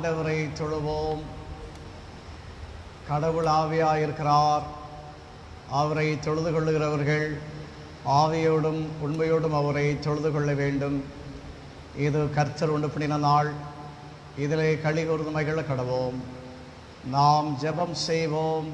ஆண்டவரை தொழுவோம். கடவுள் ஆவியாயிருக்கிறார். அவரை தொழுது கொள்ளுகிறவர்கள் ஆவியோடும் உண்மையோடும் அவரை தொழுது கொள்ள வேண்டும். இது கர்த்தர் உண்டு பண்ணின நாள். இதிலே களி கூர்ந்து மகிழ கடவோம். நாம் ஜெபம் செய்வோம்.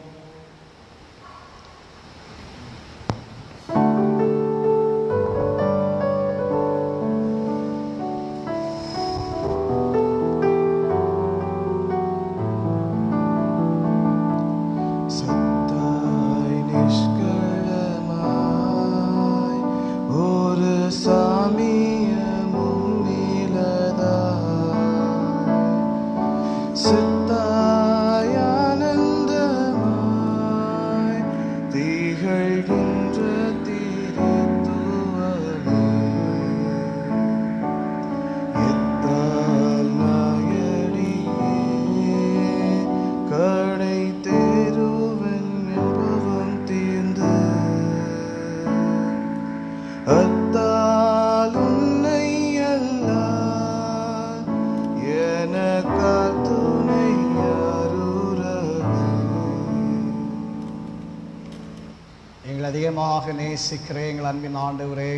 அதிகமாக நேசிக்கிறேன் எங்கள் அன்பின் ஆண்டவரே,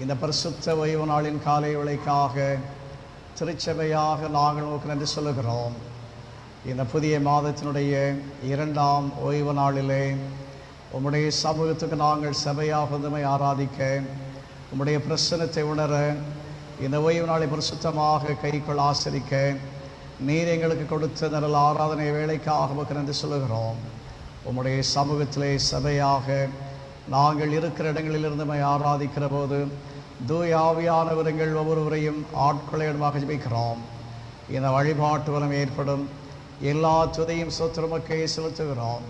இந்த பரிசுத்த ஓய்வு நாளின் காலை வேளைக்காக திருச்சபையாக நாங்கள் நோக்கி நன்றி சொல்லுகிறோம். இந்த புதிய மாதத்தினுடைய 2ஆம் ஓய்வு நாளிலே உம்முடைய சமூகத்துக்கு நாங்கள் சபையாக உண்மை ஆராதிக்க, உம்முடைய பிரசன்னத்தை உணர, இந்த ஓய்வு நாளை பரிசுத்தமாக கைக்குள் ஆசரிக்க நீர் எங்களுக்கு கொடுத்த நல்ல ஆராதனை வேலைக்காக நமக்கு நன்றி சொல்லுகிறோம். உம்முடைய சமூகத்திலே சபையாக நாங்கள் இருக்கிற இடங்களிலிருந்து ஆராதிக்கிற போது தூய ஆவியானவர்கள் ஒவ்வொருவரையும் ஆட்கொள்ளையிடமாக ஜெபிக்கிறோம். இந்த வழிபாட்டு வலம் ஏற்படும் எல்லா துதியும் சொத்துமக்கை செலுத்துகிறோம்.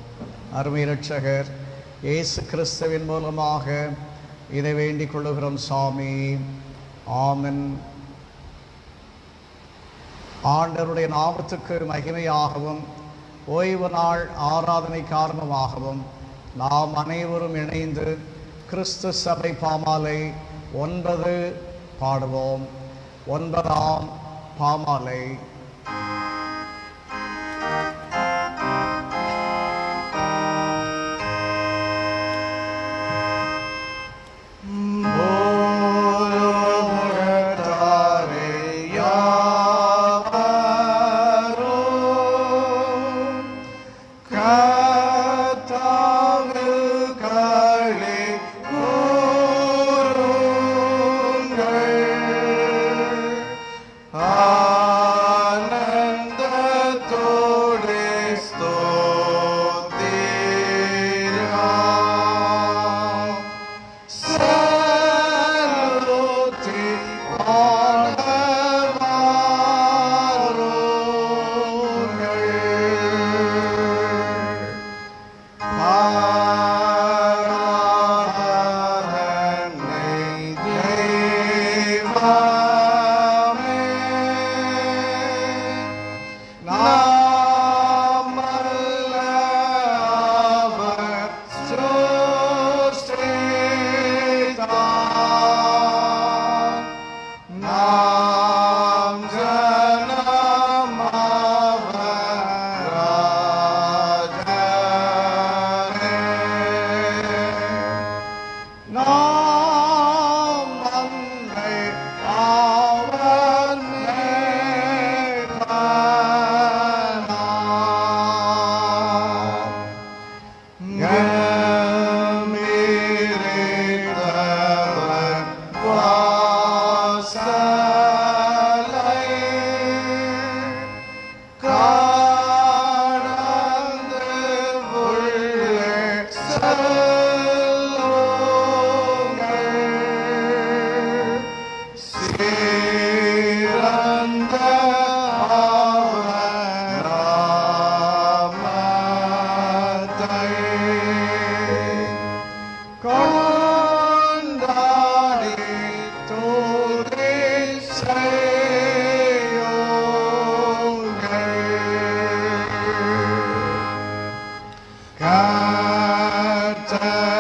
அருமை இரட்சகர் இயேசு கிறிஸ்துவின் மூலமாக இதை வேண்டிக் கொள்ளுகிறோம் சாமி. ஆமென். ஆண்டவருடைய நாமத்துக்கு மகிமையாகவும் ஓய்வு நாள் ஆராதனை காரணமாகவும் நாம் அனைவரும் இணைந்து கிறிஸ்து சபை பாமாலை 9 பாடுவோம். 9ஆம் பாமாலை. Kata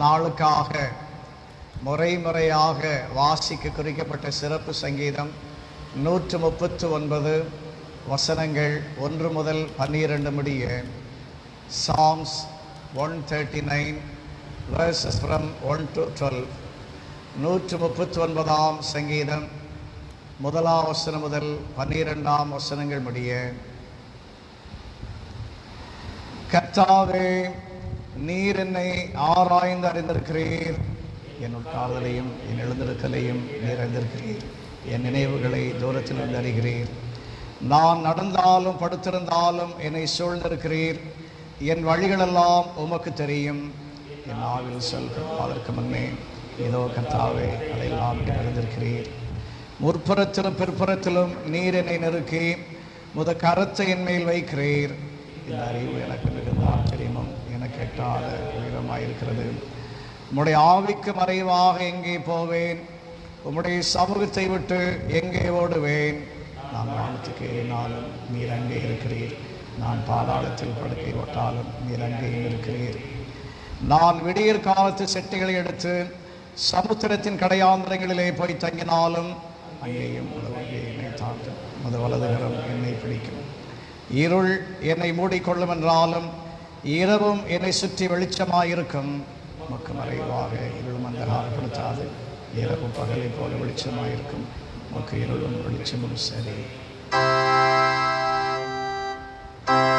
நாளுக்காக முறையாக வாசிக்க குறிக்கப்பட்ட சிறப்பு சங்கீதம் 139 வசனங்கள் 1 முதல் 12 முடிய. Psalms 139 verses from 1 to 12. 139ஆம் சங்கீதம் 1ஆம் வசனம் முதல் 12ஆம் வசனங்கள் முடிய. கர்த்தாவே, நீர் என்னை ஆராய்ந்து அறிந்திருக்கிறீர். என் உட்கார்தலையும் என் எழுந்திருக்கலையும் நீர் அறிந்திருக்கிறீர். என் நினைவுகளை தூரத்திலிருந்து அறிகிறீர். நான் நடந்தாலும் படுத்திருந்தாலும் என்னை சூழ்ந்திருக்கிறீர். என் வழிகளெல்லாம் உமக்கு தெரியும். என் ஆவில் அதற்கு முன்னே இதோ கர்த்தாவே, அதையெல்லாம் நீர் அறிந்திருக்கிறீர். முற்புறத்திலும் பிற்புறத்திலும் நீர் என்னை நெருக்கி முத கரத்தை என் மேல் வைக்கிறீர். இந்த அறிவு எனக்கு மிகுந்த ஆச்சரியமும் எனக்கு எட்டாத உயரமாயிருக்கிறது. உம்முடைய ஆவிக்கு மறைவாக எங்கே போவேன்? உம்முடைய சமூகத்தை விட்டு எங்கே ஓடுவேன்? நான் வானத்துக்கு ஏறினாலும் நீர் அங்கே இருக்கிறீர். நான் பாதாளத்தில் படுக்கை ஓட்டாலும் நீர் அங்கேயும் இருக்கிறீர். நான் விடியற் காலத்து செட்டிகளை எடுத்து சமுத்திரத்தின் கடையாந்திரங்களிலே போய் தங்கினாலும் அங்கேயும் என்னை தாழ்த்தும். முத வலதுகரம் என்னை பிடிக்கும். இருள் என்னை மூடிக்கொள்ளும் என்றாலும் இரவும் என்னை சுற்றி வெளிச்சமாயிருக்கும். உமக்கு மறைவாக இருளும் அந்தகாரப்படுத்தாது. இரவும் பகலை போல வெளிச்சமாயிருக்கும். உமக்கு இருளும் வெளிச்சமும் சரி.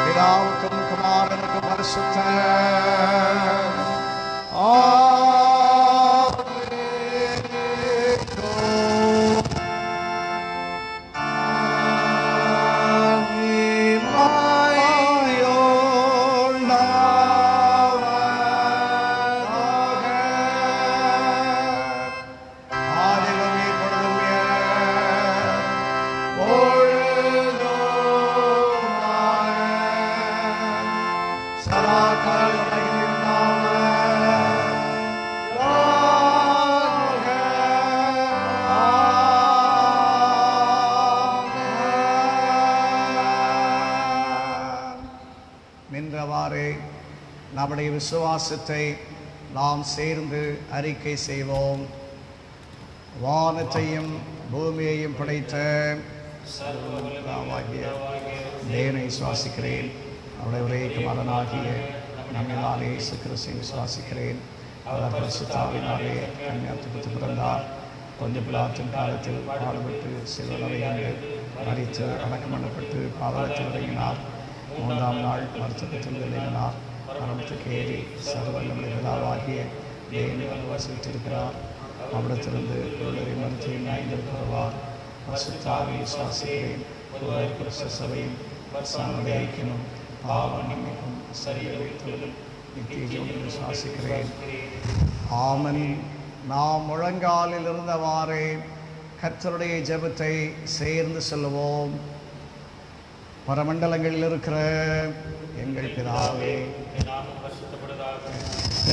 பிதாவுக்கும் குமாரனுக்கும் பரிசுத்த நம்முடைய விசுவாசத்தை நாம் சேர்ந்து அறிக்கை செய்வோம். வானத்தையும் பூமியையும் படைத்த தேவனை விசுவாசிக்கிறேன். அவருடைய ஒரே குமாரனாகிய நம்மளாலே இயேசு கிறிஸ்துவை விசுவாசிக்கிறேன். அவர் பரிசுத்தாவினாலே கன்னியாத்துக்கு பிறந்தார். கொஞ்சம் பிலாத்தின் காலத்தில் பாடுபட்டு சிலுவையில் கண்டு மரித்து அடக்கம் பண்ணப்பட்டு பாதாளத்தில் இறங்கினார். 3ஆம் நாள் மருத்துவத்தில் விலகினார். மரணத்துக்கு ஏறி சர்வவல்லமை பிதாவாகிய தேவனை வசித்திருக்கிறார். அவிடத்திலிருந்து உள்ளரை மருத்துவம் நாய்ந்திருக்கிறவார். பரிசுத்தாவை விசுவாசிக்கிறேன். பரிசுத்த சபையும் பரிசுத்த ஐக்கியமும் பாவ மன்னிப்பும் சரீரத்தில் நித்திய ஜீவனை விசுவாசிக்கிறேன். ஆமென். நாம் முழங்காலில் இருந்தவாறே கர்த்தருடைய ஜெபத்தை சேர்ந்து சொல்லுவோம். பரமண்டலங்களில் இருக்கிற எங்கள் பிதாவே,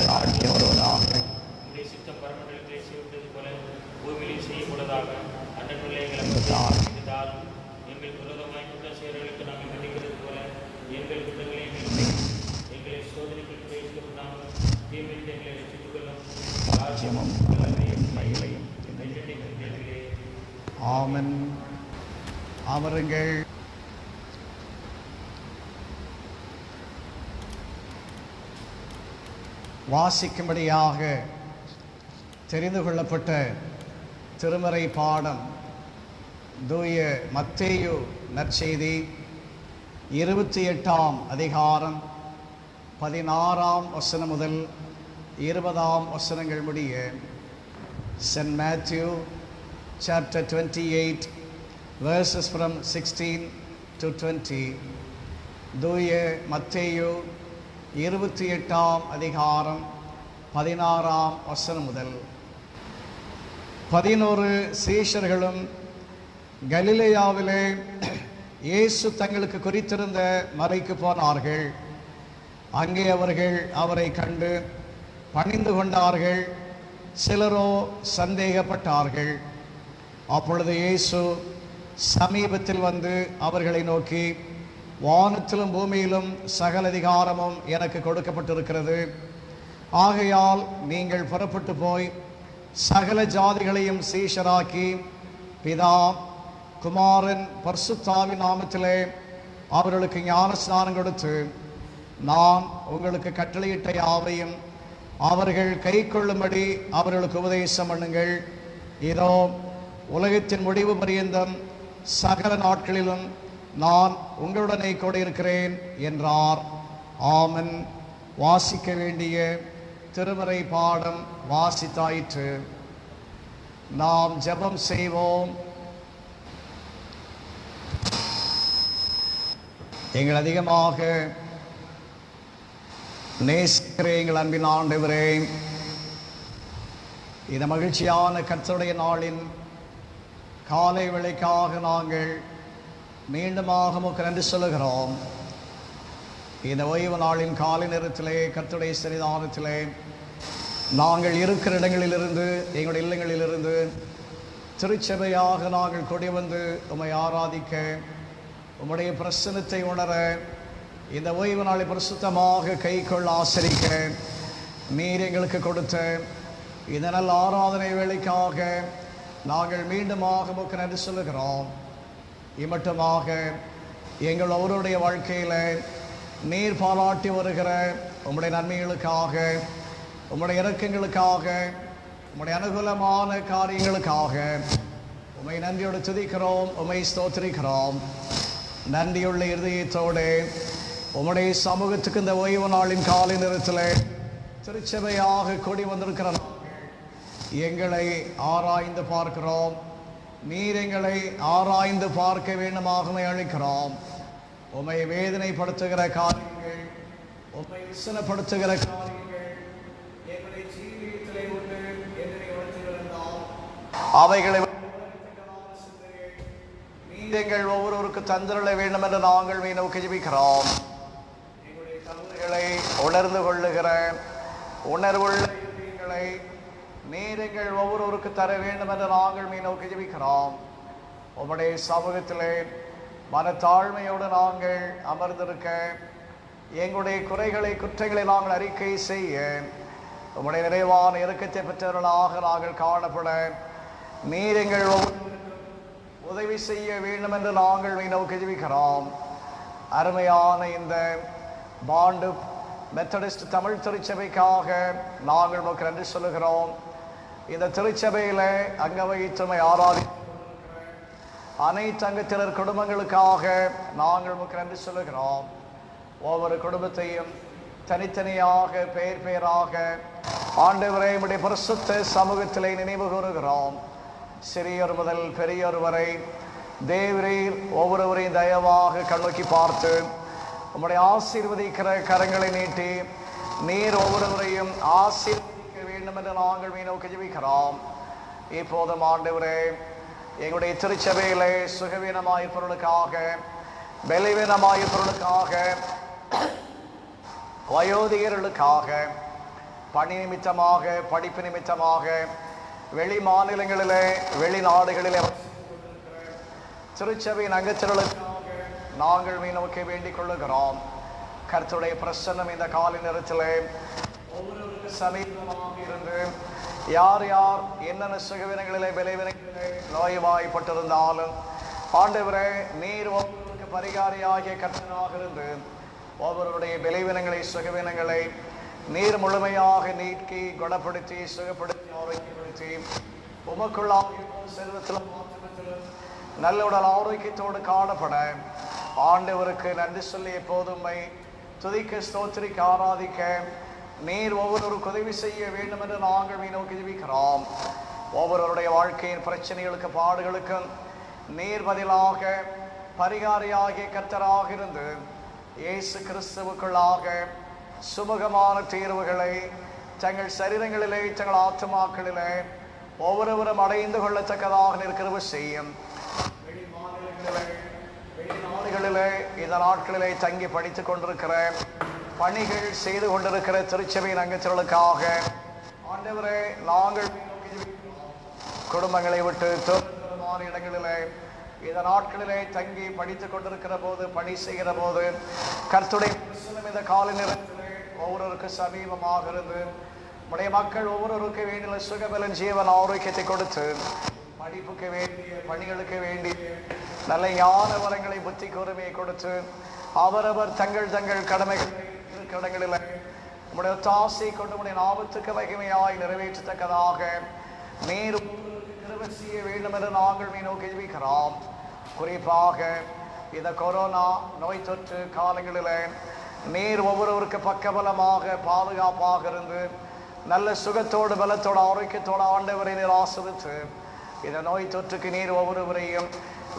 ராஜ்யம் வருவதாக. ராஜ்யமும் மகிமையும். ஆமென். அமருங்கள். வாசிக்கும்படியாக தெரிந்து கொள்ளப்பட்ட திருமறை பாடம் தூய மத்தேயு நற்செய்தி 28ஆம் அதிகாரம் 16ஆம் வசனம் முதல் 20ஆம் வசனங்கள் முடிய. St. Matthew chapter 28 verses from 16 to 20. தூய மத்தேயு 28ஆம் அதிகாரம் 16ஆம் வசனம் முதல். 11 சீஷர்களும் கலிலேயாவிலே இயேசு தங்களுக்கு குறித்திருந்த மலைக்கு போனார்கள். அங்கே அவர்கள் அவரை கண்டு பணிந்து கொண்டார்கள். சிலரோ சந்தேகப்பட்டார்கள். அப்பொழுது இயேசு சமீபத்தில் வந்து அவர்களை நோக்கி, வானத்திலும் பூமியிலும் சகல அதிகாரமும் எனக்கு கொடுக்கப்பட்டிருக்கிறது. ஆகையால் நீங்கள் புறப்பட்டு போய் சகல ஜாதிகளையும் சீஷராக்கி பிதா குமாரன் பரிசுத்தாவின் நாமத்திலே அவர்களுக்கு ஞானஸ்நானம் கொடுத்து நான் உங்களுக்கு கட்டளையிட்ட யாவையும் அவர்கள் கை கொள்ளும்படி அவர்களுக்கு உபதேசம் பண்ணுங்கள். இதோ உலகத்தின் முடிவு பரியந்தம் சகல நாட்களிலும் நான் உங்களுடனே கூட இருக்கிறேன் என்றார். ஆமன். வாசிக்க வேண்டிய திருமறை பாடம் வாசித்தாயிற்று. நாம் ஜெபம் செய்வோம். எங்கள் அதிகமாக நேசிக்கிற எங்கள் அன்பின் ஆண்டவரே, இந்த மகிழ்ச்சியான கர்த்தருடைய நாளின் காலை வேளைக்காக நாங்கள் மீண்டுமாக உமக்கு நன்றி சொல்லுகிறோம். இந்த ஓய்வு நாளின் காலை நேரத்திலே கர்த்தருடைய சன்னிதானத்திலே நாங்கள் இருக்கிற இடங்களிலிருந்து எங்களுடைய இல்லங்களிலிருந்து திருச்சபையாக நாங்கள் கொடி வந்து உம்மை ஆராதிக்க, உம்முடைய பிரசன்னத்தை உணர, இந்த ஓய்வு நாளை பரிசுத்தமாக கைக்கொள்ள ஆசரிக்க நீர் எங்களுக்கு கொடுத்த இந்த நல்ல ஆராதனை வேளைக்காக நாங்கள் மீண்டுமாக உமக்கு நன்றி சொல்லுகிறோம். இம்மட்டுமாக எங்கள் ஒவ்வொருடைய வாழ்க்கையில் நீர் பாராட்டி வருகிற உம்முடைய நன்மைகளுக்காக, உம்முடைய இரக்கங்களுக்காக, உம்முடைய அனுகூலமான காரியங்களுக்காக உம்மை நன்றியோடு துதிக்கிறோம், உம்மை ஸ்தோத்திரிக்கிறோம். நன்றியுள்ள இருதயத்தோடு உம்முடைய சமூகத்துக்கு இந்த ஓய்வு நாளின் காலை நேரத்தில் திருச்சபையாக கூடி வந்திருக்கிற எங்களை ஆராய்ந்து பார்க்கிறோம். நீர் எங்களை ஆராய்ந்து பார்க்க வேண்டுமாகவே அழைக்கிறோம். உம்மை வேதனைப்படுத்துகிற காரியங்கள், உம்மை விசனப்படுத்துகிற காரியங்கள் எங்களுடைய ஜீவியத்திலே உண்டு என்று உணர்த்திருந்தால் அவைகளை நீர் எங்கள் ஒவ்வொருவருக்கு தந்திரள வேண்டும் என்று நாங்கள் நோக்கி ஜெபிக்கிறோம். எங்களுடைய தவறுகளை உணர்ந்து கொள்ளுகிற உணர்வுள்ள இருதயங்களை நீர் எங்கள் ஒவ்வொருவருக்கு தர வேண்டும் என்று நாங்கள் நோக்கி ஜெபிக்கிறோம். உம்முடைய சமூகத்திலே மனத்தாழ்மையோடு நாங்கள் அமர்ந்திருக்க, எங்களுடைய குறைகளை குற்றங்களை நாங்கள் அறிக்கை செய்ய, உம்முடைய நிறைவான இரக்கத்தை பெற்றவர்களாக நாங்கள் காணப்பட நீர் எங்கள் உதவி செய்ய வேண்டும் என்று நாங்கள் நோக்கி ஜெபிக்கிறோம். அருமையான இந்த பாண்டு மெத்தடிஸ்ட் தமிழ் திருச்சபைக்காக நாங்கள் உமக்கு நன்றி சொல்லுகிறோம். இந்த திருச்சபையில் அங்க வகித்துமை ஆராதி அனைத்து அங்கத்தினர் குடும்பங்களுக்காக நாங்கள் உமக்கு நன்றி சொல்லுகிறோம். ஒவ்வொரு குடும்பத்தையும் தனித்தனியாக பெயர் பெயராக ஆண்டவரை உம்முடைய பரிசுத்த சமூகத்திலே நினைவு கூறுகிறோம். சிறியோர் முதல் பெரியோர் வரை தேவரீர் ஒவ்வொருவரையும் தயவாக கண்ணோக்கி பார்த்து உம்முடைய ஆசீர்வதிக்கிற கரங்களை நீட்டி நீர் ஒவ்வொருவரையும் ஆசீர்வதிக்க வேண்டும் என்று நாங்கள் நோக்கி ஜெபிக்கிறோம். இப்போதும் ஆண்டவரே, எங்களுடைய திருச்சபையிலே சுகவீனமாயிருப்பவர்களுக்காக, பலவீனமாயிருப்பவர்களுக்காக, வயோதிகர்களுக்காக, பணி நிமித்தமாக, படிப்பு நிமித்தமாக, வெளி மாநிலங்களிலே வெளிநாடுகளிலே திருச்சபையின் அங்கத்தினர்களுக்காக நாங்கள் நோக்கி வேண்டிக் கொள்ளுகிறோம். கர்த்தருடைய பிரசன்னம் இந்த காலை நேரத்திலே ஒவ்வொருவருக்கு சமீபமாக இருந்து யார் யார் என்னென்ன சுகவீனங்களிலே பலவீனங்களிலே நோய்வாய்ப்பட்டிருந்தாலும் ஆண்டவரே நீர் ஒவ்வொருவருக்கு பரிகாரியாகிய கர்த்தனாக இருந்து ஒவ்வொருவருடைய பலவீனங்களை சுகவீனங்களை நீர் முழுமையாக நீக்கி குணப்படுத்தி சுகப்படுத்தி ஆரோக்கியப்படுத்தி உமக்குள்ளாக செல்வத்திலும் நல்ல உடல் ஆரோக்கியத்தோடு காணப்பட ஆண்டவருக்கு நன்றி சொல்லி எப்போதுமை துதிக்க ஸ்தோத்திரிக்க ஆராதிக்க நீர் ஒவ்வொருவருக்கு உதவி செய்ய வேண்டும் என்று நாங்கள் நோக்கி ஜெபிக்கிறோம். ஒவ்வொருவருடைய வாழ்க்கையின் பிரச்சனைகளுக்கு பாடுகளுக்கும் நீர் பதிலாக பரிகாரியாகிய கர்த்தராக இருந்து இயேசு கிறிஸ்துவுக்குள்ளாக சுமூகமான தீர்வுகளை தங்கள் சரீரங்களிலே தங்கள் ஆத்துமாக்களிலே ஒவ்வொருவரும் அடைந்து கொள்ளத்தக்கதாக நிற்கிறவு செய்யும். வெளிநாடுகளிலே இந்த நாட்களிலே தங்கி படித்துக் கொண்டிருக்கிற பணிகள் செய்து கொண்டிருக்கிற திருச்சபையின் அங்கத்தினர்களுக்காக ஆண்டவரே நாங்கள் குடும்பங்களை விட்டு தூரமான இடங்களிலே இந்த நாட்களிலே தங்கி படித்துக் கொண்டிருக்கிற போது, பணி செய்கிற போது கர்த்தருடைய இந்த கால நேரத்திலே ஒவ்வொருவருக்கு சமீபமாக இருந்து உடைய மக்கள் ஒவ்வொருவருக்கு வேண்டிய சுகபலன் ஜீவன் ஆரோக்கியத்தை கொடுத்து படிப்புக்கு வேண்டிய பணிகளுக்கு வேண்டிய நல்ல ஞான வளங்களை புத்தி கூர்மையை கொடுத்து அவரவர் தங்கள் தங்கள் கடமைகள் இருக்கிற இடங்களில் உடைய தாசை கொண்டு உடைய நாமத்துக்கு மகிமையாய் நிறைவேற்றத்தக்கதாக நீர் கிருபை செய்ய வேண்டும் என்று நாங்கள் நோக்கி ஜெபிக்கிறோம். குறிப்பாக இந்த கொரோனா நோய் தொற்று காலங்களில் நீர் ஒவ்வொருவருக்கு பக்கபலமாக பாதுகாப்பாக இருந்து நல்ல சுகத்தோடு பலத்தோடு ஆரோக்கியத்தோடு ஆண்டவரை நீர் ஆசிரித்து இந்த நோய் தொற்றுக்கு நீர் ஒவ்வொருவரையும்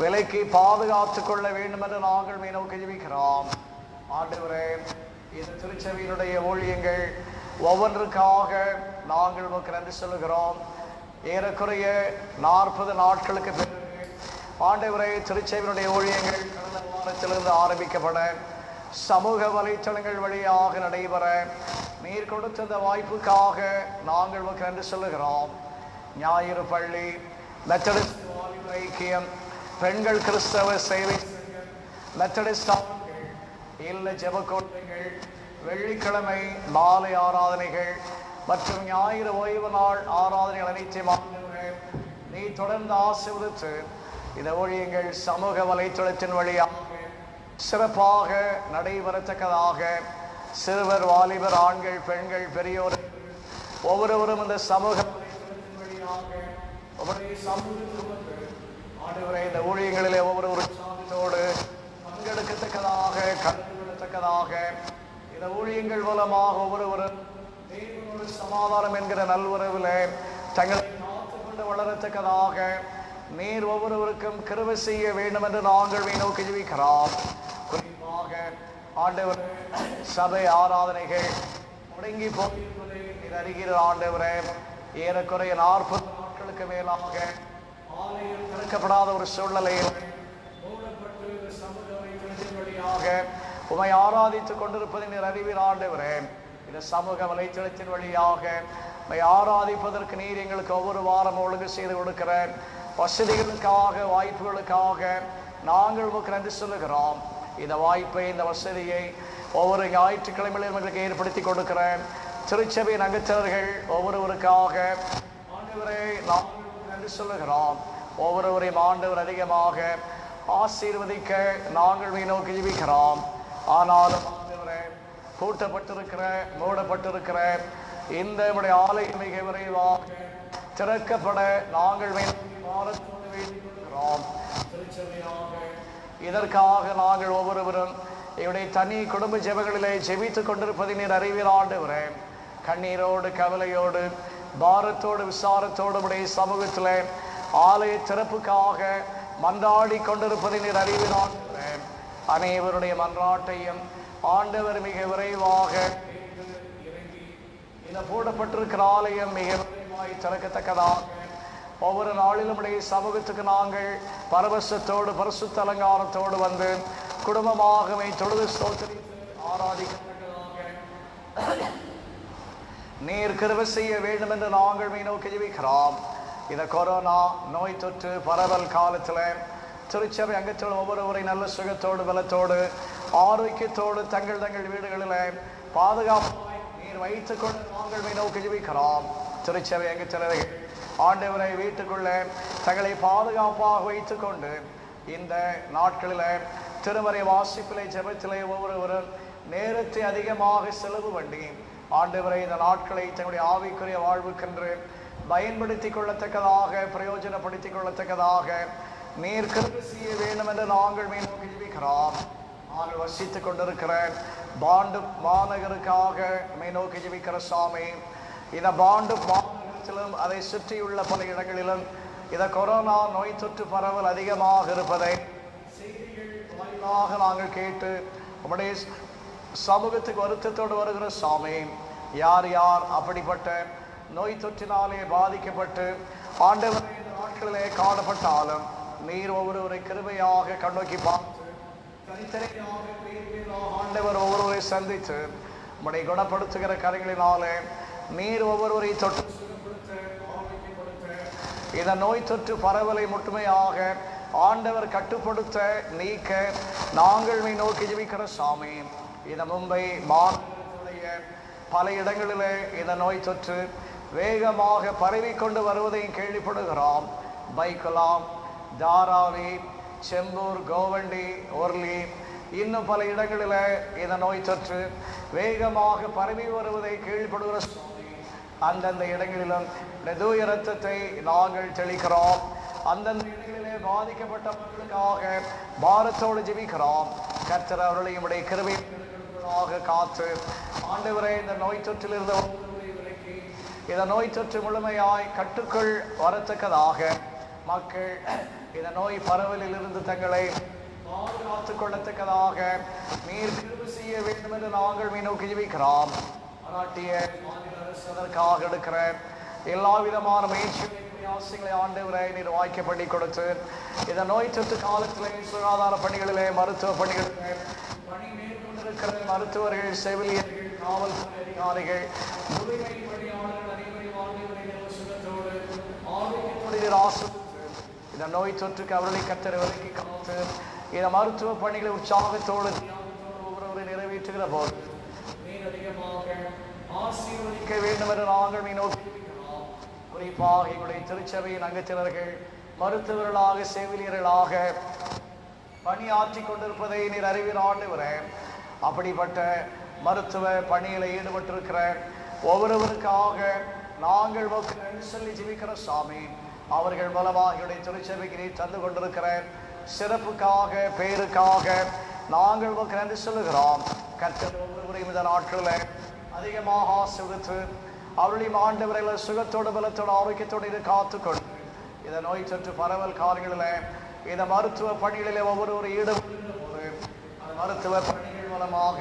விலைக்கு பாதுகாத்து கொள்ள வேண்டும் என்று நாங்கள் நோக்கி ஜெபிக்கிறோம். ஆண்டவரே, இந்த திருச்சபையினுடைய ஊழியங்கள் ஒவ்வொன்றுக்காக நாங்கள் உமக்கு நன்றி சொல்லுகிறோம். ஏறக்குறைய 40 நாட்களுக்கு பிறகு ஆண்டவரே, திருச்சபையினுடைய ஊழியங்கள் கடந்த வாரத்திலிருந்து ஆரம்பிக்கப்பட சமூக வலைத்தளங்கள் வழியாக நடைபெற நீர் கொடுத்த இந்த வாய்ப்புக்காக நாங்கள் உமக்கு நன்றி சொல்லுகிறோம். ஞாயிறு பள்ளி, மெத்தடிஸ்ட் வாலிபர் ஐக்கியம், பெண்கள் கிறிஸ்தவ சேவை சங்கம், மெத்தடிஸ்ட் இல்ல ஜெபக்கோட்டைகள், வெள்ளிக்கிழமை மாலை ஆராதனைகள் மற்றும் ஞாயிறு ஓய்வு நாள் ஆராதனைகள் அனைத்தையும் நீ தொடர்ந்து ஆசீர்வதித்து இந்த ஊழியங்கள் சமூக வலைத்தளத்தின் வழியாக சிறப்பாக நடைபெறத்தக்கதாக சிறுவர், வாலிபர், ஆண்கள், பெண்கள், பெரியோர் ஒவ்வொருவரும் இந்த சமூக வலைத்தளத்தின் வழியாக ஆண்டவரே இந்த ஊழியங்களிலே ஒவ்வொரு உற்சாகத்தோடு பங்கெடுக்கத்தக்கதாக கலந்துகொள்ளத்தக்கதாக இந்த ஊழியங்கள் மூலமாக ஒவ்வொருவரும் தேவனோடு சமாதானம் என்கிற நல்வுறவில் தங்களை காத்துக்கொண்டு வளரத்தக்கதாக நீர் ஒவ்வொருவருக்கும் கிருபை செய்ய வேண்டும் என்று நாங்கள் நோக்கி ஜெபிக்கிறோம். குறிப்பாக ஆண்டவர் சபை ஆராதனைகள் முடங்கி போயிருப்பதை நீர் அறிகிற ஆண்டவரே, ஏறக்குறைய 40 நாட்களுக்கு மேலாக ஆலயம் திறக்கப்படாத ஒரு சூழ்நிலையில் மூடப்பட்டு சமூக வலைத்தளத்தின் வழியாக உமை ஆராதித்துக் கொண்டிருப்பதை நீர் அறிவீர் ஆண்டவரே. இந்த சமூக வலைத்தளத்தின் வழியாக உமை ஆராதிப்பதற்கு நீர் எங்களுக்கு ஒவ்வொரு வாரம் ஒழுங்கு செய்து கொடுக்கிற வசதிகளுக்காக, வாய்ப்புகளுக்காக நாங்கள் உமக்கு நன்றி சொல்லுகிறோம். இந்த வாய்ப்பை, இந்த வசதியை ஒவ்வொரு ஞாயிற்றுக்கிழமையிலும் எங்களுக்கு ஏற்படுத்தி கொடுக்கிற திருச்சபையின் அங்கத்தினர்கள் ஒவ்வொருவருக்காக ஆண்டவரை நாங்கள் நன்றி சொல்லுகிறோம். ஒவ்வொருவரையும் ஆண்டவர் அதிகமாக ஆசீர்வதிக்க நாங்கள் நோக்கி ஜெபிக்கிறோம். ஆனாலும் ஆண்டவரே, பூட்டப்பட்டிருக்கிற, மூடப்பட்டிருக்கிற இந்த நம்முடைய ஆலயம் மிக விரைவாக திறக்கப்பட நாங்கள் வேண்டிக்கிறோம். இதற்காக நாங்கள் ஒவ்வொருவரும் என்னுடைய தனி குடும்ப ஜெபங்களிலே ஜெபித்துக் கொண்டிருப்பதை நீர் அறிவீர் ஆண்டவரே. கண்ணீரோடு, கவலையோடு, பாரத்தோடு, விசாரத்தோடு உடைய சமூகத்தில் ஆலய திறப்புக்காக மன்றாடி கொண்டிருப்பதை நீர் அறிவீர் ஆண்டவரே. அனைவருடைய மன்றாட்டையும் ஆண்டவர் மிக விரைவாக இந்த போடப்பட்டிருக்கிற ஆலயம் மிக விரைவாய் திறக்கத்தக்கதாக ஒவ்வொரு நாளிலும் உடைய சமூகத்துக்கு நாங்கள் பரவசத்தோடு, பரிசுத்த அலங்காரத்தோடு வந்து குடும்பமாகவே தொழுது ஸ்தோத்திரித்து ஆராதிக்கத்தக்கதாக நீர் கிருபை செய்ய வேண்டும் என்று நாங்கள் நோக்கி ஜெபிக்கிறோம். இந்த கொரோனா நோய் தொற்று பரவல் காலத்தில் திருச்சபை அங்கத்தில் ஒவ்வொருவரை நல்ல சுகத்தோடு, பலத்தோடு, ஆரோக்கியத்தோடு தங்கள் தங்கள் வீடுகளில் பாதுகாப்பாய் நீர் வைத்துக்கொண்டு நாங்கள் நோக்கி ஜெபிக்கிறோம். திருச்சபை அங்கத்தினரை ஆண்டவரை வீட்டுக்குள்ளே தங்களை பாதுகாப்பாக வைத்துக்கொண்டு இந்த நாட்களில் திருமறை வாசிப்பிலை, ஜெபத்திலே ஒவ்வொருவரும் நேரத்தை அதிகமாக செலவு பண்ணி ஆண்டவரை இந்த நாட்களை தங்களுடைய ஆவிக்குரிய வாழ்வுக்கென்று பயன்படுத்தி கொள்ளத்தக்கதாக, பிரயோஜனப்படுத்திக் கொள்ளத்தக்கதாக நீர் கிருபை செய்ய வேண்டும் என்று நாங்கள் நோக்கி ஜெபிக்கிறோம். நாங்கள் வசித்துக் கொண்டிருக்கிற பாண்டு மாநகருக்காக நோக்கி ஜெபிக்கிற சாமி, இந்த பாண்டு மாநகரத்திலும் அதை சுற்றியுள்ள பல இடங்களிலும் இந்த கொரோனா நோய் தொற்று பரவல் அதிகமாக இருப்பதை செய்திகள் வாயிலாக நாங்கள் கேட்டு நம்முடைய சமூகத்துக்கு வருத்தத்தோடு வருகிற சாமி, யார் யார் அப்படிப்பட்ட நோய் தொற்றினாலே பாதிக்கப்பட்டு ஆண்டவர் இந்த நாட்களிலே காணப்பட்டாலும் நீர் ஒவ்வொருவரை கிருபையாக கண்ணோக்கி பார்த்து தனித்தனியாக ஆண்டவர் ஒவ்வொருவரை சந்தித்து நம்முடைய குணப்படுத்துகிற கரைகளினாலே நீர் ஒவ்வொருவரை தொட்டு இந்த நோய் தொற்று பரவலை முழுமையாக ஆண்டவர் கட்டுப்படுத்த நீக்க நாங்கள் நோக்கி ஜெபிக்கிற சாமி, இந்த மும்பை மாநகரத்துடைய பல இடங்களிலே இந்த நோய் தொற்று வேகமாக பரவிக்கொண்டு வருவதையும் கேள்விப்படுகிறோம். பைக்குலாம், தாராவி, செம்பூர், கோவண்டி, ஒர்லி, இன்னும் பல இடங்களில் இந்த நோய் தொற்று வேகமாக பரவி வருவதை கேள்விப்படுகிற அந்தந்த இடங்களிலும் தூய இரத்தத்தை நாங்கள் தெளிக்கிறோம். அந்தந்த இடங்களிலே பாதிக்கப்பட்ட மக்களுக்காக பாரத்தோடு ஜெபிக்கிறோம். கர்த்தர் அவர்களையும் உடைய கிருபையாக காத்து ஆண்டவரே இந்த நோய் தொற்றிலிருந்து இந்த நோய் தொற்று முழுமையாய் கட்டுக்குள் வரத்தக்கதாக மக்கள் இந்த நோய் பரவலில் இருந்து தங்களை பாதுகாத்துக் கொள்ளத்தக்கதாக நீர் கிருபை செய்ய வேண்டும் என்று நாங்கள் நோக்கி ஜெபிக்கிறோம். நாட்டிய அதற்காக எடுக்கிற எல்லா விதமான முயற்சிகளை ஆண்டவரை நீர் வாய்க்க பண்ணி கொடுத்து இந்த நோய் தொற்று காலத்திலே சுகாதார பணிகளிலே, மருத்துவ பணிகளிலே பணி மேற்கொண்டிருக்கிற மருத்துவர்கள், செவிலியர்கள், காவல்துறை அதிகாரிகள், இந்த நோய் தொற்றுக்கு அவர்களை கர்த்தர் விலக்கி காத்து இந்த மருத்துவ பணிகளை உற்சாகத்தோடு ஒவ்வொருவரை நிறைவேற்றுகிற போது ஆசீர்வதிக்க வேண்டும் என்று நாங்கள் நோக்கி குறிப்பாக எங்களுடைய திருச்சபையின் அங்கத்தினர்கள் மருத்துவர்களாக, செவிலியர்களாக பணியாற்றி கொண்டிருப்பதை நீர் அறிவியல் ஆண்டவரே. அப்படிப்பட்ட மருத்துவ பணியில் ஈடுபட்டிருக்கிற ஒவ்வொருவருக்காக நாங்கள் சொல்லி ஜெபிக்கிற சாமி, அவர்கள் மூலமாக எங்களுடைய திருச்சபைக்கு நீர் தந்து கொண்டிருக்கிற சிறப்புக்காக, பேருக்காக நாங்கள் நன்றி சொல்லுகிறோம். கர்த்தர் ஒவ்வொருவரையும் இந்த நாட்களில் அதிகமாக ஆசீர்வதித்து அவர்களையும் ஆண்டவர்களை சுகத்தோடு, பலத்தோடு, ஆரோக்கியத்தோடு இது காத்துக்கொண்டு இந்த நோய் தொற்று பரவல் காலங்களில் இந்த மருத்துவ பணிகளிலே ஒவ்வொருவரும் ஈடுபடும்போது மருத்துவ பணிகள் மூலமாக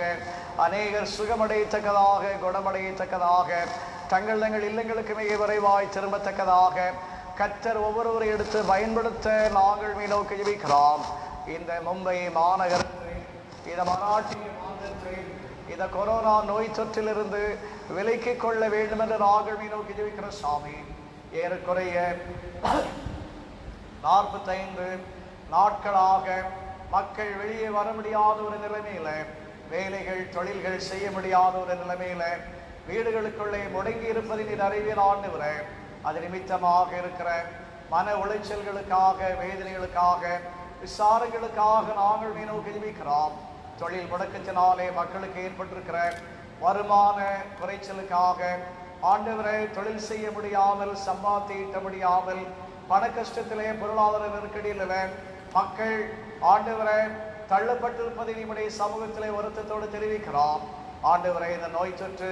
அநேகர் சுகமடையத்தக்கதாக, குணமடையத்தக்கதாக, தங்கள் இல்லங்களுக்கு மிக விரைவாய் திரும்பத்தக்கதாக கர்த்தர் ஒவ்வொருவரை எடுத்து பயன்படுத்த நாங்கள் நோக்கி ஜெபிக்கிறோம். இந்த மும்பை மாநகரத்தை, இந்த மராட்டிய மாநிலத்தை இந்த கொரோனா நோய் தொற்றிலிருந்து விலக்கிக் கொள்ள வேண்டும் என்று நாங்கள் நோக்கி ஜெபிக்கிற சாமி, ஏறக்குறைய 45 நாட்களாக மக்கள் வெளியே வர முடியாத ஒரு நிலைமையில, வேலைகள், தொழில்கள் செய்ய முடியாத ஒரு நிலைமையில வீடுகளுக்குள்ளே முடங்கி இருப்பதை நீர் அறிவியல் ஆண்டவரே. அது நிமித்தமாக இருக்கிற மன உளைச்சல்களுக்காக, வேதனைகளுக்காக, விசாரங்களுக்காக நாங்கள் நோக்கி ஜெபிக்கிறோம். தொழில் முடக்கத்தினாலே மக்களுக்கு ஏற்பட்டிருக்கிற வருமான குறைச்சலுக்காக ஆண்டவரை தொழில் செய்ய முடியாமல், சம்பாதிக்க முடியாமல், பண கஷ்டத்திலே, பொருளாதார நெருக்கடியில் மக்கள் ஆண்டவரை தள்ளப்பட்டிருப்பதை நம்முடைய சமூகத்திலே வருத்தத்தோடு தெரிவிக்கிறோம். ஆண்டவரை இந்த நோய் தொற்று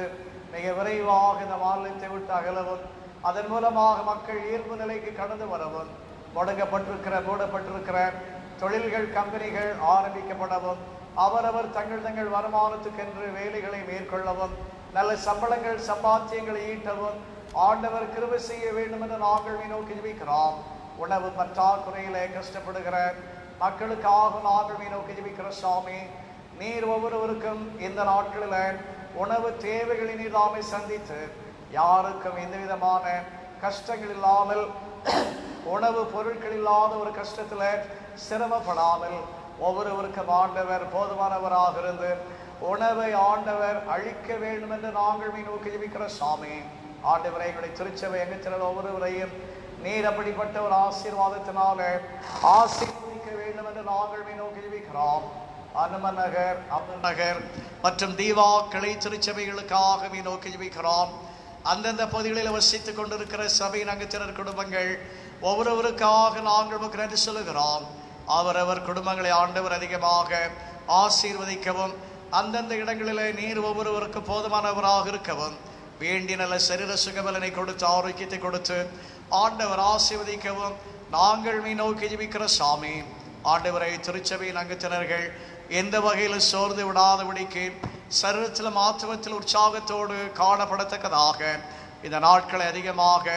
மிக விரைவாக இந்த மாநிலத்தை விட்டு அகலவும், அதன் மூலமாக மக்கள் இயல்பு நிலைக்கு கடந்து வரவும், முடங்கப்பட்டிருக்கிற, மூடப்பட்டிருக்கிற தொழில்கள், கம்பெனிகள் ஆரம்பிக்கப்படவும், அவரவர் தங்கள் வருமானத்துக்கென்று வேலைகளை மேற்கொள்ளவும், நல்ல சம்பளங்கள், சம்பாத்தியங்களை ஈட்டவும் ஆண்டவர் கிருபை செய்ய வேண்டும் என்று நாங்கள் நோக்கி ஜெபிக்கிறோம். உணவு பற்றாக்குறையிலே கஷ்டப்படுகிற மக்களுக்காக நாங்கள் நோக்கி ஜெபிக்கிற சாமி, நீர் ஒவ்வொருவருக்கும் இந்த நாட்களில் உணவு தேவைகளை நீர் தாமே சந்தித்து யாருக்கும் எந்த விதமான கஷ்டங்கள் இல்லாமல், உணவு பொருட்கள் இல்லாத ஒரு கஷ்டத்தில் சிரமப்படாமல் ஒவ்வொருவருக்கும் ஆண்டவர் போதுமானவராக இருந்து உணவை ஆண்டவர் அழிக்க வேண்டும் என்று நாங்கள் நோக்கி ஜெபிக்கிற சாமி, ஆண்டவரை எங்களுடைய திருச்சபை எங்கத்தினர் ஒவ்வொருவரையும் நீர் அப்படிப்பட்ட ஒரு ஆசீர்வாதத்தினால ஆசீர்வதிக்க வேண்டும் என்று நாங்கள் நோக்கி ஜெபிக்கிறோம். அனுமன் நகர், அமர் நகர் மற்றும் தீவா கிளை திருச்சபைகளுக்காக நோக்கி ஜெபிக்கிறோம். அந்தந்த பகுதிகளில் வசித்துக் கொண்டிருக்கிற சபையின் அங்கத்தினர் குடும்பங்கள் ஒவ்வொருவருக்காக நாங்கள் நன்றி சொல்லுகிறோம். அவரவர் குடும்பங்களை ஆண்டவர் அதிகமாக ஆசீர்வதிக்கவும், அந்தந்த இடங்களிலே நீர் ஒவ்வொருவருக்கு போதுமானவராக இருக்கவும், வேண்டிய நல்ல சரீர சுகபலனை கொடுத்து, ஆரோக்கியத்தை கொடுத்து ஆண்டவர் ஆசீர்வதிக்கவும் நாங்கள் நோக்கி ஜெபிக்கிற சாமி, ஆண்டவரை திருச்சபையின் அங்கத்தினர்கள் எந்த வகையில் சோர்ந்து விடாதபடிக்கு சரீரத்திலும் ஆத்துவத்தில் உற்சாகத்தோடு காணப்படத்தக்கதாக இந்த நாட்களை அதிகமாக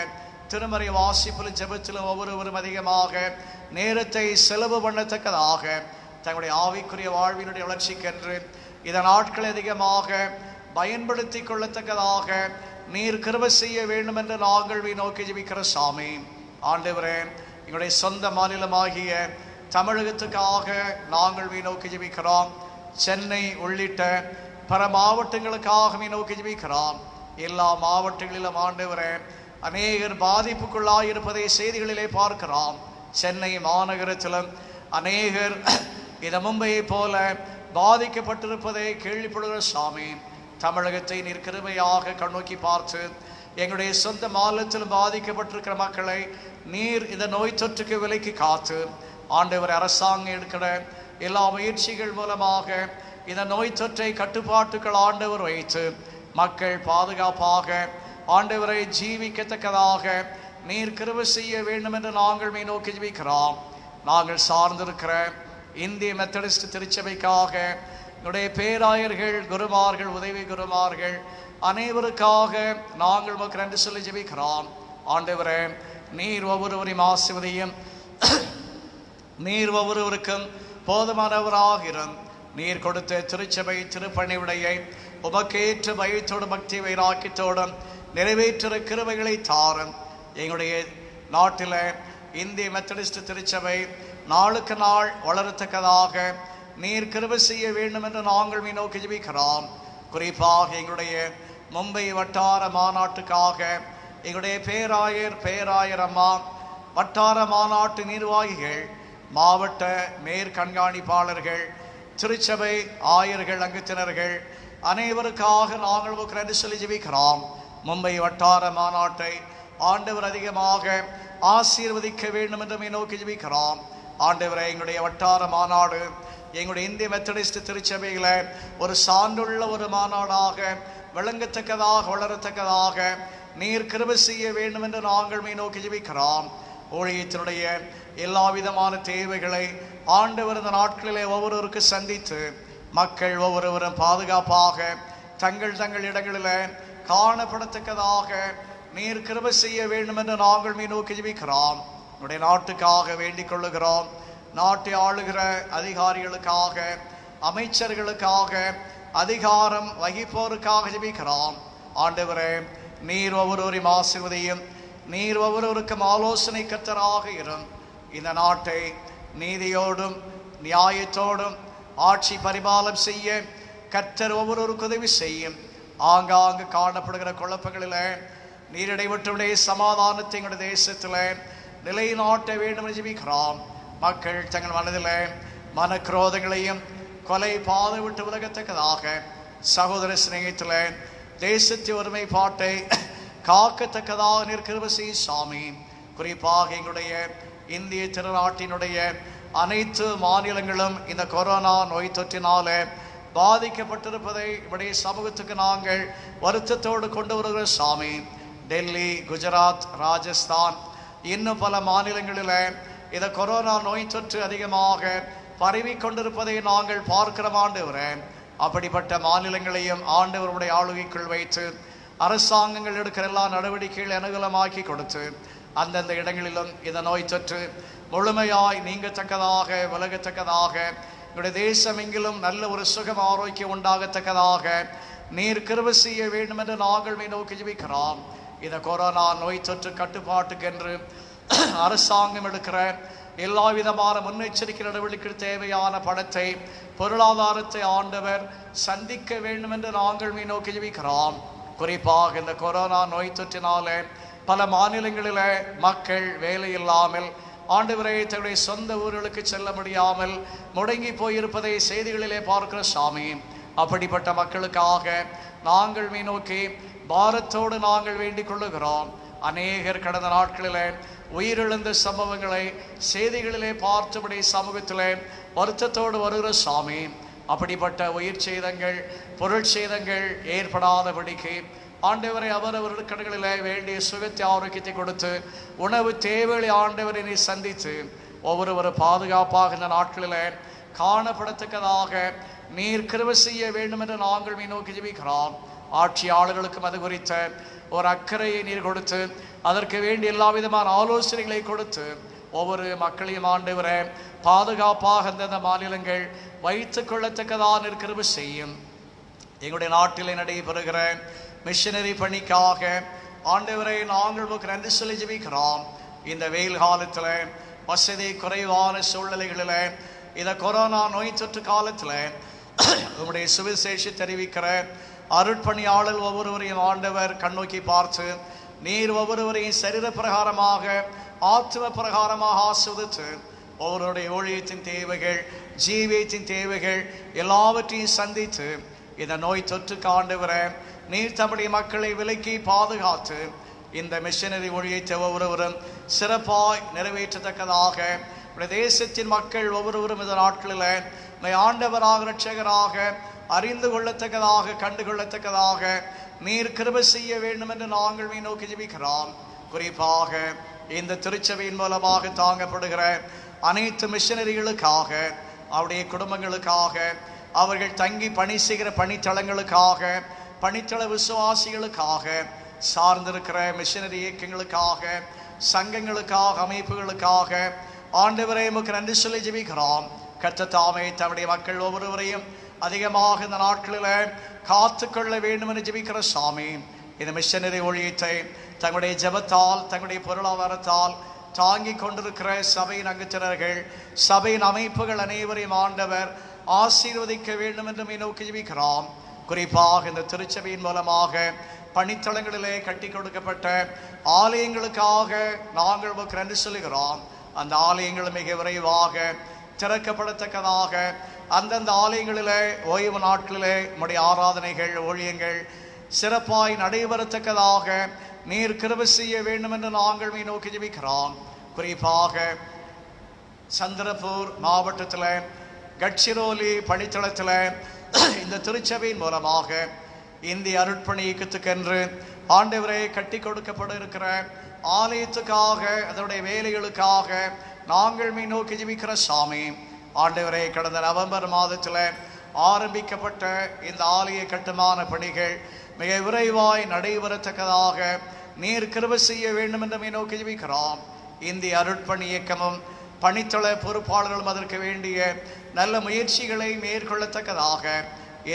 திருமறை வாசிப்பிலும் ஜெபத்திலும் ஒவ்வொருவரும் அதிகமாக நேரத்தை செலவு பண்ணத்தக்கதாக தங்களுடைய ஆவிக்குரிய வாழ்வினுடைய வளர்ச்சிக்கென்று இந்த நாட்களை அதிகமாக பயன்படுத்தி கொள்ளத்தக்கதாக நீர் கிருபை செய்ய வேண்டும் என்று நாங்கள் நோக்கி ஜெபிக்கிற சாமி, ஆண்டவரே எங்களுடைய சொந்த மாநிலமாகிய தமிழகத்துக்காக நாங்கள் நோக்கி ஜெபிக்கிறோம். சென்னை உள்ளிட்ட பல மாவட்டங்களுக்காக நோக்கி ஜெபிக்கிறோம். எல்லா மாவட்டங்களிலும் ஆண்டவரே அநேகர் பாதிப்புக்குள்ளாயிருப்பதை செய்திகளிலே பார்க்கிறோம். சென்னை மாநகரத்திலும் அநேகர் இந்த மும்பையை போல பாதிக்கப்பட்டிருப்பதை கேள்விப்படுகிற சாமி, தமிழகத்தை நீர் கிருபையாக கண்ணோக்கி பார்த்து எங்களுடைய சொந்த மாநிலத்திலும் பாதிக்கப்பட்டிருக்கிற மக்களை நீர் இந்த நோய் தொற்றுக்கு விலக்கி காத்து ஆண்டவர் அரசாங்கம் எடுக்கிற எல்லா முயற்சிகள் மூலமாக இந்த நோய் தொற்றை கட்டுப்பாட்டுக்கள் ஆண்டவர் வைத்து மக்கள் பாதுகாப்பாக ஆண்டவரை ஜீவிக்கத்தக்கதாக நீர் கிருபை செய்ய வேண்டும் என்று நாங்கள் நோக்கி ஜெபிக்கிறோம். நாங்கள் சார்ந்திருக்கிற இந்திய மெத்தடிஸ்ட் திருச்சபைக்காக என்னுடைய பேராயர்கள், குருமார்கள், உதவி குருமார்கள் அனைவருக்காக நாங்கள் உமக்கு நன்றி சொல்லி ஜெபிக்கிறோம். ஆண்டவரே நீர் ஒவ்வொருவரையும் ஆசீர்வதியும், நீர் ஒவ்வொருவருக்கும் போதுமானவராகிரும். நீர் கொடுத்த திருச்சபை திருப்பணிவிடையை உமக்கேற்ற பயத்தோடும் பக்தி வைராக்கியத்தோடும் நிறைவேற்ற கிருபைகளை தாரும். எங்களுடைய நாட்டில் இந்திய மெத்தடிஸ்ட் திருச்சபை நாளுக்கு நாள் வளரத்தக்கதாக நீர் கிருபை செய்ய வேண்டும் என்று நாங்கள் நோக்கி ஜெபிக்கிறோம். குறிப்பாக எங்களுடைய மும்பை வட்டார மாநாட்டுக்காக எங்களுடைய பேராயர் அம்மா, வட்டார மாநாட்டு நிர்வாகிகள், மாவட்ட மேற்கண்காணிப்பாளர்கள், திருச்சபை ஆயர்கள், அங்கத்தினர்கள் அனைவருக்காக நாங்கள் நன்றி சொல்லி ஜெபிக்கிறோம். மும்பை வட்டார மாநாட்டை ஆண்டவர் அதிகமாக ஆசீர்வதிக்க வேண்டும் என்று நோக்கி ஜெபிக்கிறோம். ஆண்டவரை எங்களுடைய வட்டார மாநாடு எங்களுடைய இந்திய மெத்தடிஸ்ட் திருச்சபையில் ஒரு சான்றுள்ள ஒரு மாநாடாக விளங்கத்தக்கதாக வளரத்தக்கதாக நீர் கிருபை செய்ய வேண்டும் என்று நாங்கள் நோக்கி ஜெபிக்கிறோம். ஊழியத்தினுடைய எல்லா விதமான தேவைகளை ஆண்டவர் இந்த நாட்களிலே ஒவ்வொருவருக்கு சந்தித்து மக்கள் ஒவ்வொருவரும் பாதுகாப்பாக தங்கள் தங்கள் இடங்களில் காணப்படத்தக்கதாக நீர் கிருபை செய்ய வேண்டும் என்று நாங்கள் நோக்கி ஜெபிக்கிறோம். நம்முடைய நாட்டுக்காக வேண்டிக் கொள்ளுகிறோம். நாட்டை ஆளுகிற அதிகாரிகளுக்காக, அமைச்சர்களுக்காக, அதிகாரம் வகிப்போருக்காக ஜெபிக்கிறோம். ஆண்டவரே நீர் ஒவ்வொருவரையும் ஆசீர்வதியும், நீர் ஒவ்வொருவருக்கும் ஆலோசனை கர்த்தராக இரும். இந்த நாட்டை நீதியோடும் நியாயத்தோடும் ஆட்சி பரிபாலம் செய்ய கர்த்தர் ஒவ்வொருவருக்கு உதவி செய்யும். ஆங்காங்கு காணப்படுகிற குழப்பங்களில் நீரிடைவற்றுடைய சமாதானத்தை எங்களுடைய தேசத்தில் நிலைநாட்ட வேண்டும் என்று ஜெபிக்கிறோம். மக்கள் தங்கள் மனதில் மனக்குரோதங்களையும் கொலை பாதை விட்டு விலகத்தக்கதாக சகோதர சிநேகத்தில் தேசத்திய ஒருமைப்பாட்டை காக்கத்தக்கதாக நீர் கிருபை செய்யும் சாமி. குறிப்பாக எங்களுடைய இந்திய திருநாட்டினுடைய அனைத்து மாநிலங்களும் இந்த கொரோனா நோய் தொற்றினால பாதிக்கப்பட்டிருப்பதை இவருடைய சமூகத்துக்கு நாங்கள் வருத்தத்தோடு கொண்டு வருகிற சாமி. டெல்லி, குஜராத், ராஜஸ்தான் இன்னும் பல மாநிலங்களில் இந்த கொரோனா நோய் தொற்று அதிகமாக பரவி கொண்டிருப்பதை நாங்கள் பார்க்கிறோம் ஆண்டவரே. அப்படிப்பட்ட மாநிலங்களையும் ஆண்டவருடைய ஆளுகைக்குள் வைத்து அரசாங்கங்கள் எடுக்கிற எல்லா நடவடிக்கைகளை அனுகூலமாக்கி கொடுத்து அந்தந்த இடங்களிலும் இந்த நோய் தொற்று முழுமையாய் நீங்கத்தக்கதாக விலகத்தக்கதாக என்னுடைய தேசம் எங்கிலும் நல்ல ஒரு சுகம் ஆரோக்கியம் உண்டாகத்தக்கதாக நீர் கிருபை செய்ய வேண்டும் என்று நாங்கள் நோக்கி ஜெபிக்கிறோம். இந்த கொரோனா நோய் தொற்று கட்டுப்பாட்டுக்கென்று அரசாங்கம் எடுக்கிற எல்லா விதமான முன்னெச்சரிக்கை நடவடிக்கை தேவையான பணத்தை, பொருளாதாரத்தை ஆண்டவர் சந்திக்க வேண்டும் என்று நாங்கள் நோக்கி ஜெபிக்கிறோம். குறிப்பாக இந்த கொரோனா நோய் தொற்றினால பல மாநிலங்களில் மக்கள் வேலை இல்லாமல் ஆண்டவரை தன்னுடைய சொந்த ஊர்களுக்கு செல்ல முடியாமல் முடங்கி போயிருப்பதை செய்திகளிலே பார்க்கிற சாமி. அப்படிப்பட்ட மக்களுக்காக நாங்கள் நோக்கி பாரத்தோடு நாங்கள் வேண்டிக் கொள்ளுகிறோம். அநேகர் கடந்த நாட்களில் உயிரிழந்த சம்பவங்களை செய்திகளிலே பார்த்தபடி சமூகத்திலே வருத்தத்தோடு வருகிற சாமி. அப்படிப்பட்ட உயிர் சேதங்கள், பொருள் சேதங்கள் ஏற்படாதபடிக்கு ஆண்டவரை அவரவர்கள் கடைகளிலே வேண்டிய சுகத்தை ஆரோக்கியத்தை கொடுத்து உணவு தேவையை ஆண்டவரை நீ சந்தித்து ஒவ்வொருவரு பாதுகாப்பாக இந்த நாட்களில் காணப்படத்தக்கதாக நீர் கிருபை செய்ய வேண்டும் என்று நாங்கள் நோக்கி ஜெபிக்கிறோம். ஆட்சியாளர்களுக்கும் அது குறித்த ஒரு அக்கறையை நீர் கொடுத்து அதற்கு வேண்டிய எல்லா விதமான ஆலோசனைகளை கொடுத்து ஒவ்வொரு மக்களையும் ஆண்டவரை பாதுகாப்பாக அந்தந்த மாநிலங்கள் வைத்துக் கொள்ளத்தக்கதாக கிருபை செய்யும். எங்களுடைய நாட்டிலே நடைபெறுகிற மிஷனரி பணிக்காக ஆண்டவரை நாங்கள் நன்றி சொல்லி ஜெபிக்கிறோம். இந்த வெயில் காலத்தில் வசதி குறைவான சூழ்நிலைகளில் இந்த கொரோனா நோய் தொற்று காலத்தில் உம்முடைய சுவிசேஷத்தை அறிவிக்கிற அருட்பணியாளர் ஒவ்வொருவரையும் ஆண்டவர் கண்ணோக்கி பார்த்து நீர் ஒவ்வொருவரையும் சரீர பிரகாரமாக ஆத்ம பிரகாரமாக ஆஸ்வதித்து ஒவ்வொருடைய ஊழியத்தின் தேவைகள் ஜீவியத்தின் தேவைகள் எல்லாவற்றையும் சந்தித்து இந்த நோய் தொற்றுக்கு ஆண்டவரை நீர் தம்முடைய மக்களை விலக்கி பாதுகாத்து இந்த மிஷனரி ஊழியத்தை ஒவ்வொருவரும் சிறப்பாய் நிறைவேற்றத்தக்கதாக தேசத்தின் மக்கள் ஒவ்வொருவரும் இந்த நாட்களில் ஆண்டவராக இரட்சகராக அறிந்து கொள்ளத்தக்கதாக கண்டுகொள்ளத்தக்கதாக நீர் கிருபை செய்ய வேண்டும் என்று நாங்கள் நோக்கி ஜெபிக்கிறோம். குறிப்பாக இந்த திருச்சபையின் மூலமாக தாங்கப்படுகிற அனைத்து மிஷனரிகளுக்காக, அவருடைய குடும்பங்களுக்காக, அவர்கள் தங்கி பணி செய்கிற பணித்தளங்களுக்காக, பணித்தள விசுவாசிகளுக்காக, சார்ந்திருக்கிற மிஷனரி இயக்கங்களுக்காக, சங்கங்களுக்காக, அமைப்புகளுக்காக ஆண்டவரை உமக்கு நன்றி சொல்லி ஜெபிக்கிறோம். கர்த்தர் தாமே தம்முடைய மக்கள் ஒவ்வொருவரையும் அதிகமாக இந்த நாட்களில் காத்துக்கொள்ள வேண்டும் என்று ஜெபிக்கிற சாமி, இந்த மிஷனரி ஊழியத்தை தங்களுடைய ஜெபத்தால் தங்களுடைய பொருளாதாரத்தால் தாங்கி கொண்டிருக்கிற சபையின் அங்கத்தினர்கள், சபையின் அமைப்புகள் அனைவரையும் ஆண்டவர் ஆசீர்வதிக்க வேண்டும் என்று நோக்கி ஜெபிக்கிறோம். குறிப்பாக இந்த திருச்சபையின் மூலமாக பணித்தளங்களிலே கட்டி கொடுக்கப்பட்ட ஆலயங்களுக்காக நாங்கள் உமக்கு நன்றி சொல்லுகிறோம். அந்த ஆலயங்கள் மிக விரைவாக திறக்கப்படத்தக்கதாக, அந்தந்த ஆலயங்களிலே ஓய்வு நாட்களிலே நம்முடைய ஆராதனைகள் ஊழியங்கள் சிறப்பாய் நடைபெறத்தக்கதாக நீர் கிருபை செய்ய வேண்டும் என்று நாங்கள் நோக்கி ஜெபிக்கிறோம். குறிப்பாக சந்திரபூர் மாவட்டத்தில் கட்சிரோலி பணித்தளத்தில் இந்த திருச்சபையின் மூலமாக இந்திய அருட்பணி இயக்கத்துக்கென்று ஆண்டவரை கட்டி கொடுக்கப்பட இருக்கிற ஆலயத்துக்காக, அதனுடைய வேலைகளுக்காக நாங்கள் நோக்கி ஜெபிக்கிற சாமி, ஆண்டவரை கடந்த நவம்பர் மாதத்தில் ஆரம்பிக்கப்பட்ட இந்த ஆலய கட்டுமான பணிகள் மிக விரைவாய் நடைபெறத்தக்கதாக நீர் கிருபை செய்ய வேண்டும் என்று நோக்கி ஜெபிக்கிறோம். இந்திய அருட்பணி இயக்கமும் பணித்தள பொறுப்பாளர்களும் அதற்கு வேண்டிய நல்ல முயற்சிகளை மேற்கொள்ளத்தக்கதாக,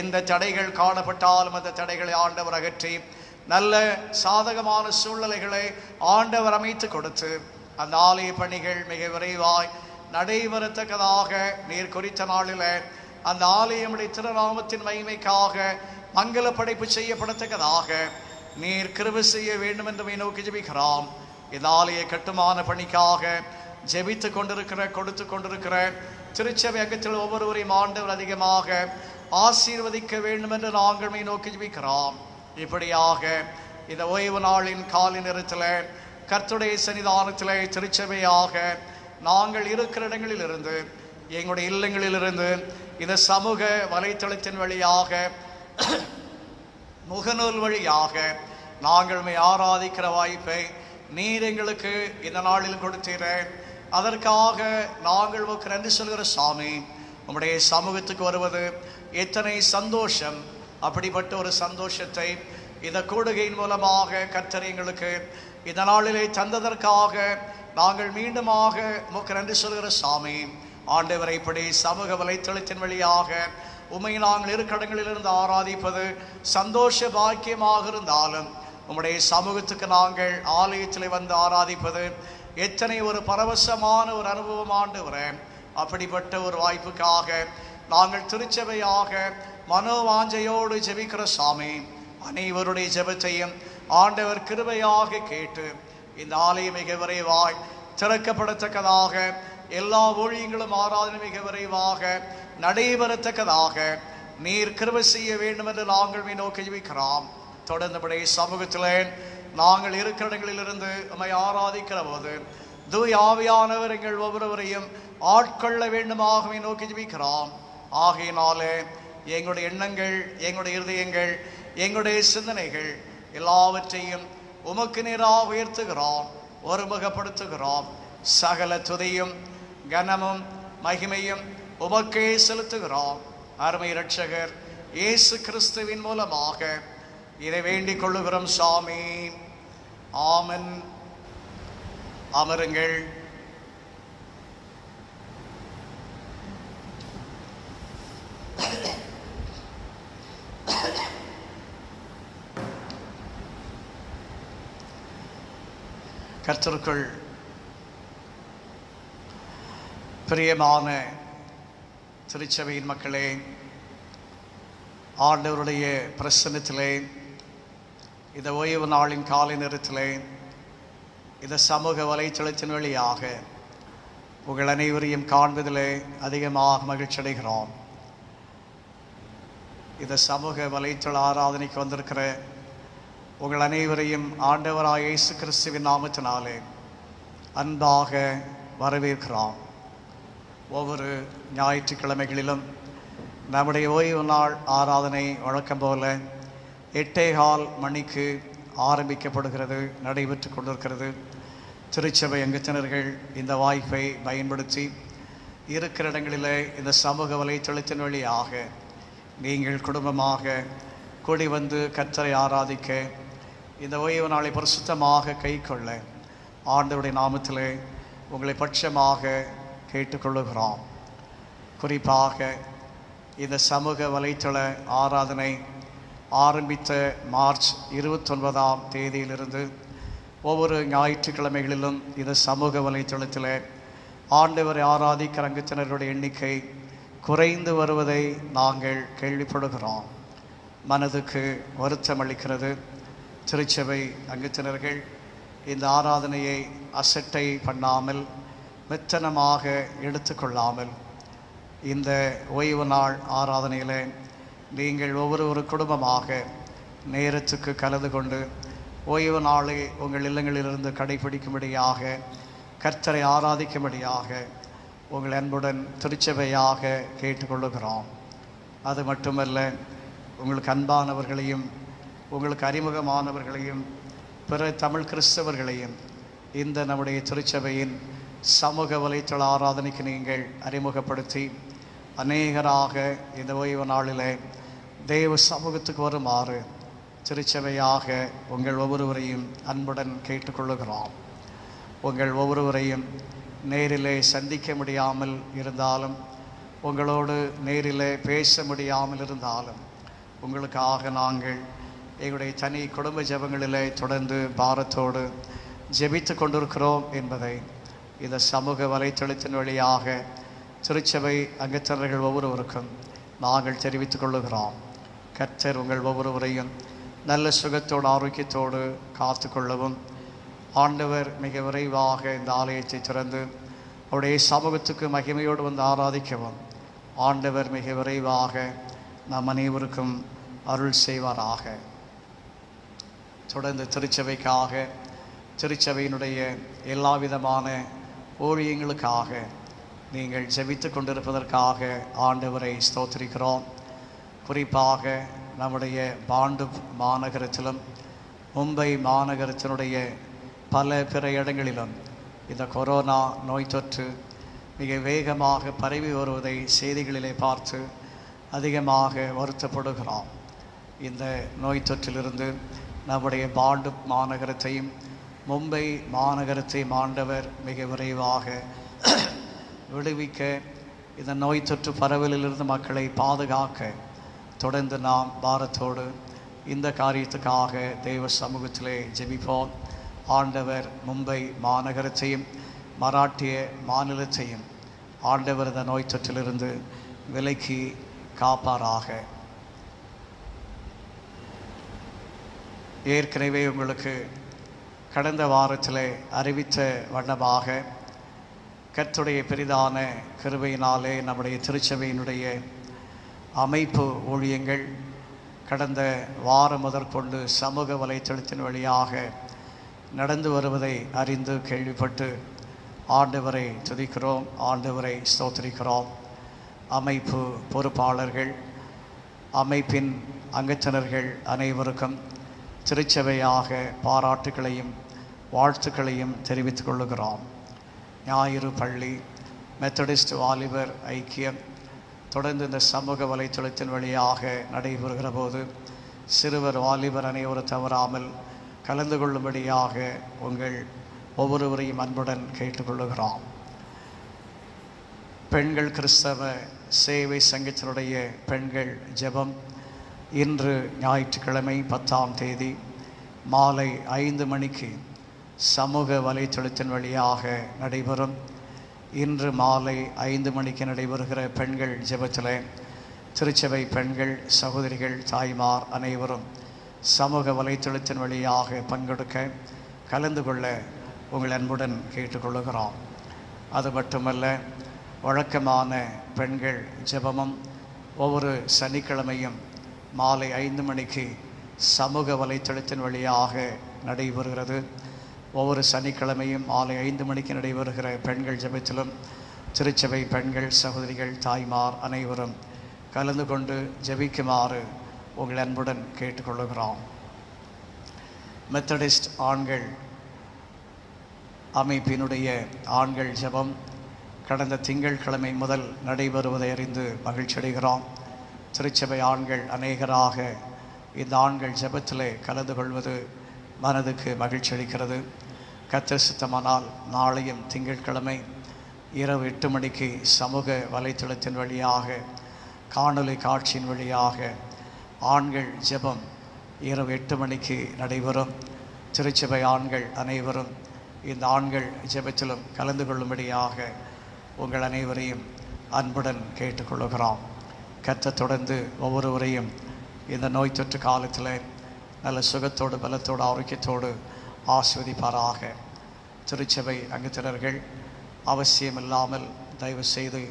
எந்த தடைகள் காணப்பட்டாலும் அந்த தடைகளை ஆண்டவர் அகற்றி நல்ல சாதகமான சூழ்நிலைகளை ஆண்டவர் அமைத்து கொடுத்து அந்த ஆலய பணிகள் மிக விரைவாய் நடைபெறத்தக்கதாக நீர் குறித்த நாளில் அந்த ஆலயமுடைய திருநாமத்தின் மகிமைக்காக மங்கள படைப்பு செய்யப்படத்தக்கதாக நீர் கிருபை செய்ய வேண்டும் என்று நோக்கி ஜெபிக்கிறோம். இந்த ஆலய கட்டுமான பணிக்காக ஜெபித்து கொண்டிருக்கிற கொடுத்து கொண்டிருக்கிற திருச்சபை அங்கத்தில் ஒவ்வொருவரையும் ஆண்டவர் அதிகமாக ஆசீர்வதிக்க வேண்டும் என்று நாங்கள் நோக்கி ஜெபிக்கிறோம். இப்படியாக இந்த ஓய்வு நாளின் காலை நேரத்தில் கர்த்தருடைய சன்னிதானத்தில் திருச்சபையாக நாங்கள் இருக்கிற இடங்களிலிருந்து, எங்களுடைய இல்லங்களிலிருந்து, இந்த சமூக வலைத்தளத்தின் வழியாக முகநூல் வழியாக நாங்கள் ஆராதிக்கிற வாய்ப்பை நீர் எங்களுக்கு இந்த நாளில் கொடுத்தீர. அதற்காக நாங்கள் உமக்கு நன்றி சொல்கிற சாமி, உம்முடைய சமூகத்துக்கு வருவது எத்தனை சந்தோஷம். அப்படிப்பட்ட ஒரு சந்தோஷத்தை இந்த கூடுகையின் மூலமாக கர்த்தர் எங்களுக்கு இந்த நாளிலே தந்ததற்காக நாங்கள் மீண்டுமாக உமக்கு நன்றி சொல்கிற சாமி. ஆண்டவரை இப்படி சமூக வலைத்தளத்தின் வழியாக உம்மை நாங்கள் இரு கடங்களிலிருந்து ஆராதிப்பது சந்தோஷ பாக்கியமாக இருந்தாலும், உம்முடைய சமூகத்துக்கு நாங்கள் ஆலயத்தில் வந்து ஆராதிப்பது எத்தனை ஒரு பரவசமான ஒரு அனுபவம் ஆண்டவரே. அப்படிப்பட்ட ஒரு வாய்ப்புக்காக நாங்கள் திருச்சபையாக மனோவாஞ்சையோடு ஜெபிக்கிற சாமி, அனைவருடைய ஜெபத்தையும் ஆண்டவர் கிருபையாக கேட்டு இந்த ஆலயம் மிக விரைவாய் திறக்கப்படத்தக்கதாக, எல்லா ஊழியங்களும் ஆராதனை மிக விரைவாக நடைபெறத்தக்கதாக நீர் கிருபை செய்ய வேண்டும் என்று நாங்கள் நோக்கி ஜெபிக்கிறோம். தொடர்ந்தபடி சமூகத்திலே நாங்கள் இருக்கிற இடங்களிலிருந்து நம்மை ஆராதிக்கிற போது தூய ஆவியானவர் எங்கள் ஒவ்வொருவரையும் ஆட்கொள்ள வேண்டுமாக நோக்கி ஜெபிக்கிறோம். ஆகையினாலே எங்களுடைய எண்ணங்கள், எங்களுடைய இருதயங்கள், எங்களுடைய சிந்தனைகள் எல்லாவற்றையும் உமக்கு நேராக உயர்த்துகிறோம், ஒருமுகப்படுத்துகிறோம். சகல துதியும் கனமும் மகிமையும் உமக்கே செலுத்துகிறோம். அருமை இரட்சகர் இயேசு கிறிஸ்துவின் மூலமாக இதை வேண்டிக் கொள்ளுகிறோம் சாமி. ஆமென். அமருங்கள். கர்த்தருக்குள் பிரியமான திருச்சபையின் மக்களே, ஆண்டவருடைய பிரசன்னத்திலே இந்த ஓய்வு நாளின் காலை நேரத்திலே இந்த சமூக வலைத்தளத்தின் வழியாக உங்கள் அனைவரையும் காண்பதிலே அதிகமாக மகிழ்ச்சி அடைகிறோம். இந்த சமூக வலைத்தள ஆராதனைக்கு வந்திருக்கிற உங்கள் அனைவரையும் ஆண்டவராய் இயேசு கிறிஸ்துவின் நாமத்தினாலே அன்பாக வரவேற்கிறோம். ஒவ்வொரு ஞாயிற்றுக்கிழமைகளிலும் நம்முடைய ஓய்வு நாள் ஆராதனை வழக்கம் போல 8:15 மணிக்கு ஆரம்பிக்கப்படுகிறது, நடைபெற்று கொண்டிருக்கிறது. திருச்சபை அங்கத்தினர்கள் இந்த வாய்ப்பை பயன்படுத்தி இருக்கிற இடங்களிலே இந்த சமூக வலைத்தளத்தின் வழியாக நீங்கள் குடும்பமாக கூடி வந்து கர்த்தரை ஆராதிக்க, இந்த ஓய்வு நாளை பரிசுத்தமாக கைக்கொள்ள ஆண்டவருடைய நாமத்திலே உங்களை பட்சமாக கேட்டுக்கொள்ளுகிறோம். குறிப்பாக இந்த சமூக வலைத்தள ஆராதனை ஆரம்பித்த மார்ச் 29ஆம் தேதியிலிருந்து ஒவ்வொரு ஞாயிற்றுக்கிழமைகளிலும் இந்த சமூக வலைத்தளத்தில் ஆண்டவரை ஆராதிக்கிற அங்கத்தினருடைய எண்ணிக்கை குறைந்து வருவதை நாங்கள் கேள்விப்படுகிறோம். மனதுக்கு வருத்தம் அளிக்கிறது. திருச்சபை அங்கத்தினர்கள் இந்த ஆராதனையை அசட்டை பண்ணாமல், மெத்தனமாக எடுத்துக்கொள்ளாமல், இந்த ஓய்வு நாள் ஆராதனையில் நீங்கள் ஒவ்வொரு குடும்பமாக நேரத்துக்கு கலந்து கொண்டு ஓய்வு நாளை உங்கள் இல்லங்களிலிருந்து கடைபிடிக்கும்படியாக, கர்த்தரை ஆராதிக்கும்படியாக உங்கள் அன்புடன் திருச்சபையாக கேட்டுக்கொள்ளுகிறோம். அது மட்டுமல்ல, உங்களுக்கு அன்பானவர்களையும் உங்களுக்கு அறிமுகமானவர்களையும் பிற தமிழ் கிறிஸ்தவர்களையும் இந்த நம்முடைய திருச்சபையின் சமூக வலைத்தள ஆராதனைக்கு நீங்கள் அறிமுகப்படுத்தி அநேகராக இந்த ஓய்வு நாளில் தேவ சமூகத்துக்கு வருமாறு திருச்சபையாக உங்கள் ஒவ்வொருவரையும் அன்புடன் கேட்டுக்கொள்ளுகிறோம். உங்கள் ஒவ்வொருவரையும் நேரிலே சந்திக்க முடியாமல் இருந்தாலும், உங்களோடு நேரிலே பேச முடியாமல் இருந்தாலும், உங்களுக்காக நாங்கள் எங்களுடைய தனி குடும்ப ஜெபங்களிலே தொடர்ந்து பாரத்தோடு ஜெபித்து கொண்டிருக்கிறோம் என்பதை இந்த சமூக வலைத்தளத்தின் வழியாக திருச்சபை அங்கத்தினர்கள் ஒவ்வொருவருக்கும் நாங்கள் தெரிவித்துக் கொள்ளுகிறோம். கர்த்தர் உங்கள் ஒவ்வொருவரையும் நல்ல சுகத்தோடு ஆரோக்கியத்தோடு காத்து கொள்ளவும், ஆண்டவர் மிக விரைவாக இந்த ஆலயத்தை திறந்து அவருடைய சமூகத்துக்கு மகிமையோடு வந்து ஆராதிக்கவும் ஆண்டவர் மிக விரைவாக நம் அனைவருக்கும் அருள் செய்வாராக. தொடர்ந்து திருச்சபைக்காக, திருச்சபையினுடைய எல்லா விதமான ஊழியங்களுக்காக நீங்கள் ஜெபித்து கொண்டிருப்பதற்காக ஆண்டவரை ஸ்தோத்திரிக்கிறோம். குறிப்பாக நம்முடைய பாண்டு மாநகரத்திலும் மும்பை மாநகரத்தினுடைய பல பிற இடங்களிலும் இந்த கொரோனா நோய் தொற்று மிக வேகமாக பரவி வருவதை செய்திகளிலே பார்த்து அதிகமாக வருத்தப்படுகிறோம். இந்த நோய் தொற்றிலிருந்து நம்முடைய பாண்டு மாநகரத்தையும் மும்பை மாநகரத்தையும் ஆண்டவர் மிக விரைவாக விடுவிக்க, இந்த நோய் தொற்று பரவலிலிருந்து மக்களை பாதுகாக்க தொடர்ந்து நாம் பாரத்தோடு இந்த காரியத்துக்காக தெய்வ சமூகத்திலே ஜெபிப்போம். ஆண்டவர் மும்பை மாநகரத்தையும் மராட்டிய மாநிலத்தையும் ஆண்டவர் இந்த நோய் தொற்றிலிருந்து விலக்கி காப்பாராக. ஏற்கனவே உங்களுக்கு கடந்த வாரத்தில் அறிவித்த வண்ணமாக கர்த்தருடைய பெரிதான கிருபையினாலே நம்முடைய திருச்சபையினுடைய அமைப்பு ஊழியங்கள் கடந்த வாரம் முதற்கொண்டு சமூக வலைத்தளத்தின் வழியாக நடந்து வருவதை அறிந்து கேள்விப்பட்டு ஆண்டவரை துதிக்கிறோம், ஆண்டவரை ஸ்தோத்திரிக்கிறோம். அமைப்பு பொறுப்பாளர்கள், அமைப்பின் அங்கத்தினர்கள் அனைவருக்கும் திருச்சபையாக பாராட்டுகளையும் வாழ்த்துக்களையும் தெரிவித்துக் கொள்ளுகிறோம். ஞாயிறு பள்ளி, மெத்தடிஸ்ட் வாலிபர் ஐக்கியம் தொடர்ந்து இந்த சமூக வலைத்தளத்தின் வழியாக நடைபெறுகிற போது சிறுவர் வாலிபர் அனைவரும் தவறாமல் கலந்து கொள்ளும்படியாக உங்கள் ஒவ்வொருவரையும் அன்புடன் கேட்டுக்கொள்ளுகிறோம். பெண்கள் கிறிஸ்தவ சேவை சங்கத்தினுடைய பெண்கள் ஜெபம் இன்று ஞாயிற்றுக்கிழமை 10ஆம் தேதி மாலை 5 மணிக்கு சமூக வலைத்தளத்தின் வழியாக நடைபெறும். இன்று மாலை 5 மணிக்கு நடைபெறுகிற பெண்கள் ஜெபத்தில் திருச்சபை பெண்கள், சகோதரிகள், தாய்மார் அனைவரும் சமூக வலைத்தளத்தின் வழியாக பங்கெடுக்க, கலந்து கொள்ள உங்கள் அன்புடன் கேட்டுக்கொள்கிறோம். அது மட்டுமல்ல, வழக்கமான பெண்கள் ஜெபமும் ஒவ்வொரு சனிக்கிழமையும் மாலை 5 மணிக்கு சமூக வலைத்தளத்தின் வழியாக நடைபெறுகிறது. ஒவ்வொரு சனிக்கிழமையும் மாலை 5 மணிக்கு நடைபெறுகிற பெண்கள் ஜெபத்திலும் திருச்சபை பெண்கள், சகோதரிகள், தாய்மார் அனைவரும் கலந்து கொண்டு ஜெபிக்குமாறு உங்கள் அன்புடன் கேட்டுக்கொள்கிறோம். மெத்தடிஸ்ட் ஆண்கள் அமைப்பினுடைய ஆண்கள் ஜெபம் கடந்த திங்கட்கிழமை முதல் நடைபெறுவதை அறிந்து மகிழ்ச்சி அடைகிறோம். திருச்சபை ஆண்கள் அநேகராக இந்த ஆண்கள் ஜெபத்திலே கலந்து கொள்வது மனதுக்கு மகிழ்ச்சி அளிக்கிறது. கர்த்தர் சித்தமானால் நாளையும் திங்கட்கிழமை இரவு 8 மணிக்கு சமூக வலைத்தளத்தின் வழியாக, காணொளி காட்சியின் வழியாக ஆண்கள் ஜெபம் இரவு 8 மணிக்கு நடைபெறும். திருச்சபை ஆண்கள் அனைவரும் இந்த ஆண்கள் ஜெபத்திலும் கலந்து கொள்ளும்படியாக உங்கள் அனைவரையும் அன்புடன் கேட்டுக்கொள்கிறோம். கர்த்தர் தொடர்ந்து ஒவ்வொருவரையும் இந்த நோய் தொற்று காலத்தில் நல்ல சுகத்தோடு, பலத்தோடு, ஆரோக்கியத்தோடு ஆசீர்வதிப்பாராக. திருச்சபை அங்கத்தினர்கள் அவசியமில்லாமல் தயவு செய்து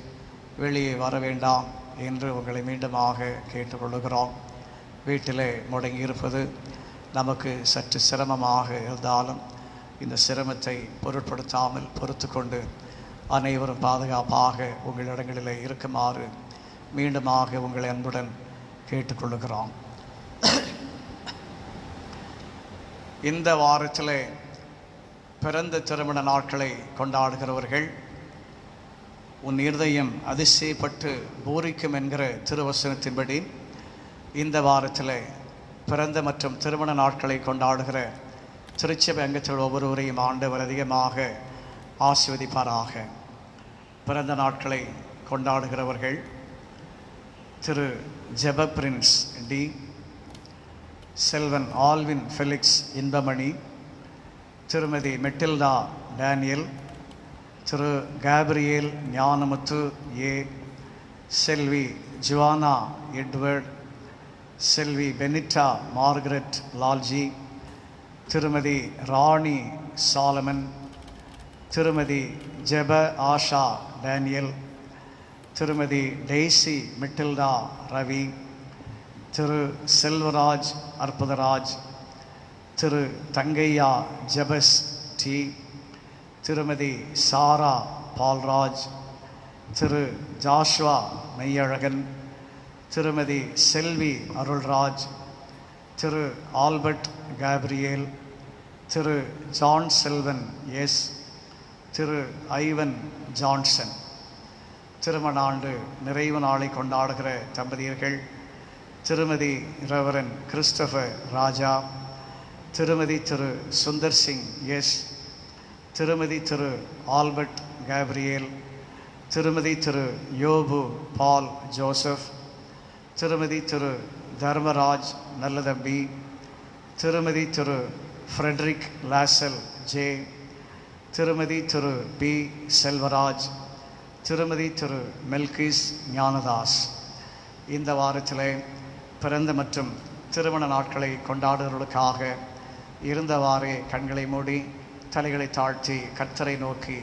வெளியே வர வேண்டாம் என்று உங்களை மீண்டுமாக கேட்டுக்கொள்கிறோம். வீட்டிலே முடங்கியிருப்பது நமக்கு சற்று சிரமமாக இருந்தாலும் இந்த சிரமத்தை பொருட்படுத்தாமல் பொறுத்து கொண்டு அனைவரும் பாதுகாப்பாக உங்கள் இடங்களிலே இருக்குமாறு மீண்டுமாக உங்களை அன்புடன் கேட்டுக்கொள்கிறோம். இந்த வாரத்தில் பிறந்த திருமண நாட்களை கொண்டாடுகிறவர்கள், உன் இருதயம் அதிசயப்பட்டு பூரிக்கும் என்கிற திருவசனத்தின்படி இந்த வாரத்தில் பிறந்த மற்றும் திருமண நாட்களை கொண்டாடுகிற திருச்சபை அங்கத்தில் ஒவ்வொருவரையும் ஆண்டவர் அதிகமாக ஆசீர்வதிப்பாராக. பிறந்த நாட்களை கொண்டாடுகிறவர்கள் Thiru Jeba Prince D, Selvan Alvin Felix Inbamani, Thirumathi Matilda Daniel, Thiru Gabriel Gnanamuthu A, Selvi Juana Edward, Selvi Benita Margaret Lalji, Thirumathi Rani Solomon, Thirumathi Jeba Asha Daniel, Thirumathi Daisy Matilda Ravi, Thiru Selvaraj Arputharaj, Thiru Thangaiah Jebas D, Thirumathi Sarah Paulraj, Thiru Joshua Meyyazhagan, Thirumathi Selvi Arulraj, Thiru Albert Gabriel, Thiru John Selvan S, Thiru Ivan Johnson. திருமண ஆண்டு நிறைவு நாளை கொண்டாடுகிற தம்பதியர்கள் திருமதி ரெவரன் கிறிஸ்டபர் ராஜா, திருமதி திரு சுந்தர் சிங் எஸ், திருமதி திரு ஆல்பர்ட் கேப்ரியேல், திருமதி திரு யோபு பால் ஜோசப், திருமதி திரு தர்மராஜ் நல்லதம்பி, திருமதி திரு ஃப்ரெட்ரிக் லாசல் ஜே, திருமதி திரு பி செல்வராஜ், திருமதி திரு மெல்கிஸ் ஞானதாஸ். இந்த வாரத்தில் பிறந்த மற்றும் திருமண நாட்களை கொண்டாடுவதற்காக இருந்தவாறே கண்களை மூடி தலைகளை தாழ்த்தி கர்த்தரை நோக்கி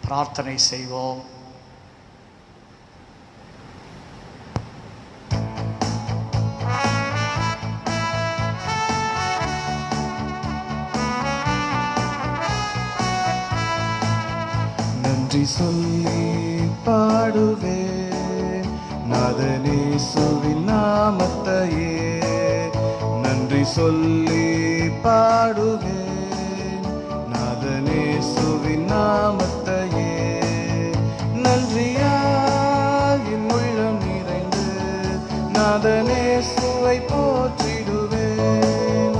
பிரார்த்தனை செய்வோம். நன்றி சொல்லி பாடுவேன் நாதனேசுவின் நாமத்தையே, நன்றி சொல்லி பாடுவேன் நாதனேசுவின் நாமத்தையே. நன்றியால் என் உள்ளம் நிறைந்து நாதனேசுவை போற்றிடுவேன்.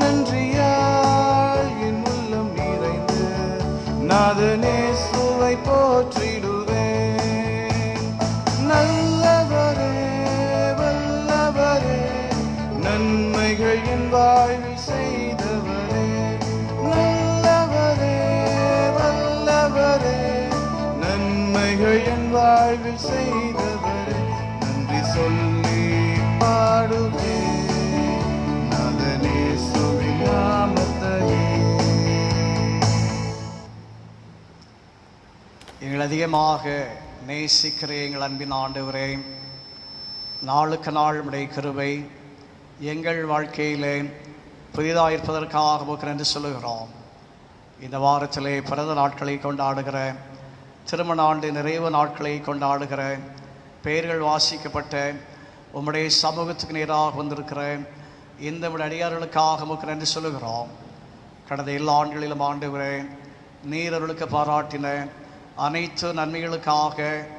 நன்றியால் என் உள்ளம் நிறைந்து நாதனேசுவை போற்றிடுவேன். நல்லவரே வல்லவரே, நன்மைகள் என் வாழ்வில் செய்தவரே. நல்லவரே வல்லவரே, நன்மைகள் என் வாழ்வில் செய்தவரே. நன்றி சொல்ல அதிகமாக நேசிக்கிற எங்கள் அன்பின் ஆண்டவரே, நாளுக்கு நாள் உடைய கிருபை எங்கள் வாழ்க்கையிலே புதிதாக இருப்பதற்காக என்று சொல்லுகிறோம். இந்த வாரத்திலே பிறந்த நாட்களை கொண்டாடுகிற, திருமண ஆண்டு நிறைவு நாட்களை கொண்டாடுகிற, பெயர்கள் வாசிக்கப்பட்ட உம்முடைய சமூகத்துக்கு நேராக வந்திருக்கிற இந்த அடியார்களுக்காக என்று சொல்லுகிறோம். கடந்த எல்லா ஆண்டுகளிலும் ஆண்டவரே, நீர் அவர்களுக்கு பாராட்டின அனைத்து நன்மைகளுக்காக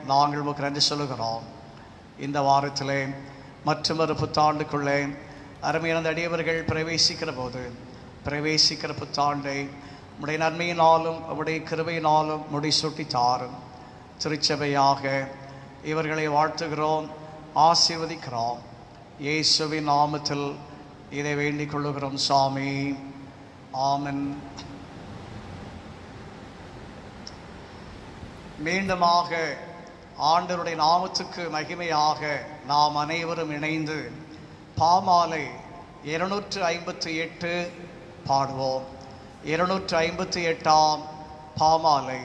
நாங்கள் என்று சொல்லுகிறோம். இந்த வாரத்திலே மற்றொரு புத்தாண்டுக்குள்ளே அருமையான அடியவர்கள் பிரவேசிக்கிற புத்தாண்டை உடைய நன்மையினாலும் உடைய கிருபையினாலும் முடிசூட்டி தாரும். திருச்சபையாக இவர்களை வாழ்த்துகிறோம், ஆசீர்வதிக்கிறோம். இயேசுவின் நாமத்தில் இதை வேண்டிக் கொள்ளுகிறோம் சாமி. ஆமென். மீண்டுமாக ஆண்டவருடைய நாமத்துக்கு மகிமையாக நாம் அனைவரும் இணைந்து பாமாலை 258 பாடுவோம். 258ஆம் பாமாலை.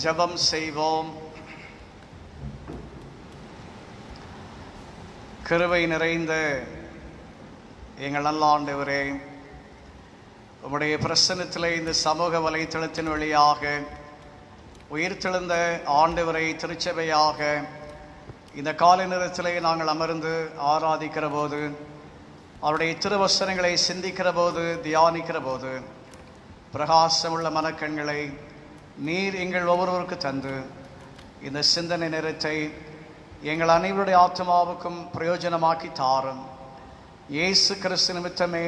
ஜெபம் செய்வோம். கிருபை நிறைந்த எங்கள் நல்ல ஆண்டவரே, உம்முடைய பிரசன்னத்திலே இந்த சமூக வலைத்தளத்தின் வழியாக உயிர்த்தெழுந்த ஆண்டவரை திருச்சபையாக இந்த காலை நேரத்திலே நாங்கள் அமர்ந்து ஆராதிக்கிற போது, அவருடைய திருவசனங்களை சிந்திக்கிற போது, தியானிக்கிற போது, பிரகாசமுள்ள மனக்கண்களை நீர் எங்கள் ஒவ்வொருவருக்கு தந்து இந்த சிந்தனை நேரத்தை எங்கள் அனைவருடைய ஆத்மாவுக்கும் பிரயோஜனமாக்கி தாரும். இயேசு கிறிஸ்து நிமித்தமே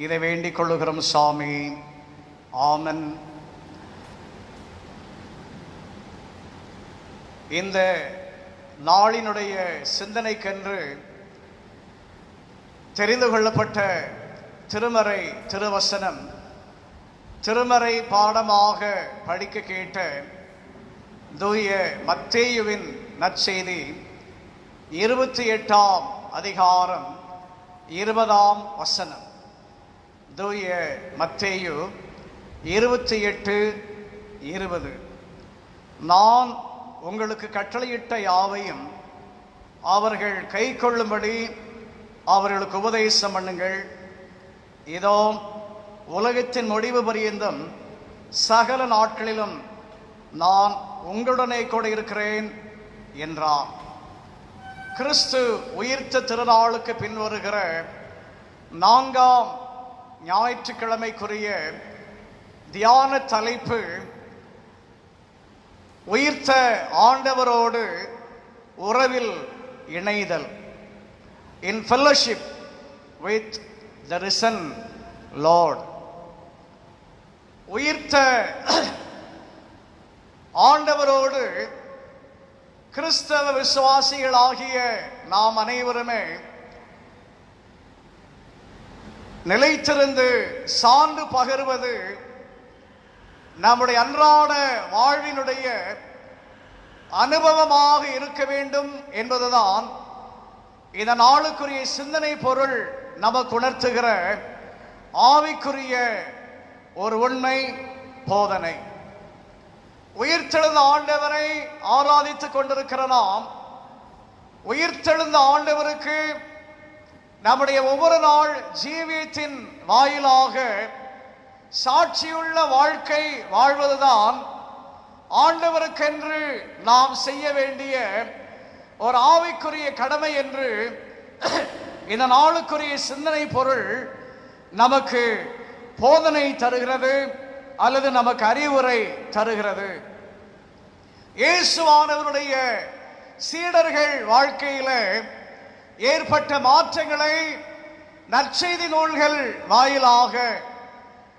இதை வேண்டிக் கொள்ளுகிறோம் சாமி. ஆமென். இந்த நாளினுடைய சிந்தனைக்கென்று தெரிந்து கொள்ளப்பட்ட திருமறை திருவசனம் திருமறை பாடமாக படிக்க கேட்ட தூய மத்தேயுவின் நற்செய்தி 28ஆம் அதிகாரம் 20ஆம் வசனம். தூய மத்தேயு 28:20. நான் உங்களுக்கு கட்டளையிட்ட யாவையும் அவர்கள் கை கொள்ளும்படி அவர்களுக்கு உபதேசம் பண்ணுங்கள். இதோ உலகத்தின் முடிவு பரியந்தம் சகல நாட்களிலும் நான் உங்களுடனே கூட இருக்கிறேன் என்றார். கிறிஸ்து உயிர்த்த திருநாளுக்கு பின்வருகிற 4ஆம் ஞாயிற்றுக்கிழமைக்குரிய தியான தலைப்பு உயிர்த்த ஆண்டவரோடு உறவில் இணைதல். இன் ஃபெல்லோஷிப் வித் த ரிசன் லார்ட். உயிர்த்த ஆண்டவரோடு கிறிஸ்தவ விசுவாசிகளாகிய நாம் அனைவருமே நிலைத்திருந்து சான்று பகர்வது நம்முடைய அன்றாட வாழ்வினுடைய அனுபவமாக இருக்க வேண்டும் என்பதுதான் இந்த நாளுக்குரிய சிந்தனை பொருள் நமக்கு உணர்த்துகிற ஆவிக்குரிய ஒரு உண்மை போதனை. உயிர்த்தெழுந்த ஆண்டவரை ஆராதித்துக் கொண்டிருக்கிற நாம் உயிர்த்தெழுந்த ஆண்டவருக்கு நம்முடைய ஒவ்வொரு நாள் ஜீவியத்தின் வாயிலாக சாட்சியுள்ள வாழ்க்கை வாழ்வதுதான் ஆண்டவருக்கென்று நாம் செய்ய வேண்டிய ஒரு ஆவிக்குரிய கடமை என்று இந்த நாளுக்குரிய சிந்தனை பொருள் நமக்கு போதனை தருகிறது அல்லது நமக்கு அறிவுரை தருகிறது. இயேசுவானவருடைய சீடர்கள் வாழ்க்கையில ஏற்பட்ட மாற்றங்களை நற்செய்தி நூல்கள் வாயிலாக,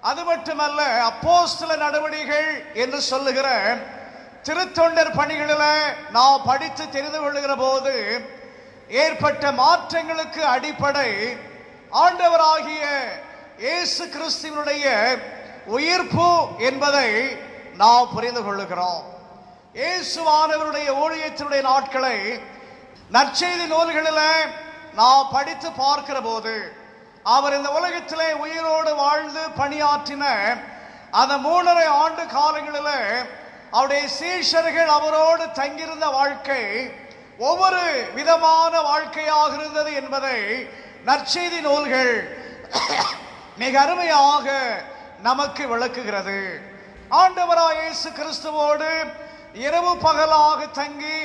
அது மட்டுமல்ல அப்போஸ்தல நடவடிக்கைகள் என்று சொல்லுகிற திருத்தொண்டர் பணிகளில் நாம் படித்து தெரிந்து கொள்ளுகிற போது ஏற்பட்ட மாற்றங்களுக்கு அடிப்படை ஆண்டவராகிய இயேசு கிறிஸ்துவினுடைய உயிர்ப்பு என்பதை நாம் புரிந்து கொள்ளுகிறோம். இயேசுவானவருடைய ஊழியத்தினுடைய நாட்களை நற்செய்தி நூல்களில் நாம் படித்து பார்க்கிற போது அவர் இந்த உலகத்திலே உயிரோடு வாழ்ந்து பணியாற்றின அந்த 3.5 ஆண்டு காலங்களில் அவருடைய சீஷர்கள் அவரோடு தங்கியிருந்த வாழ்க்கை ஒவ்வொரு விதமான வாழ்க்கையாக இருந்தது என்பதை நற்செய்தி நூல்கள் மிக அருமையாக நமக்கு விளக்குகிறது. ஆண்டவராகிய இயேசு கிறிஸ்துவோடு இரவு பகலாக தங்கி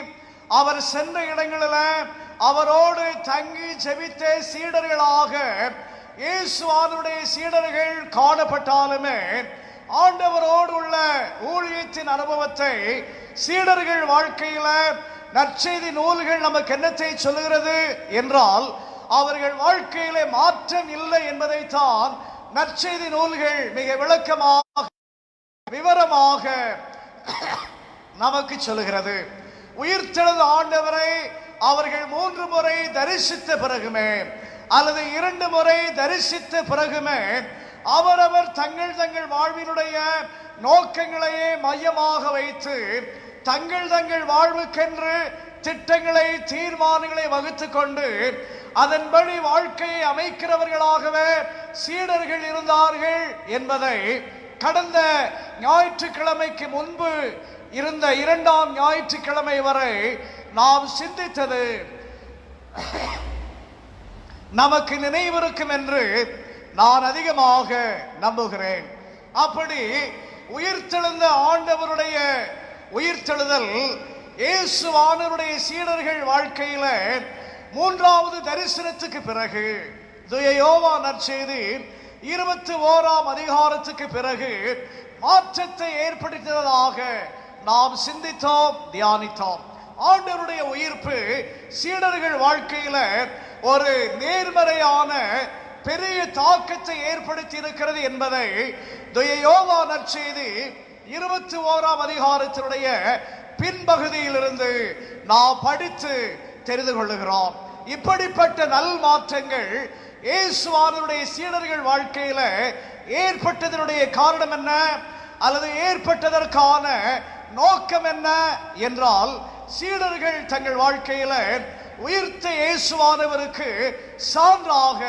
அவர் சென்ற இடங்களில் அவரோடு தங்கி ஜெபித்த சீடர்களாக இயேசுவானுடைய சீடர்கள் காணப்பட்டாலுமே ஆண்டவரோடு உள்ள ஊழியத்தின் அனுபவத்தை சீடர்கள் வாழ்க்கையில நற்செய்தி நூல்கள் நமக்கு என்னத்தை சொல்லுகிறது என்றால் அவர்கள் வாழ்க்கையிலே மாற்றம் இல்லை என்பதைத்தான் நற்செய்தி நூல்கள் மிக விளக்கமாக விவரமாக நமக்கு சொல்லுகிறது. உயிர்த்தெழுந்த ஆண்டவரை அவர்கள் 3 முறை தரிசித்த பிறகுமே அல்லது 2 முறை தரிசித்த பிறகுமே அவரவர் தங்கள் தங்கள் வாழ்வினுடைய நோக்கங்களையே மையமாக வைத்து தங்கள் வாழ்வுக்கென்று திட்டங்களை தீர்மானங்களை வகுத்துக் கொண்டு அதன்படி வாழ்க்கையை அமைக்கிறவர்களாகவே சீடர்கள் இருந்தார்கள் என்பதை கடந்த ஞாயிற்றுக்கிழமைக்கு முன்பு இருந்த 2ஆம் ஞாயிற்றுக்கிழமை வரை நாம் சிந்தித்தது நமக்கு நினைவிருக்கும் என்று நான் அதிகமாக நம்புகிறேன். அப்படி உயிர்த்தெழுந்த ஆண்டவருடைய உயிர்த்தெழுதல் இயேசுவானவருடைய சீடர்கள் வாழ்க்கையில 3வது தரிசனத்துக்கு பிறகு தூய யோவான் நற்செய்தி 21ஆம் அதிகாரத்துக்கு பிறகு மாற்றத்தை ஏற்படுத்தியதாக நாம் சிந்தித்தோம், தியானித்தோம். ஆண்டவருடைய உயிர்ப்பு சீடர்கள் வாழ்க்கையில ஒரு நேர்மறையான பெரிய தாக்கத்தை ஏற்படுத்தி இருக்கிறது என்பதை தூய யோவான் நற்செய்தி 21ஆம் அதிகாரத்தினுடைய பின்பகுதியிலிருந்து நாம் படித்து தெரிந்து கொள்ளுகிறோம். இப்படிப்பட்ட நல் மாற்றங்கள் இயேசுவானவருடைய சீடர்கள் வாழ்க்கையில ஏற்பட்டதனுடைய காரணம் என்ன அல்லது ஏற்பட்டதற்கான நோக்கம் என்ன என்றால், சீடர்கள் தங்கள் வாழ்க்கையில உயிர்த்த இயேசுவானவருக்கு சான்றாக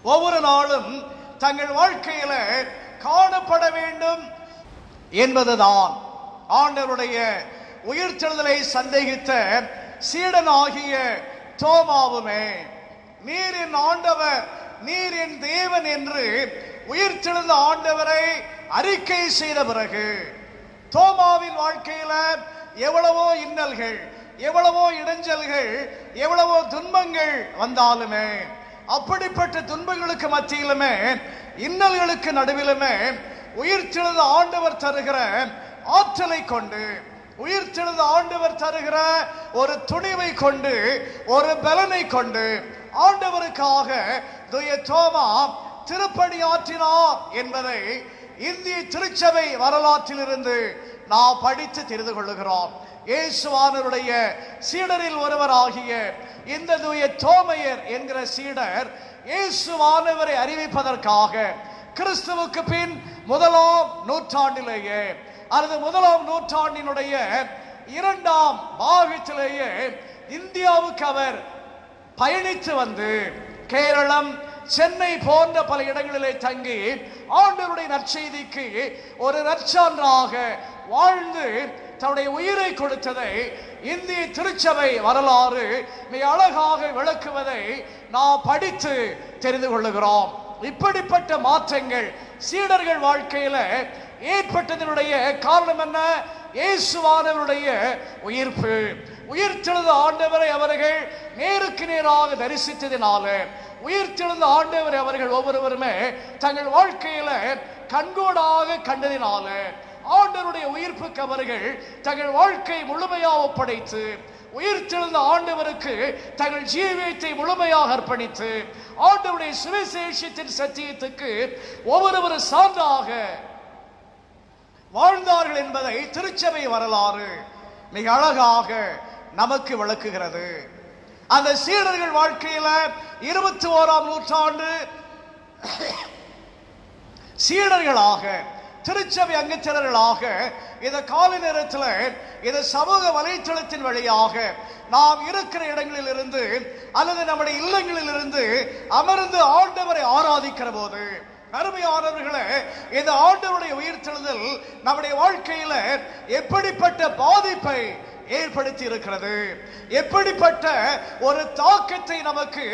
ஒவ்வொரு நாளும் தங்கள் வாழ்க்கையில காணப்பட வேண்டும் என்பதுதான். ஆண்டவருடைய உயிர்த்தெழுதலை சந்தேகித்த சீடனாகிய தோமாவுமே, நீர் என் ஆண்டவர், நீர் என் தேவன் என்று உயிர்த்தெழுந்த ஆண்டவரை அறிக்கை செய்த பிறகு தோமாவின் வாழ்க்கையில எவ்வளவோ இன்னல்கள், எவ்வளவோ இடைஞ்சல்கள், எவ்வளவோ துன்பங்கள் வந்தாலுமே, அப்படிப்பட்ட துன்பங்களுக்கு மத்தியிலுமே, இன்னல்களுக்கு நடுவிலுமே உயிர்த்தெழுந்த ஆண்டவர் தருகிற ஆற்றலை கொண்டு, உயிர்த்தெழுந்த ஆண்டவர் தருகிற ஒரு துணிவை கொண்டு, ஒரு பலனை கொண்டு ஆண்டவருக்காக தூய தோமா திருப்பணி ஆற்றினார் என்பதை இந்திய திருச்சபை வரலாற்றிலிருந்து நாம் படித்து தெரிந்து கொள்ளுகிறோம். இயேசுவானவருடைய சீடரில் ஒருவராகிய இந்த தூய தோமையர் என்கிற சீடர் இயேசுவானவரை அறிவிப்பதற்காக கிறிஸ்துவுக்கு பின் 1ஆம் நூற்றாண்டிலேயே அல்லது 1ஆம் நூற்றாண்டினுடைய 2ஆம் பாகத்திலேயே இந்தியாவுக்கு அவர் பயணித்து வந்து கேரளம், சென்னை போன்ற பல இடங்களிலே தங்கி ஆண்டவருடைய நற்செய்திக்கு ஒரு நற்சான்றாக வாழ்ந்து தன்னுடைய உயிரை கொடுத்ததை இந்திய திருச்சபை வரலாறு மிக அழகாக விளக்குவதை நாம் படித்து தெரிந்து கொள்ளுகிறோம். இப்படிப்பட்ட மாற்றங்கள் சீடர்கள் வாழ்க்கையில ஏற்பட்டதனுடைய காரணம் என்ன? இயேசுவானவருடைய உயிர்ப்பு. உயிர்த்தெழுந்த ஆண்டவரை அவர்கள் நேருக்கு நேராக தரிசித்ததினால, உயிர்த்தெழுந்த ஆண்டவரை அவர்கள் ஒவ்வொருவருமே தங்கள் வாழ்க்கையில கண்கூடாக கண்டதினால, ஆண்டவருடைய உயிர்ப்புக்கு அவர்கள் தங்கள் வாழ்க்கை முழுமையாக ஒப்படைத்து, உயிர்த்தெழுந்த ஆண்டவருக்கு தங்கள் ஜீவியத்தை முழுமையாக அர்ப்பணித்து, ஆண்டவருடைய சுவிசேஷத்தின் சத்தியத்துக்கு ஒவ்வொரு சான்றாக வாழ்ந்தார்கள் என்பதை திருச்சபை வரலாறு மிக அழகாக நமக்கு விளக்குகிறது. அந்த சீடர்கள் வாழ்க்கையில 21ஆம் நூற்றாண்டு சீடர்களாக, திருச்சபை அங்கத்தினர்களாக இந்த கால நேரத்தில் இந்த சமூக வலைத்தளத்தின் வழியாக நாம் இருக்கிற இடங்களில் இருந்து அல்லது நம்முடைய இல்லங்களில் இருந்து அமர்ந்து ஆண்டவரை ஆராதிக்கிற போது, அருமையானவர்களே, இந்த ஆண்டவருடைய உயிர்த்தெழுதல் நம்முடைய வாழ்க்கையில எப்படிப்பட்ட பாதிப்பை ஏற்படுத்தி இருக்கிறது, எப்படிப்பட்ட ஒரு தாக்கத்தை நமக்கு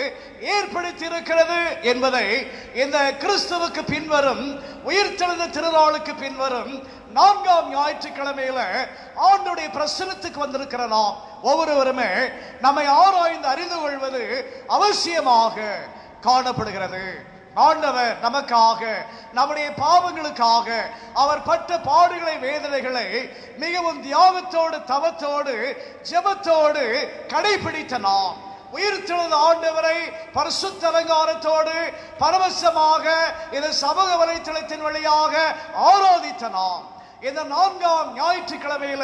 ஏற்படுத்தி இருக்கிறது என்பதை இந்த கிறிஸ்துவுக்கு பின்வரும் உயிர்த்தெழுந்த திருநாளுக்கு பின்வரும் 4ஆம் ஞாயிற்றுக்கிழமையில ஆண்டுடைய பிரசனத்துக்கு வந்திருக்கிற நாம் ஒவ்வொருவருமே நம்மை ஆராய்ந்து அறிந்து கொள்வது அவசியமாக காணப்படுகிறது. ஆண்டவர் நமக்காக, நம்முடைய பாவங்களுக்காக அவர் பட்ட பாடுகளை, வேதனைகளை மிகவும் தியாகத்தோடு, தவத்தோடு, ஜெபத்தோடு கடைபிடித்த நாம் உயிர்த்தெழுந்த ஆண்டவரை பரிசுத்த அலங்காரத்தோடு பரவசமாக இந்த சமூக வலைத்தளத்தின் வழியாக ஆராதித்த நாம் இந்த 4ஆம் ஞாயிற்றுக்கிழமையில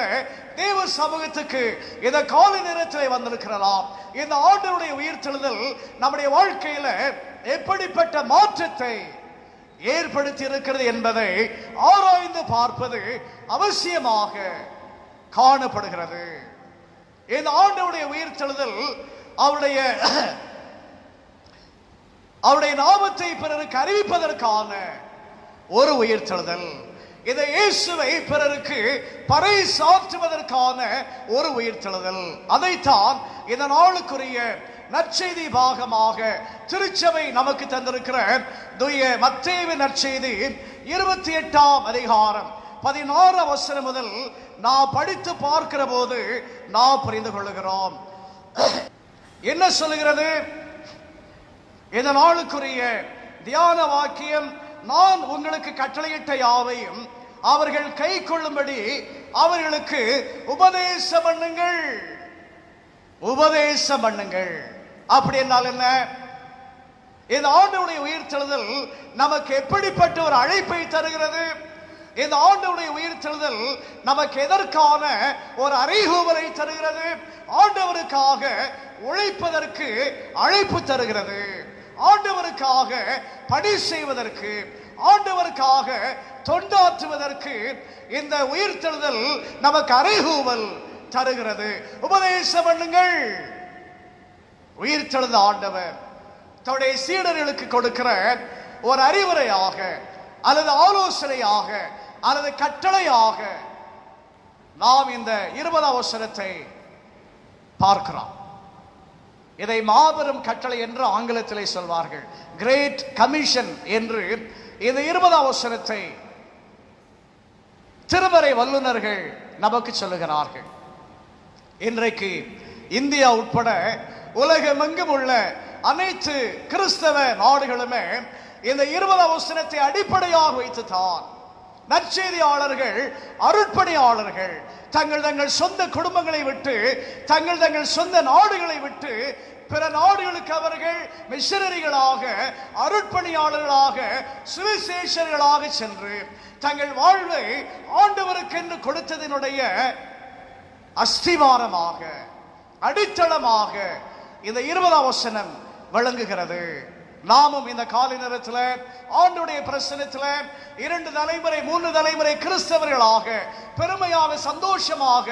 தேவ சமூகத்துக்கு இந்த காலை நேரத்தில் வந்திருக்கிறோம். இந்த ஆண்டவருடைய உயிர்த்தெழுதல் நம்முடைய வாழ்க்கையில எப்படிப்பட்ட மாற்றத்தை ஏற்படுத்தி இருக்கிறது என்பதை ஆராய்ந்து பார்ப்பது அவசியமாக காணப்படுகிறது. இந்த ஆண்டவருடைய உயிர்த்தெழுதல் அவருடைய நாமத்தை பிறருக்கு அறிவிப்பதற்கான ஒரு உயிர்த்தெழுதல். இதை இயேசுவை பிறருக்கு பறைசாற்றுவதற்கான ஒரு உயிர்த்தெழுதல். அதைத்தான் இந்த நாளுக்குரிய நற்செய்தி பாகமாக திருச்சபை நமக்கு தந்திருக்கிற தூய மத்தேயு நற்செய்தி 28ஆம் அதிகாரம் 16ஆம் வசனம் முதல் நாம் படித்து பார்க்கிற போது நாம் புரிந்து கொள்ளுகிறோம். என்ன சொல்லுகிறது? இந்த நாளுக்குரிய தியான வாக்கியம், நான் உங்களுக்கு கட்டளையிட்ட யாவையும் அவர்கள் கை கொள்ளும்படி அவர்களுக்கு உபதேசம் பண்ணுங்கள். உபதேசம் பண்ணுங்கள் அப்படி என்றால் என்ன? இந்த ஆண்டவருடைய உயிர்த்தெழுதல் நமக்கு எப்படிப்பட்ட ஒரு அழைப்பை தருகிறது? இந்த ஆண்டவருடைய உயிர்த்தெழுதல் நமக்கு எதற்கான ஒரு அறிகுவலை தருகிறது? ஆண்டவருக்காக உழைப்பதற்கு அழைப்பு தருகிறது. ஆண்டவருக்காக பணி செய்வதற்கு, ஆண்டவருக்காக தொண்டாற்றுவதற்கு இந்த உயிர்த்தெழுதல் நமக்கு அறிகுவல் தருகிறது. உபதேசம் பண்ணுங்கள். உயிர்த்தெழுந்த ஆண்டவர் தன்னுடைய சீடர்களுக்கு கொடுக்கிற ஒரு அறிவுரையாக அல்லது ஆலோசனையாக அல்லது கட்டளையாக நாம் இந்த 20ஆம் வசனத்தை பார்க்கிறோம். இதை மாபெரும் கட்டளை என்று ஆங்கிலத்திலே சொல்வார்கள், கிரேட் கமிஷன் என்று. இந்த 20ஆம் வசனத்தை திருமறை வல்லுநர்கள் நமக்கு சொல்லுகிறார்கள். இன்றைக்கு இந்தியா உட்பட உலகமெங்கும் உள்ள அனைத்து கிறிஸ்தவ நாடுகளுமே இந்த 20ஆம் வசனத்தை அடிப்படையாக வைத்துத்தான் நற்செய்தியாளர்கள், அருட்பணியாளர்கள் தங்கள் சொந்த குடும்பங்களை விட்டு, தங்கள் சொந்த நாடுகளை விட்டு பிற நாடுகளுக்கு அவர்கள் மிஷனரிகளாக, அருட்பணியாளர்களாக, சுவிசேஷர்களாக சென்று தங்கள் வாழ்வை ஆண்டவருக்கென்று கொடுத்ததினுடைய அஸ்திவாரமாக, அடித்தளமாக இந்த 20ஆம் வசனம் விளங்குகிறது. நாமும் இந்த காலை நேரத்தில் ஆண்டவருடைய பிரசன்னத்தில் 2 தலைமுறை 3 தலைமுறை கிறிஸ்தவர்களாக பெருமையாக சந்தோஷமாக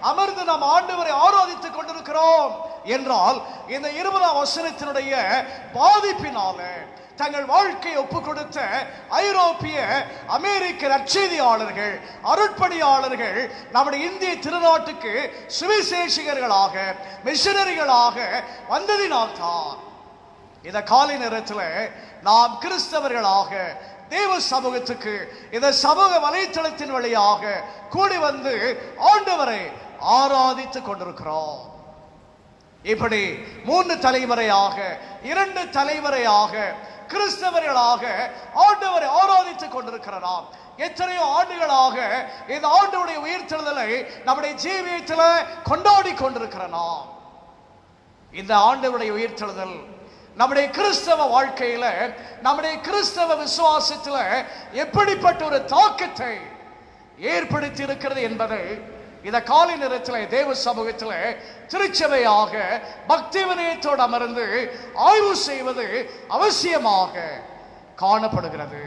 அமர்ந்து நாம் ஆண்டவரை ஆராதித்துக் கொண்டிருக்கிறோம் என்றால் இந்த 20ஆம் வசனத்தினுடைய பாதிப்பினால தங்கள் வாழ்க்கையை ஒப்புக் கொடுத்த ஐரோப்பிய அமெரிக்க நற்செய்தியாளர்கள், அருட்பணியாளர்கள் நம்முடைய இந்திய திருநாட்டுக்கு சுவிசேஷகர்களாக, மிஷனரிகளாக வந்ததினால்தான் இந்த காலை நேரத்தில் நாம் கிறிஸ்தவர்களாக தேவ சமூகத்துக்கு இந்த சமூக வலைத்தளத்தின் வழியாக கூடி வந்து ஆண்டவரை ஆராதித்துக் கொண்டிருக்கிறோம். இப்படி 3 தலைமுறையாக, 2 தலைமுறையாக கிறிஸ்தவர்களாக ஆண்டவரை ஆராதித்துக் கொண்டிருக்கிறோம். எத்தனையோ ஆண்டுகளாக இந்த ஆண்டவருடைய உயிர்த்தெழுதலை நம்முடைய ஜீவியத்தில் கொண்டாடி கொண்டிருக்கிறோம். இந்த ஆண்டவருடைய உயிர்த்தெழுதல் நம்முடைய கிறிஸ்தவ வாழ்க்கையில, நம்முடைய கிறிஸ்தவ விசுவாசத்தில் எப்படிப்பட்ட ஒரு தாக்கத்தை ஏற்படுத்தி இருக்கிறது என்பதை இந்த காலை நேரத்தில் தேவ சமூகத்தில் திருச்சபையாக பக்தி வினயத்தோடு அமர்ந்து ஆய்வு செய்வது அவசியமாக காணப்படுகிறது.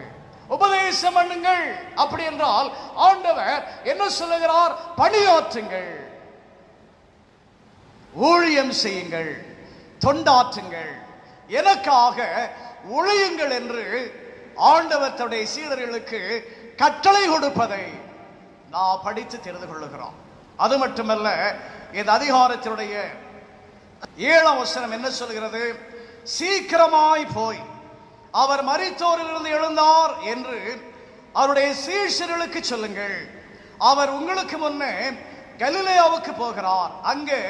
உபதேசம் பண்ணுங்கள். அப்படி என்றால் ஆண்டவர் என்ன சொல்லுகிறார்? பணியாற்றுங்கள், ஊழியம் செய்யுங்கள், தொண்டாற்றுங்கள், எனக்காக உழையுங்கள் என்று ஆண்டவர் தன்னுடைய சீடர்களுக்கு கட்டளை கொடுப்பதை நாம் படித்து தெரிந்து கொள்ளுகிறோம். அது மட்டுமல்ல, இந்த அதிகாரத்தினுடைய 7ஆம் வசனம் என்ன சொல்கிறது? சீக்கிரமாய் போய் அவர் மரித்தோரிலிருந்து எழுந்தார் என்று அவருடைய சீஷர்களுக்கு சொல்லுங்கள். அவர் உங்களுக்கு முன்னே கலிலேயாவுக்கு போகிறார், அங்கே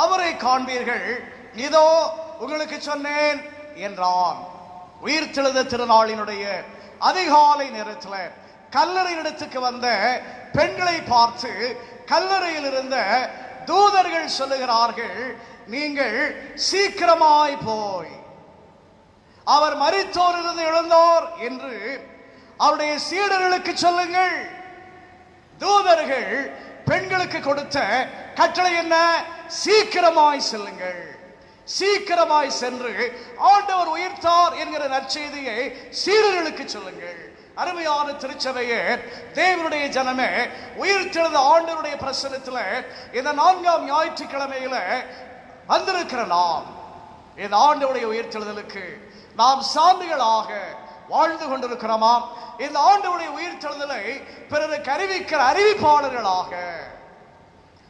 அவரை காண்பீர்கள், இதோ உங்களுக்கு சொன்னேன் என்றான். உயிர்த்தெழுந்த திருநாளினுடைய அதிகாலை நேரத்தில் கல்லறை இடத்துக்கு வந்த பெண்களை பார்த்து கல்லறையில் இருந்த தூதர்கள் சொல்லுகிறார்கள், நீங்கள் சீக்கிரமாய் போய் அவர் மரித்தோரிலிருந்து எழுந்தார் என்று அவருடைய சீடர்களுக்கு சொல்லுங்கள். தூதர்கள் பெண்களுக்கு கொடுத்த கட்டளை என்ன? சீக்கிரமாய் செல்லுங்கள், சீக்கிரமாய் சென்று ஆண்டவர் உயிர்த்தார் என்கிற நற்செய்தியை சீடர்களுக்கு சொல்லுங்கள். அருமையான திருச்சபையே, தேவனுடைய ஜனமே, உயிர்த்தெழுந்த ஆண்டவருடைய பிரசன்னத்தில் இந்த 4ஆம் ஞாயிற்றுக்கிழமையில வந்திருக்கிற நாம் இந்த ஆண்டவருடைய உயிர்த்தெழுதலுக்கு நாம் சான்றுகளாக வாழ்ந்து கொண்டிருக்கிறோமா? இந்த ஆண்டவருடைய உயிர்த்தெழுதலை பிறருக்கு அறிவிக்கிற அறிவிப்பாளர்களாக,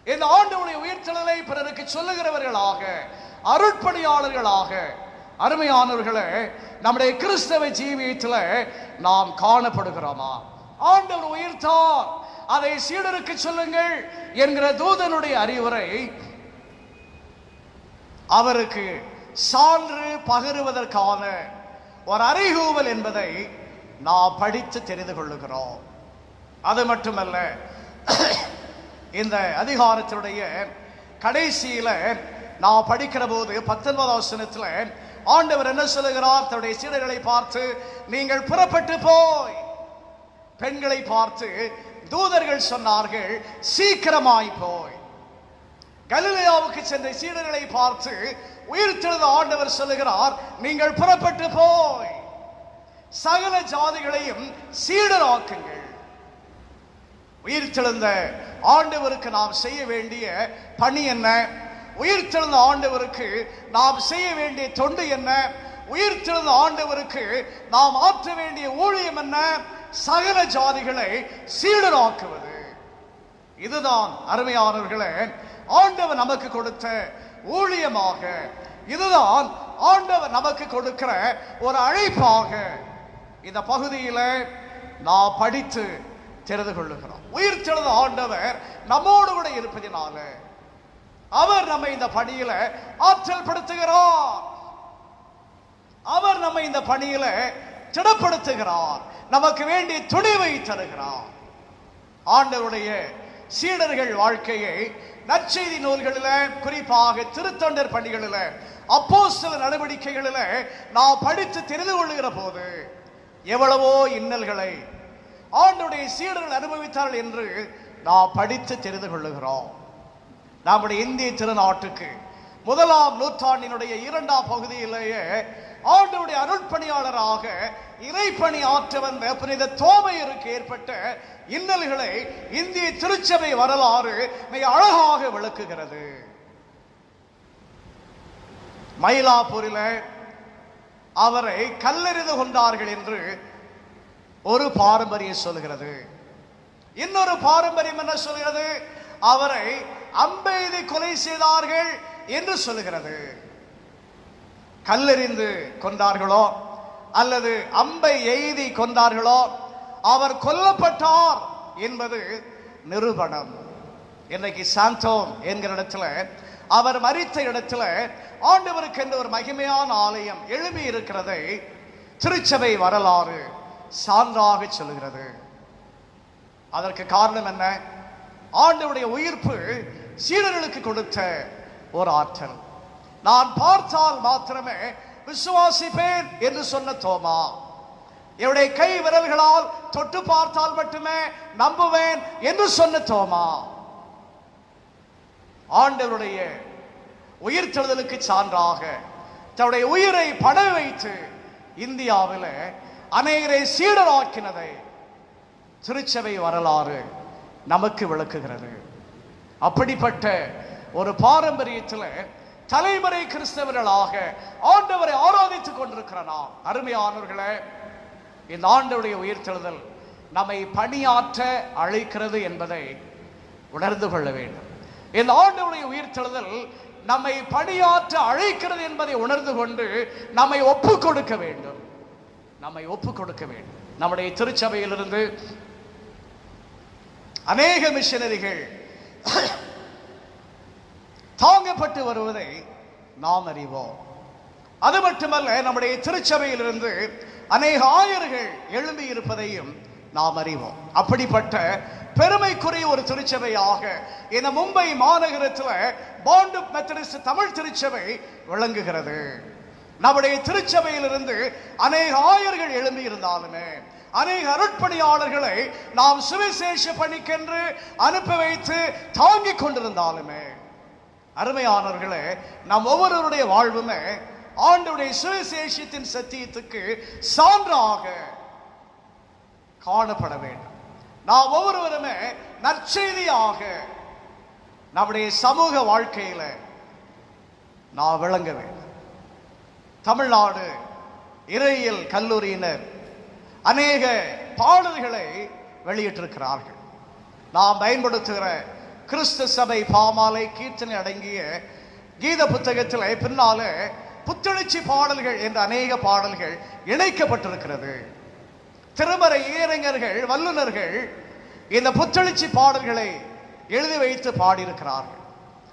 இந்த ஆண்டவருடைய உயிர்த்தெழுதலை பிறருக்கு சொல்லுகிறவர்களாக, அருட்பணியாளர்களாக, அருமையானவர்களே, நம்முடைய கிறிஸ்தவ ஜீவியத்தில் நாம் காணப்படுகிறோமா? ஆண்டவர் உயிர்த்தார், அதை சீடருக்கு சொல்லுங்கள் என்கிற தூதனுடைய அறிவுரை அவருக்கு சான்று பகிர்வதற்கான ஒரு அறிகூவல் என்பதை நாம் படித்து தெரிந்து கொள்ளுகிறோம். அது மட்டுமல்ல, இந்த அதிகாரத்தினுடைய கடைசியில நாம் படிக்கிற போது 19ஆம் வசனத்தில் ஆண்டவர் என்ன சொல்லுகிறார்? தன்னுடைய சீடர்களை பார்த்து, நீங்கள் புறப்பட்டு போய் பெண்களை பார்த்து தூதர்கள் சொன்னார்கள், சீக்கிரமாய் போய். கலிலேயாவுக்கு சென்ற சீடர்களை பார்த்து உயிர்த்தெழுந்த ஆண்டவர் சொல்லுகிறார், நீங்கள் புறப்பட்டு போய் சகல ஜாதிகளையும் சீடராக்குங்கள். உயிர்த்தெழுந்த ஆண்டவருக்கு நாம் செய்ய வேண்டிய பணி என்ன? உயிர்த்தெழுந்த ஆண்டவருக்கு நாம் செய்ய வேண்டிய தொண்டு என்ன? உயிர்த்தெழுந்த ஆண்டவருக்கு நாம் ஆற்ற வேண்டிய ஊழியம் என்ன? சகல ஜாதிகளை சீடராக்குவது. இதுதான் அருமையானவர்களே ஆண்டவர் நமக்கு கொடுத்த ஊழியமாக, இதுதான் ஆண்டவர் நமக்கு கொடுக்கிற ஒரு அழைப்பாக இந்த பகுதியில் நாம் படித்து தெரிந்து கொள்ளுகிறோம். உயிர்த்தெழுந்த ஆண்டவர் நம்மோடு கூட இருப்பதினால அவர் நம்மை இந்த பணியில ஆற்றல் படுத்துகிறார். அவர் நம்மை இந்த பணியில திடப்படுத்துகிறார். நமக்கு வேண்டிய துணிவை தருகிறார். ஆண்டவருடைய சீடர்கள் வாழ்க்கையை நற்செய்தி நூல்களில், குறிப்பாக திருத்தொண்டர் பணிகளில், அப்போஸ்தலர் நடவடிக்கைகளில் நாம் படித்து தெரிந்து கொள்ளுகிற போது எவ்வளவோ இன்னல்களை ஆண்டவருடைய சீடர்கள் அனுபவித்தார்கள் என்று நாம் படித்து தெரிந்து கொள்ளுகிறோம். நம்முடைய இந்திய திருநாட்டுக்கு 1ஆம் நூற்றாண்டினுடைய 2ஆம் பகுதியிலேயே ஆண்டவருடைய அருட்பணியாளராக இறைப்பணி ஆற்ற வந்த புனித தோமையருக்கு ஏற்பட்ட இன்னல்களை இந்திய திருச்சபை வரலாறு மிக அழகாக விளக்குகிறது. மயிலாப்பூரில் அவரை கல்லெறிந்து கொண்டார்கள் என்று ஒரு பாரம்பரியம் சொல்கிறது. இன்னொரு பாரம்பரியம் என்ன சொல்கிறது? அவரை அம்பெய்து கொலை செய்தார்கள் என்று சொல்லுகிறது. கல்லெறிந்து கொண்டார்களோ அல்லது அம்பை எய்தி கொண்டார்களோ, அவர் கொல்லப்பட்டார் என்பது நிரூபணம். இன்னைக்கு சாந்தோம் என்கிற இடத்துல, அவர் மரித்த இடத்துல ஆண்டவருக்கு என்று ஒரு மகிமையான ஆலயம் எழுப்பி இருக்கிறதை திருச்சபை வரலாறு சான்றாக சொல்லுகிறது. அதற்கு காரணம் என்ன? ஆண்டவருடைய உயிர்ப்பு சீடர்களுக்கு கொடுத்த ஒரு ஆற்றல். நான் பார்த்தால் மாத்திரமே விசுவாசிப்பேன் என்று சொன்ன தோமா, என்னுடைய கை விரல்களால் தொட்டு பார்த்தால் மட்டுமே நம்புவேன் என்று சொன்ன தோமா, ஆண்டவருடைய உயிர்த்தெழுதலுக்கு சான்றாக தன்னுடைய உயிரை பண வைத்து இந்தியாவில் அநேகரை சீடராக்கினதை திருச்சபை வரலாறு நமக்கு விளக்குகிறது. அப்படிப்பட்ட ஒரு பாரம்பரியத்தில் தலைமுறை கிறிஸ்தவர்களாக ஆண்டவரை ஆராதித்துக் கொண்டிருக்கிற நாம் அருமையானவர்களே, இந்த ஆண்டவருடைய உயிர்த்தெழுதல் நம்மை பணியாற்ற அழைக்கிறது என்பதை உணர்ந்து கொள்ள வேண்டும். இந்த ஆண்டவருடைய உயிர்த்தெழுதல் நம்மை பணியாற்ற அழைக்கிறது என்பதை உணர்ந்து கொண்டு நம்மை ஒப்புக் கொடுக்க வேண்டும். நம்முடைய திருச்சபையிலிருந்து அநேக மிஷனரிகள் தாங்கப்பட்டு வருவதை நாம் அறிவோம். அது மட்டுமல்ல, நம்முடைய திருச்சபையிலிருந்து அநேக ஆயர்கள் எழும்பி இருப்பதையும் நாம் அறிவோம். அப்படிப்பட்ட பெருமைக்குரிய ஒரு திருச்சபையாக இந்த மும்பை மாநகரத்தில் பாண்டு மெத்தடிஸ்ட் தமிழ் திருச்சபை விளங்குகிறது. நம்முடைய திருச்சபையிலிருந்து அநேக ஆயர்கள் எழும்பி இருந்தாலுமே, அநேக அருட்பணியாளர்களை நாம் சுவிசேஷ பணிக்கென்று அனுப்பி வைத்து தாங்கிக் கொண்டிருந்தாலுமே, அருமையானவர்களே, நாம் ஒவ்வொருவருடைய வாழ்வுமே ஆண்டவருடைய சுவிசேஷத்தின் சத்தியத்துக்கு சான்றாக காணப்பட வேண்டும். நாம் ஒவ்வொருவருமே நற்செய்தியாக நம்முடைய சமூக வாழ்க்கையில நாம் விளங்க வேண்டும். தமிழ்நாடு இறையியல் கல்லூரியினர் அநேக பாடல்களை வெளியிட்டிருக்கிறார்கள். நாம் பயன்படுத்துகிற கிறிஸ்து சபை பாமாலை கீர்த்தனை அடங்கிய கீத புத்தகத்தில் பின்னாலே புத்தெழுச்சி பாடல்கள் என்ற அநேக பாடல்கள் இணைக்கப்பட்டிருக்கிறது. திருமறை இளைஞர்கள் வல்லுநர்கள் இந்த புத்தெழுச்சி பாடல்களை எழுதி வைத்து பாடியிருக்கிறார்கள்.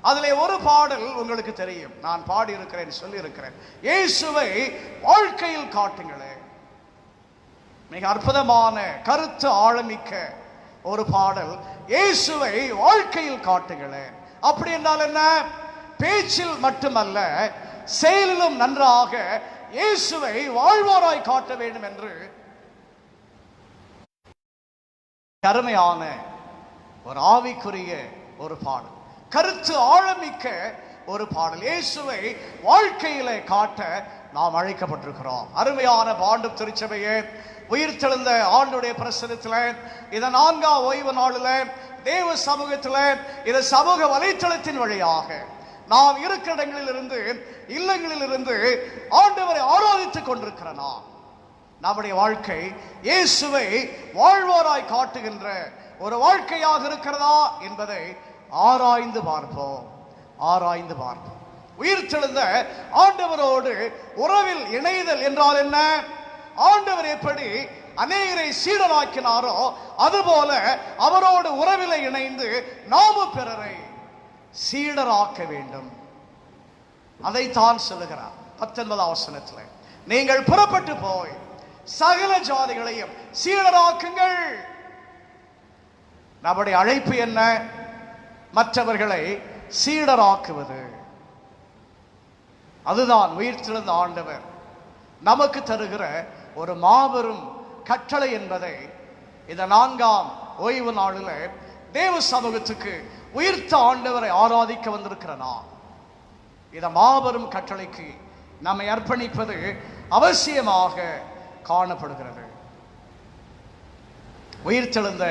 அதிலே ஒரு பாடல் உங்களுக்கு தெரியும், நான் பாடியிருக்கிறேன், சொல்லியிருக்கிறேன். இயேசுவை வாழ்க்கையில் காட்டுங்களே. மிக அற்புதமான கருத்து ஆழமிக்க ஒரு பாடல். இயேசுவை வாழ்க்கையில் காட்டுங்களே. அப்படி என்றால் என்ன? பேச்சில் மட்டுமல்ல, செயலிலும் நன்றாக இயேசுவை வாழ்வாராய் காட்ட வேண்டும் என்று அருமையான ஒரு ஆவிக்குரிய ஒரு பாடல், கருத்து ஆழமிக்க ஒரு பாடல். இயேசுவை வாழ்க்கையிலே காட்ட நாம் அழைக்கப்பட்டிருக்கிறோம். அருமையான பாண்டும் திருச்சபையே, உயிர்த்தெழுந்த ஆண்டுடைய பிரசனத்தில் இந்த 4ஆம் ஓய்வு நாளில் தேவ சமூகத்தில் இந்த சமூக வலைத்தளத்தின் வழியாக நாம் இருக்கிற இடங்களிலிருந்து இல்லங்களிலிருந்து ஆண்டவரை ஆராதித்துக் கொண்டிருக்கிற நம்முடைய வாழ்க்கை இயேசுவை வாழ்வோராய் காட்டுகின்ற ஒரு வாழ்க்கையாக இருக்கிறதா என்பதை ஆராய்ந்து பார்ப்போம். உயிர்த்தெழுந்த ஆண்டவரோடு உறவில் இணைதல் என்றால் என்ன? ஆண்டவர் எப்படி அநேகரை சீடராக்கினாரோ அதுபோல அவரோடு உறவிலே இணைந்து நாமும் பிறரை சீடராக்க வேண்டும். அதைத்தான் சொல்லுகிறார் 19ஆம் வசனத்தில், நீங்கள் புறப்பட்டு போய் சகல ஜாதிகளையும் சீடராக்குங்கள். நம்முடைய அழைப்பு என்ன? மற்றவர்களை சீடராக்குவது. அதுதான் உயிர்த்தெழுந்த ஆண்டவர் நமக்கு தருகிற ஒரு மாபெரும் கட்டளை என்பதை இந்த 4ஆம் ஓய்வு நாளில் தேவ சமூகத்துக்கு உயிர்த்த ஆண்டவரை ஆராதிக்க வந்திருக்கிற இந்த மாபெரும் கட்டளைக்கு நம்மை அர்ப்பணிப்பது அவசியமாக காணப்படுகிறது. உயிர்த்தெழுந்த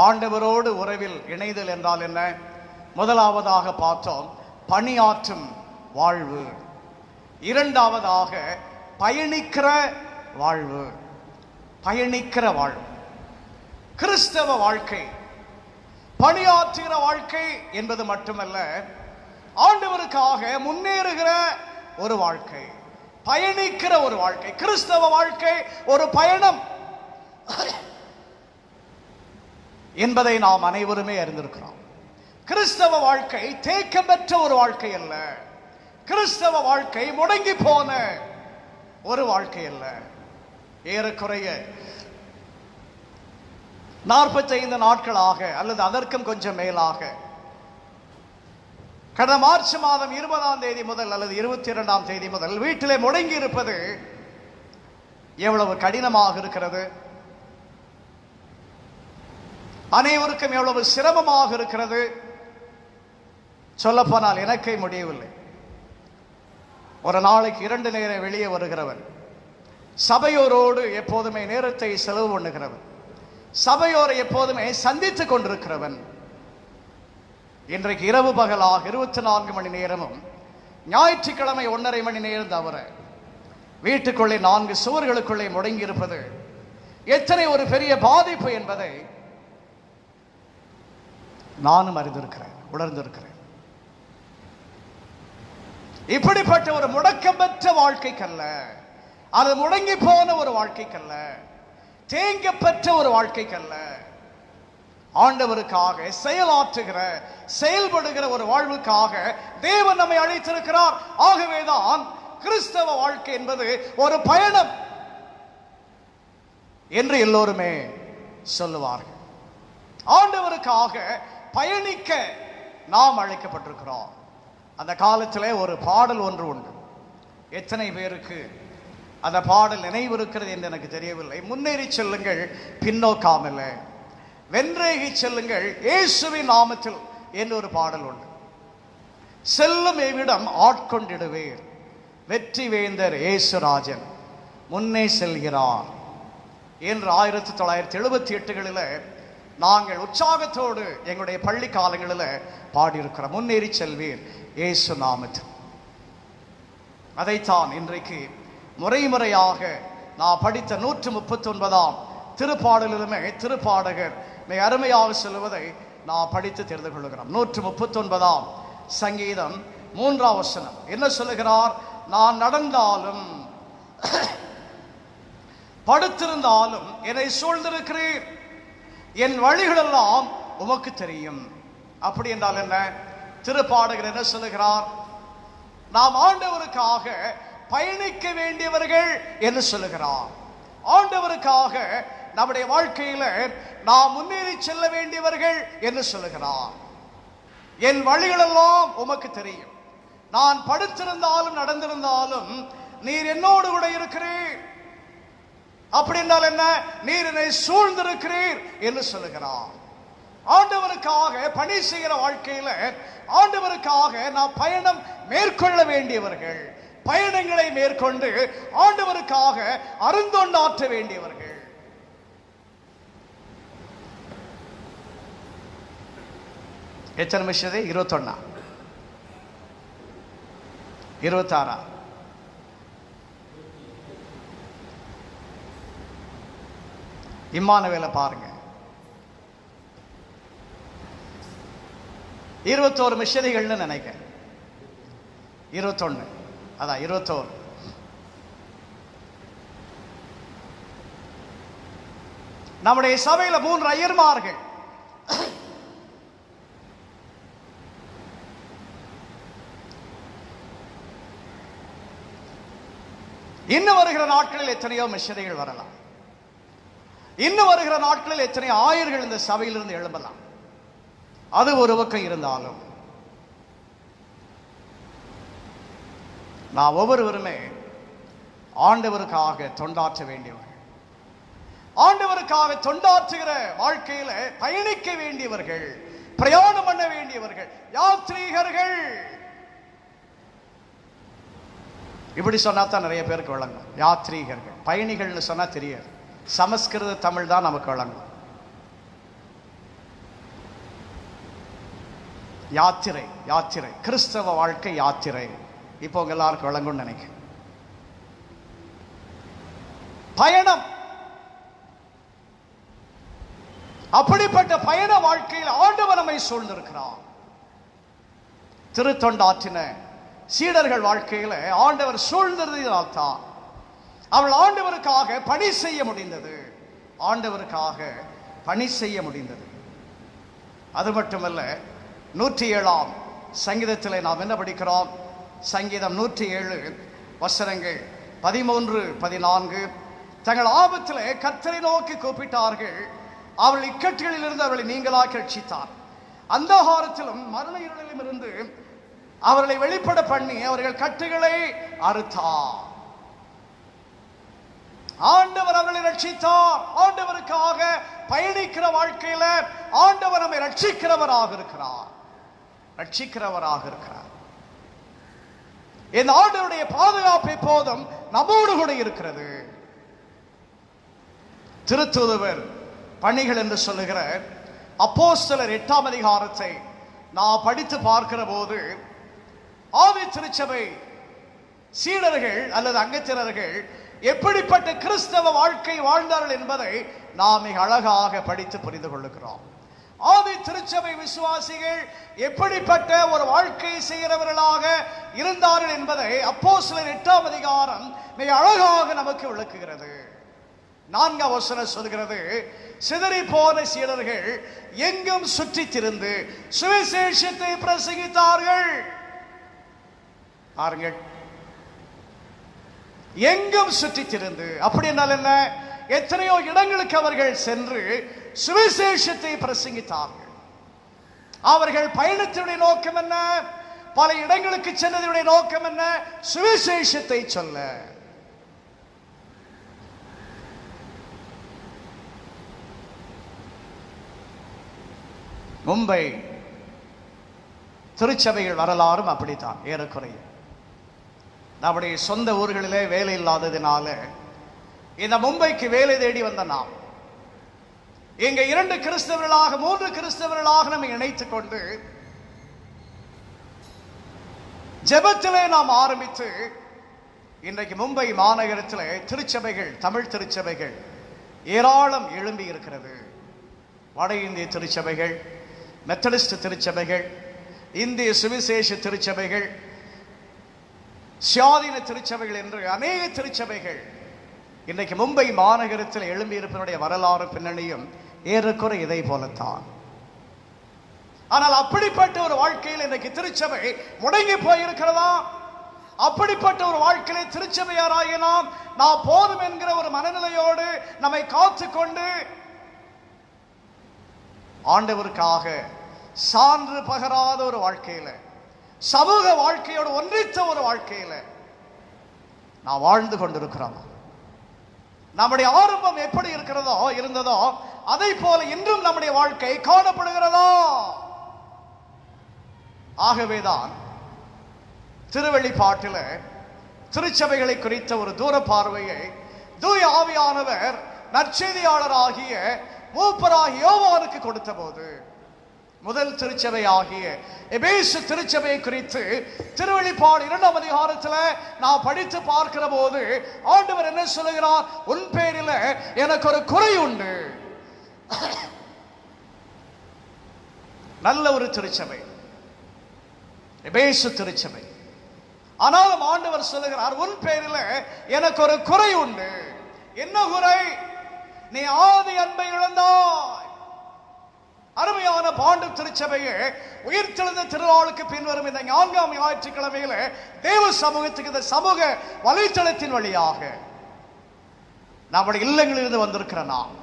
ஆண்டவரோடு உறவில் இணைதல் என்றால் என்ன? முதலாவதாக பார்த்தோம், பணியாற்றும் வாழ்வு. இரண்டாவதாக பயணிக்கிற வாழ்வு. கிறிஸ்தவ வாழ்க்கை பணியாற்றுகிற வாழ்க்கை என்பது மட்டுமல்ல, ஆண்டவருக்காக முன்னேறுகிற ஒரு வாழ்க்கை, பயணிக்கிற ஒரு வாழ்க்கை. கிறிஸ்தவ வாழ்க்கை ஒரு பயணம் என்பதை நாம் அனைவருமே அறிந்திருக்கிறோம். கிறிஸ்தவ வாழ்க்கை தேக்கம் பெற்ற ஒரு வாழ்க்கை அல்ல. கிறிஸ்தவ வாழ்க்கை முடங்கி போன ஒரு வாழ்க்கை அல்ல. ஏறக்குறைய 45 நாட்களாக அல்லது அதற்கும் கொஞ்சம் மேலாக கடந்த மார்ச் மாதம் 20ஆம் தேதி முதல் அல்லது 22ஆம் தேதி முதல் வீட்டிலே முடங்கி இருப்பது எவ்வளவு கடினமாக இருக்கிறது, அனைவருக்கும் எவ்வளவு சிரமமாக இருக்கிறது. சொல்லப்போனால் எனக்கே முடியவில்லை. ஒரு நாளைக்கு 2 நேரம் வெளியே வருகிறவன், சபையோரோடு எப்போதுமே நேரத்தை செலவு பண்ணுகிறவன், சபையோரை எப்போதுமே சந்தித்துக் கொண்டிருக்கிறவன், இன்றைக்கு இரவு பகலாக 24 மணி நேரமும் ஞாயிற்றுக்கிழமை 1.5 மணி நேரம் தவிர வீட்டுக்குள்ளே 4 சுவர்களுக்குள்ளே முடங்கி இருப்பது எத்தனை ஒரு பெரிய பாதிப்பு என்பதை நானும் அறிந்திருக்கிறேன், உணர்ந்திருக்கிறேன். இப்படிப்பட்ட ஒரு முடக்கம் பெற்ற வாழ்க்கைக்கல்ல, அது முடங்கி போன ஒரு வாழ்க்கைக்கல்ல, தேங்க பெற்ற ஒரு வாழ்க்கைக்கல்ல, ஆண்டவருக்காக செயலாற்றுகிற செயல்படுகிற ஒரு வாழ்வுக்காக தேவன் நம்மை அழைத்திருக்கிறார். ஆகவேதான் கிறிஸ்தவ வாழ்க்கை என்பது ஒரு பயணம் என்று எல்லோருமே சொல்லுவார்கள். ஆண்டவருக்காக பயணிக்க நாம் அழைக்கப்பட்டிருக்கிறோம். அந்த காலத்திலே ஒரு பாடல் ஒன்று உண்டு. எத்தனை பேருக்கு அந்த பாடல் நினைவு இருக்கிறது என்று எனக்கு தெரியவில்லை. முன்னேறி செல்லுங்கள் பின்னோக்காமல, வென்றேகி செல்லுங்கள் இயேசுவின் நாமத்தில் என்று ஒரு பாடல் உண்டு. செல்லும் எவ்விடம் ஆட்கொண்டிடுவேர், வெற்றி வேந்தர் இயேசுராஜன் முன்னே செல்கிறார் என்று 1978களில் நாங்கள் உற்சாகத்தோடு எங்களுடைய பள்ளி காலங்களில் பாடியிருக்கிறோம். முன்னேறி செல்வீர் இயேசு நாமத்தில். அதைத்தான் இன்றைக்கு முறையாக நான் படித்த 139ஆம் திருப்பாடலிலுமே திருப்பாடகர் மிக அருமையாக சொல்லுவதை நான் படித்து தெரிந்து கொள்கிறோம். 139ஆம் சங்கீதம் 3ஆம் வசனம் என்ன சொல்லுகிறார்? நான் நடந்தாலும் படுத்திருந்தாலும் என்னை சூழ்ந்திருக்கிறீர், என் வழிகளெல்லாம் உமக்கு தெரியும். அப்படி என்றால் என்ன? திருப்பாடகர் என்ன சொல்லுகிறார்? நாம் ஆண்டவருக்காக பயணிக்க வேண்டியவர்கள் என்று சொல்லுகிறார். ஆண்டவருக்காக நம்முடைய வாழ்க்கையில நாம் முன்னேறி செல்ல வேண்டியவர்கள் என்று சொல்லுகிறார். என் வழிகளெல்லாம் உமக்கு தெரியும், நான் படுத்திருந்தாலும் நடந்திருந்தாலும் நீர் என்னோடு கூட இருக்கிறீர். அப்படி என்றால் என்ன? நீர் என்னை சூழ்ந்திருக்கிறீர் என்று சொல்லுகிறார். ஆண்டவருக்காக பணி செய்கிற வாழ்க்கையில ஆண்டவருக்காக நாம் பயணம் மேற்கொள்ள வேண்டியவர்கள், பயணங்களை மேற்கொண்டு ஆண்டவருக்காக அருந்தொண்டாற்ற வேண்டியவர்கள். எத்தனை நிமிஷம்? 21, 26. இம்மானுவேலை பாருங்க. 21 மிஷனரிகள்னு நினைக்க. 21 அதான் 21. நம்முடைய சபையில 3 ஐயர்மார்கள் இன்னும் வருகிற நாட்களில் எத்தனையோ மிஷனரிகள் வரலாம். இன்னும் வருகிற நாட்களில் எத்தனை ஆயர்கள் இந்த சபையிலிருந்து எழும்பலாம். அது ஒரு பக்கம் இருந்தாலும் நான் ஒவ்வொருவருமே ஆண்டவருக்காக தொண்டாற்ற வேண்டியவர்கள், ஆண்டவருக்காக தொண்டாற்றுகிற வாழ்க்கையில பயணிக்க வேண்டியவர்கள், பிரயாணம் பண்ண வேண்டியவர்கள், யாத்ரீகர்கள். இப்படி சொன்னா தான் நிறைய பேருக்கு வழங்கும். யாத்ரீகர்கள், பயணிகள்னு சொன்னா தெரியாது. சமஸ்கிருத தமிழ் தான் நமக்கு வழங்கும். யாத்திரை, யாத்திரை, கிறிஸ்தவ வாழ்க்கை யாத்திரை. இப்போ உங்க எல்லாருக்கும் வழங்கும் நினைக்கிறேன். பயணம். அப்படிப்பட்ட பயண வாழ்க்கையில் ஆண்டவர் நம்மை சூழ்ந்திருக்கிறார். திருத்தொண்டாற்றின சீடர்கள் வாழ்க்கையில ஆண்டவர் சூழ்ந்திருந்தால் தான் அவள் ஆண்டவருக்காக பணி செய்ய முடிந்தது. ஆண்டவருக்காக பணி செய்ய முடிந்தது. அது மட்டுமல்ல, 107ஆம் சங்கீதத்தில் நாம் என்ன படிக்கிறோம்? சங்கீதம் 107 வசனங்கள் 13, 14. தங்கள் ஆபத்திலே கர்த்தரை நோக்கி கூப்பிட்டார்கள், அவர்கள் இக்கட்டுகளில் இருந்து அவர்களை நீங்களாக்கி ரட்சித்தார். அந்தகாரத்திலும் மரண இருளிலும் இருந்து அவர்களை வெளிப்பட பண்ணி அவர்கள் கட்டுகளை அறுத்தார். ஆண்டவர் அவர்களை ரட்சித்தார். ஆண்டவருக்காக பயணிக்கிற வாழ்க்கையில ஆண்டவர் நம்மை ரட்சிக்கிறவராக இருக்கிறார், ரட்சிக்கிறவராக இருக்கிறார். இந்த ஆண்டவருடைய பாதுகாப்பு எப்போதும் நம்மோடு கூட இருக்கிறது. திருத்தூதர் பணிகள் என்று சொல்லுகிற அப்போஸ்தலர் 8ஆம் அதிகாரத்தை நான் படித்து பார்க்கிற போது ஆவி திருச்சபை சீடர்கள் அல்லது அங்கத்தினர்கள் எப்படிப்பட்ட கிறிஸ்தவ வாழ்க்கை வாழ்ந்தார்கள் என்பதை நாம் மிக அழகாக படித்து புரிந்து கொள்ளுகிறோம். ஆதி திருச்சபை விசுவாசிகள் எப்படிப்பட்ட ஒரு வாழ்க்கை செய்கிறவர்களாக இருந்தார்கள் என்பதை அப்போஸ்தலர் 8ஆம் அதிகாரம் மிக அழகாக நமக்கு விளக்குகிறது. 4ஆம் வசனம் சொல்கிறது, சிதறி போன சீடர்கள் எங்கும் சுற்றி திரிந்து சுவிசேஷத்தை பிரசங்கித்தார்கள். பாருங்கள், எங்கும் சுற்றி திரிந்து. அப்படி என்றால் என்ன? எத்தனையோ இடங்களுக்கு அவர்கள் சென்று சுவிசேஷத்தை பிரசங்கித்தார்கள். அவர்கள் பயணத்தினுடைய நோக்கம் என்ன? பல இடங்களுக்கு சென்றதனுடைய நோக்கம் என்ன? சுவிசேஷத்தை சொல்ல. மும்பை திருச்சபைகள் வரலாறும் அப்படித்தான் ஏறக்குறைய. நம்முடைய சொந்த ஊர்களிலே வேலை இல்லாததினால இந்த மும்பைக்கு வேலை தேடி வந்த நாம் இங்க 2 கிறிஸ்தவர்களாக 3 கிறிஸ்தவர்களாக நம்ம இணைத்துக் கொண்டு ஜெபத்திலே நாம் ஆரம்பித்து இன்றைக்கு மும்பை மாநகரத்தில் திருச்சபைகள், தமிழ் திருச்சபைகள் ஏராளம் எழும்பி இருக்கிறது. வட இந்திய திருச்சபைகள், மெத்தடிஸ்ட் திருச்சபைகள், இந்திய சுவிசேஷ திருச்சபைகள், சுயாதீன திருச்சபைகள் என்று அநேக திருச்சபைகள் இன்றைக்கு மும்பை மாநகரத்தில் எழும்பி இருப்பதனுடைய வரலாறு பின்னணியும் ஏறக்குறை இதை போலத்தான். ஆனால் அப்படிப்பட்ட ஒரு வாழ்க்கையில் இன்றைக்கு திருச்சபை முடங்கி போயிருக்கிறதா? அப்படிப்பட்ட ஒரு வாழ்க்கையிலே திருச்சபையாராகிய நாம் போதும் என்கிற ஒரு மனநிலையோடு நம்மை காத்துக்கொண்டு ஆண்டவருக்காக சான்று பகராத ஒரு வாழ்க்கையில, சமூக வாழ்க்கையோடு ஒன்றித்த ஒரு வாழ்க்கையில நான் வாழ்ந்து கொண்டிருக்கிறோம். நம்முடைய ஆரம்பம் எப்படி இருந்ததோ அதை போல இன்றும் நம்முடைய வாழ்க்கை காணப்படுகிறதா? ஆகவேதான் திருவெளிப்பாட்டில் திருச்சபைகளை குறித்த ஒரு தூர பார்வையை தூய ஆவியானவர் நற்செய்தியாளராகிய மூப்பராகிய யோவானுக்கு கொடுத்த போது, முதல் திருச்சபை ஆகிய எபேசு திருச்சபை குறித்து திருவெளிப்பாடு 2ஆம் அதிகாரத்தில் நாம் படித்து பார்க்கிற போது ஆண்டவர் என்ன சொல்லுகிறார்? உன் பேரில் எனக்கு ஒரு குறை உண்டு. நல்ல ஒரு திருச்சபை எபேசு திருச்சபை. ஆனாலும் ஆண்டவர் சொல்லுகிறார், உன் பேரில் எனக்கு ஒரு குறை உண்டு. என்ன குறை? நீ ஆதி அன்பை இழந்தாய். அருமையான பாண்டு திருச்சபையே, உயிர்த்தெழுந்த திருநாளுக்கு பின்வரும் இந்த 4ஆம் ஞாயிற்றுக்கிழமையில தேவ சமூகத்துக்கு இந்த சமூக வலைத்தளத்தின் வழியாக நம்முடைய இல்லங்களிலிருந்து வந்திருக்கிற நாம்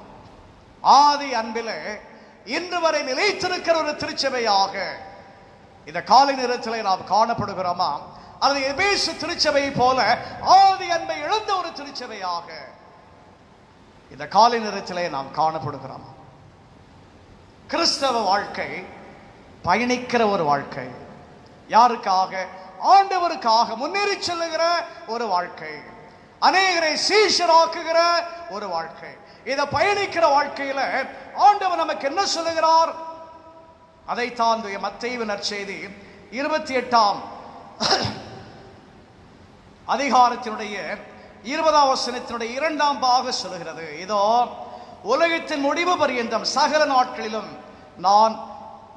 ஆதி அன்பிலே இன்று வரை நிலைத்திருக்கிற ஒரு திருச்சபையாக இந்த காலை நேரத்தில் நாம் காணப்படுகிறோமா? அல்லது எபேசு திருச்சபையை போல ஆதி அன்பை இழந்த ஒரு திருச்சபையாக இந்த காலை நேரத்திலே நாம் காணப்படுகிறோமா? கிறிஸ்தவ வாழ்க்கை பயணிக்கிற ஒரு வாழ்க்கை. யாருக்காக? ஆண்டவருக்காக முன்னேறி செல்லுகிற ஒரு வாழ்க்கை, அநேகரை சீஷராக்குகிற ஒரு வாழ்க்கை. இதை பயணிக்கிற வாழ்க்கையில ஆண்டவர் நமக்கு என்ன சொல்லுகிறார்? அதைத்தான் மத்தேயு நற்செய்தி 28ஆம் அதிகாரத்தினுடைய 20ஆம் வசனத்தினுடைய 2ஆம் பாகம் சொல்லுகிறது. இதோ உலகத்தின் முடிவு பரியந்தம் சகல நாட்களிலும் நான்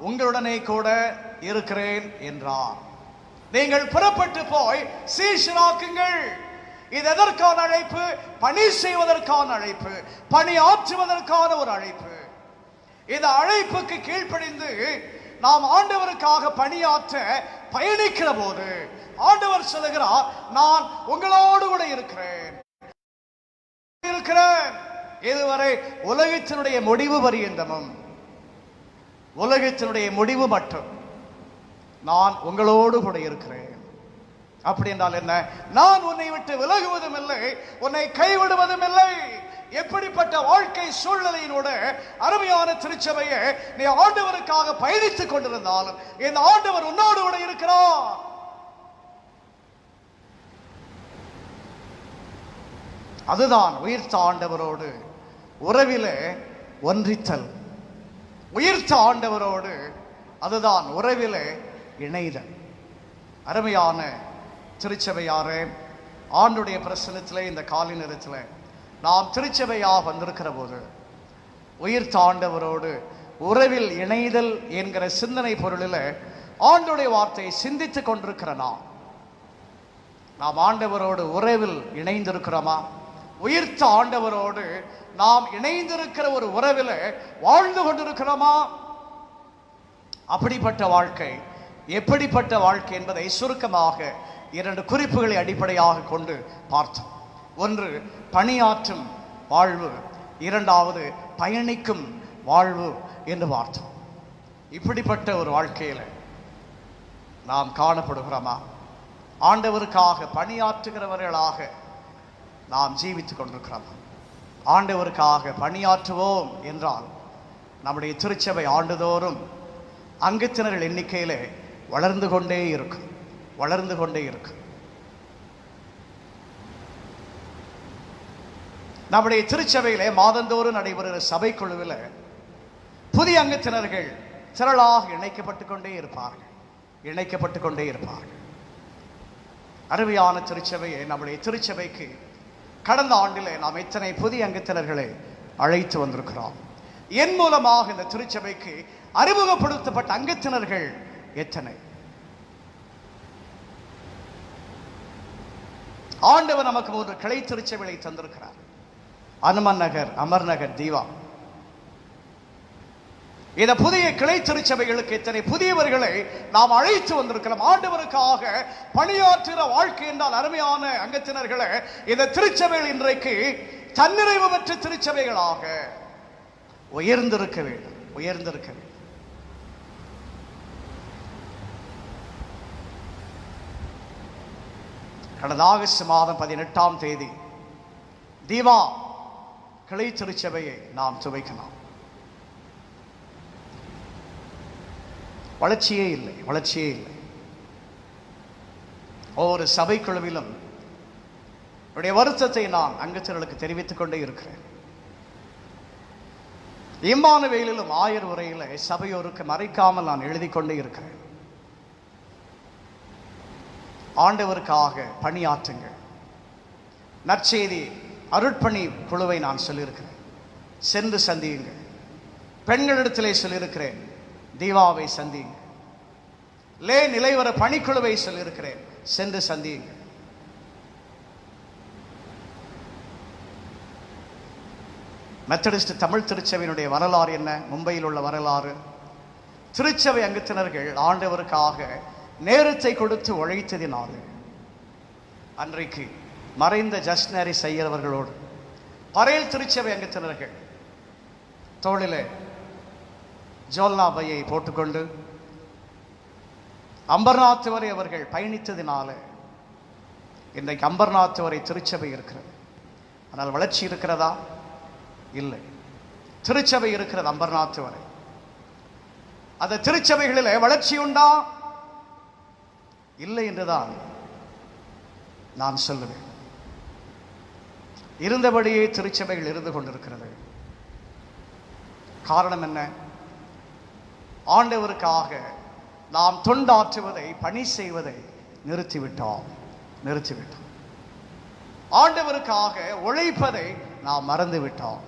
உங்களுடனே கூட இருக்கிறேன் என்றார். நீங்கள் புறப்பட்டு போய் சீஷராக்குங்கள். இது எதற்கான அழைப்பு? பணி செய்வதற்கான அழைப்பு, பணி ஆற்றுவதற்கான ஒரு அழைப்பு. இந்த அழைப்புக்கு கீழ்ப்படிந்து நாம் ஆண்டவருக்காக பணியாற்ற பயணிக்கிற போது ஆண்டவர் சொல்லுகிறார், நான் உங்களோடு கூட இருக்கிறேன். இதுவரை உலகத்தினுடைய முடிவு பரியந்தமும், உலகத்தினுடைய முடிவு மட்டும் நான் உங்களோடு கூட இருக்கிறேன். அப்படி என்றால் என்ன? நான் உன்னை விட்டு விலகுவதும் இல்லை, உன்னை கைவிடுவதும் இல்லை. எப்படிப்பட்ட வாழ்க்கை சூழ்நிலையினோட அருமையான திருச்சபையை நீ ஆண்டவருக்காக பயணித்துக் கொண்டிருந்தாலும் இந்த ஆண்டவர் உன்னோடு கூட இருக்கிறார். அதுதான் உயிர்த்த ஆண்டவரோடு உறவிலே ஒன்றித்தல். உயிர்த்த ஆண்டவரோடு அதுதான் உறவிலே இணைதல். அருமையான திருச்சபையாரே, ஆண்டுடைய பிரசனத்தில் இந்த காலை நேரத்தில் நாம் திருச்சபையாக வந்திருக்கிற போது உயிர்த்த ஆண்டவரோடு உறவில் இணைதல் என்கிற சிந்தனை பொருளில் ஆண்டுடைய வார்த்தையை சிந்தித்துக் கொண்டிருக்கிற நாம் ஆண்டவரோடு உறவில் இணைந்திருக்கிறோமா? உயிர்த்த ஆண்டவரோடு நாம் இணைந்திருக்கிற ஒரு உறவில் வாழ்ந்து கொண்டிருக்கிறோமா? அப்படிப்பட்ட வாழ்க்கை எப்படிப்பட்ட வாழ்க்கை என்பதை சுருக்கமாக 2 குறிப்புகளை அடிப்படையாக கொண்டு பார்த்தோம். ஒன்று பணியாற்றும் வாழ்வு, 2வது பயணிக்கும் வாழ்வு என்று பார்த்தோம். இப்படிப்பட்ட ஒரு வாழ்க்கையில் நாம் காணப்படுகிறோமா? ஆண்டவருக்காக பணியாற்றுகிறவர்களாக நாம் ஜீவித்துக் கொண்டிருக்கிறோம். ஆண்டவருக்காக பணியாற்றுவோம் என்றால் நம்முடைய திருச்சபை ஆண்டுதோறும் அங்கத்தினர்கள் எண்ணிக்கையிலே வளர்ந்து கொண்டே இருக்கும். நம்முடைய திருச்சபையிலே மாதந்தோறும் நடைபெறுகிற சபை குழுவில் புதிய அங்கத்தினர்கள் திரளாக இணைக்கப்பட்டு கொண்டே இருப்பார்கள். அருமையான திருச்சபையை, நம்முடைய திருச்சபைக்கு கடந்த ஆண்டிலே நாம் எத்தனை புதிய அங்கத்தினர்களை அழைத்து வந்திருக்கிறோம். என் மூலமாக இந்த திருச்சபைக்கு அறிமுகப்படுத்தப்பட்ட அங்கத்தினர்கள் எத்தனை? ஆண்டவர் நமக்கு ஒரு கிளை திருச்சபையை தந்திருக்கிறார். அனுமன் நகர், அமர் நகர், தீவா. இந்த புதிய கிளை திருச்சபைகளுக்கு எத்தனை புதியவர்களை நாம் அழைத்து வந்திருக்கிறோம். ஆண்டவருக்காக பணியாற்றுகிற வாழ்க்கை என்றால் அருமையான அங்கத்தினர்களை இந்த திருச்சபைகள் இன்றைக்கு தன்னிறைவு பெற்ற திருச்சபைகளாக உயர்ந்திருக்க வேண்டும். கடந்த ஆகஸ்ட் மாதம் 18ஆம் தேதி தீவா கிளை திருச்சபையை நாம் துவைக்கலாம். வளர்ச்சியே இல்லை, வளர்ச்சியே இல்லை. ஒவ்வொரு சபைக்குழுவிலும் என்னுடைய வருத்தத்தை நான் அங்கத்தினர்களுக்கு தெரிவித்துக் கொண்டே இருக்கிறேன். இம்மானுவேலிலும் 1000 உரையில் சபையோருக்கு மறைக்காமல் நான் எழுதி கொண்டே இருக்கிறேன். ஆண்டவருக்காக பணியாற்றுங்கள். நற்செய்தி அருட்பணி குழுவை நான் சொல்லியிருக்கிறேன், சென்று சந்தியுங்கள். பெண்களிடத்திலே சொல்லியிருக்கிறேன், தீவாவை சந்தியுங்கள். லே நிலைவர பணிக்குழுவை சொல்லியிருக்கிறேன், சென்று சந்தியுங்கள். மெத்தடிஸ்ட் தமிழ் திருச்சபையினுடைய வரலாறு என்ன? மும்பையில் உள்ள வரலாறு. திருச்சபை அங்கத்தினர்கள் ஆண்டவருக்காக நேரத்தை கொடுத்து உழைத்ததினாலே அன்றைக்கு மறைந்த ஜஸ்னரி செய்யறவர்களோடு பரையல் திருச்சபை அங்கத்தினர்கள் தோளிலே ஜோல்னா பையை போட்டுக்கொண்டு அம்பர்நாத் வரை அவர்கள் பயணித்ததினால இன்றைக்கு அம்பர்நாத் வரை திருச்சபை இருக்கிறது. ஆனால் வளர்ச்சி இருக்கிறதா? இல்லை. திருச்சபை இருக்கிறது அம்பர்நாத் வரை. அந்த திருச்சபைகளில் வளர்ச்சி உண்டா? இல்லை என்றுதான் நான் சொல்லுவேன். இருந்தபடியே திருச்சபைகள் இருந்து கொண்டிருக்கிறது. காரணம் என்ன? ஆண்டவருக்காக நாம் தொண்டாற்றுவதை, பணி செய்வதை நிறுத்திவிட்டோம். ஆண்டவருக்காக உழைப்பதை நாம் மறந்துவிட்டோம்.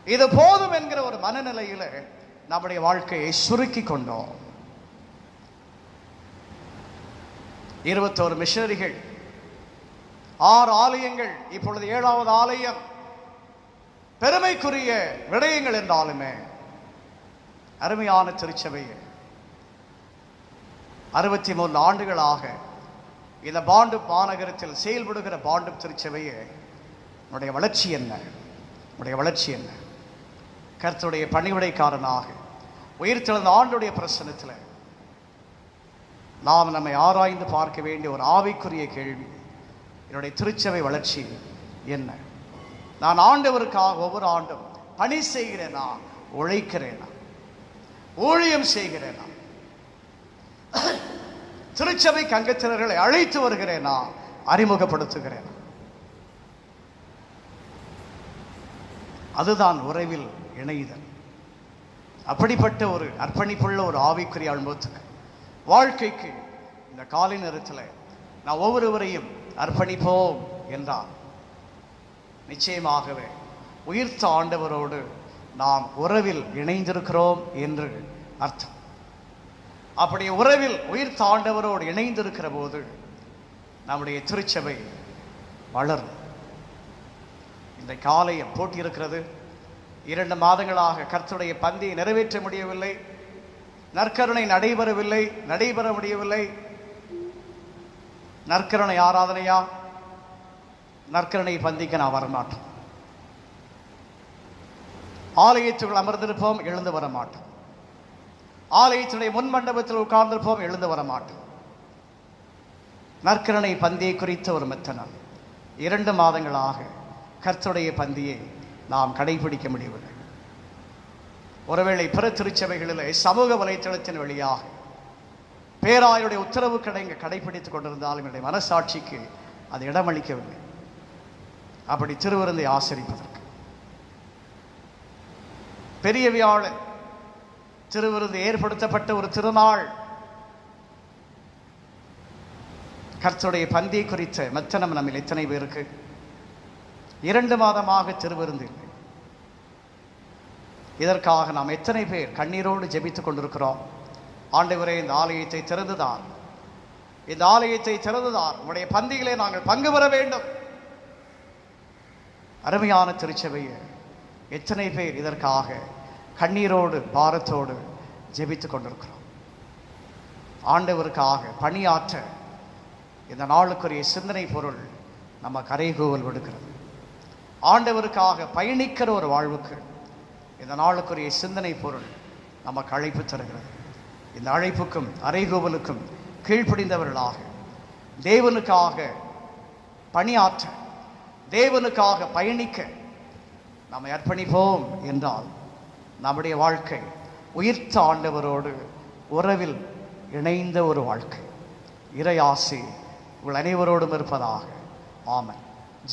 இது போதும் என்கிற ஒரு மனநிலையில் நம்முடைய வாழ்க்கையை சுருக்கி கொண்டோம். 21 மிஷனரிகள், 6 ஆலயங்கள், இப்பொழுது 7வது ஆலயம். பெருமைக்குரிய விடயங்கள் என்றாலுமே அருமையான திருச்சபையை 63 ஆண்டுகளாக இந்த பாண்டுப் மாநகரத்தில் செயல்படுகிற பாண்டுப் திருச்சபையை உன்னுடைய வளர்ச்சி என்ன? உன்னுடைய வளர்ச்சி என்ன? கர்த்தருடைய பணிவிடைக்காரனாக உயிர்த்தெழுந்த ஆண்டுடைய பிரசன்னத்தில் நாம் நம்மை ஆராய்ந்து பார்க்க வேண்டிய ஒரு ஆவிக்குரிய கேள்வி, என்னுடைய திருச்சபை வளர்ச்சி என்ன? நான் ஆண்டவருக்காக ஒவ்வொரு ஆண்டும் பணி செய்கிறேனா? உழைக்கிறேனா? ஊழியம் செய்கிறேனா? திருச்சபைக்கு அங்கத்தினர்களை அழைத்து வருகிறேனா? அறிமுகப்படுத்துகிறேனா? அதுதான் உறவில் இணைதல். அப்படிப்பட்ட ஒரு அர்ப்பணிப்புள்ள ஒரு ஆவிக்குரிய அனுபவத்துக்கு, வாழ்க்கைக்கு இந்த காலை நேரத்தில் நான் ஒவ்வொருவரையும் அர்ப்பணிப்போம் என்றால் நிச்சயமாகவே உயிர்த்த ஆண்டவரோடு நாம் உறவில் இணைந்திருக்கிறோம் என்று அர்த்தம். அப்படி உறவில் உயிர்த்த ஆண்டவரோடு இணைந்திருக்கிற போது நம்முடைய திருச்சபை வளரும். இந்த காலையம் போட்டியிருக்கிறது. 2 மாதங்களாக கர்த்தருடைய பந்தியை நிறைவேற்ற முடியவில்லை. நற்கருணை நடைபெற முடியவில்லை. நற்கருணை ஆராதனையா? நற்கருணை பந்திக்கு நான் வரமாட்டோம். ஆலயத்துக்குள் அமர்ந்திருப்போம், எழுந்து வர மாட்டோம். ஆலயத்துடைய முன் மண்டபத்தில் உட்கார்ந்திருப்போம், எழுந்து வர மாட்டோம். நற்கருணை பந்தியை குறித்த ஒரு மெத்தனம். 2 மாதங்களாக கர்த்தருடைய பந்தியை நாம் கடைபிடிக்க முடியவில்லை. ஒருவேளை பிற திருச்சபைகளில் சமூக வலைத்தளத்தின் வழியாக பேராயருடைய உத்தரவு கடைபிடித்துக் கொண்டிருந்தாலும் என்னுடைய மனசாட்சிக்கு அது இடமளிக்கவில்லை. அப்படி திருவிருந்தை ஆசரிப்பதற்கு பெரிய வியாழன் திருவிருந்து ஏற்படுத்தப்பட்ட ஒரு திருநாள். கர்த்தருடைய பந்தியை குறித்த மெத்தனம் நம்மில் எத்தனை பேருக்கு? 2 மாதமாக திருவிருந்து இல்லை. இதற்காக நாம் எத்தனை பேர் கண்ணீரோடு ஜெபித்துக் கொண்டிருக்கிறோம்? ஆண்டவரே, இந்த ஆலயத்தை திறந்துதான், உங்களுடைய பந்தியிலே நாங்கள் பங்கு பெற வேண்டும். அருமையான திருச்சபையை எத்தனை பேர் இதற்காக கண்ணீரோடு பாரத்தோடு ஜெபித்துக் கொண்டிருக்கிறோம்? ஆண்டவருக்காக பணியாற்ற இந்த நாளுக்குரிய சிந்தனை பொருள் நம்ம கரைகூவல் விடுக்கிறது. ஆண்டவருக்காக பயணிக்கிற ஒரு வாழ்வுக்கு இந்த நாளுக்குரிய சிந்தனை பொருள் நமக்கு அழைப்பு தருகிறது. இந்த அழைப்புக்கும் அறைகூவலுக்கும் கீழ்ப்படிந்தவர்களாக தேவனுக்காக பணியாற்ற, தேவனுக்காக பயணிக்க நம்மை அர்ப்பணிப்போம் என்றால் நம்முடைய வாழ்க்கை உயிர்த்த ஆண்டவரோடு உறவில் இணைந்த ஒரு வாழ்க்கை. இறை ஆசி உங்கள் அனைவரோடும் இருப்பதாக. ஆமென்.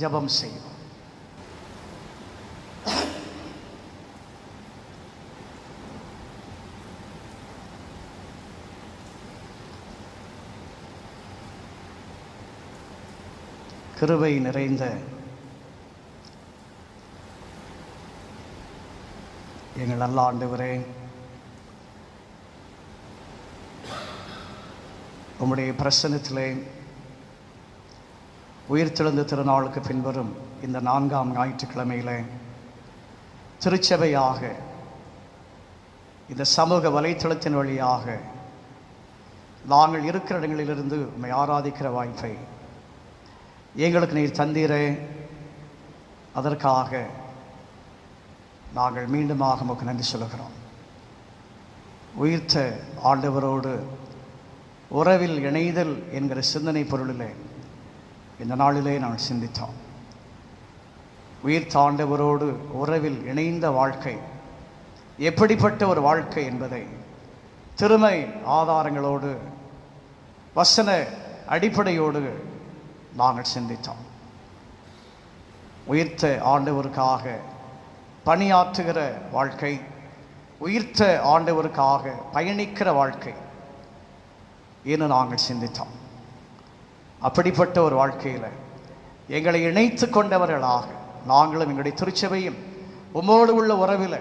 ஜெபம் செய்வோம். கிருபை நிறைந்த எங்கள் நல்ல ஆண்டவரே, உம்முடைய பிரசன்னத்திலே உயிர்த்தெழுந்த திருநாளுக்கு பின்வரும் இந்த 4ஆம் ஞாயிற்றுக்கிழமையிலே திருச்சபையாக இந்த சமூக வலைத்தளத்தின் வழியாக நாங்கள் இருக்கிற இடங்களிலிருந்து உம்மை ஆராதிக்கிற வாய்ப்பை எங்களுக்கு நீர் தந்தீரே. அதற்காக நாங்கள் மீண்டுமாக உமக்கு நன்றி சொல்கிறோம். உயிர்த்த ஆண்டவரோடு உறவில் இணைதல் என்கிற சிந்தனை பொருளிலே இந்த நாளிலே நாங்கள் சிந்தித்தோம். உயிர்த்த ஆண்டவரோடு உறவில் இணைந்த வாழ்க்கை எப்படிப்பட்ட ஒரு வாழ்க்கை என்பதை திருமை ஆதாரங்களோடு வசன அடிப்படையோடு நாங்கள் சிந்தித்தோம். உயிர்த்த ஆண்டவருக்காக பணியாற்றுகிற வாழ்க்கை, உயிர்த்த ஆண்டவருக்காக பயணிக்கிற வாழ்க்கை என்று நாங்கள் சிந்தித்தோம். அப்படிப்பட்ட ஒரு வாழ்க்கையில் எங்களை இணைத்து கொண்டவர்களாக நாங்களும் எங்களுடைய திருச்சபையும் உம்மோடு உள்ள உறவில்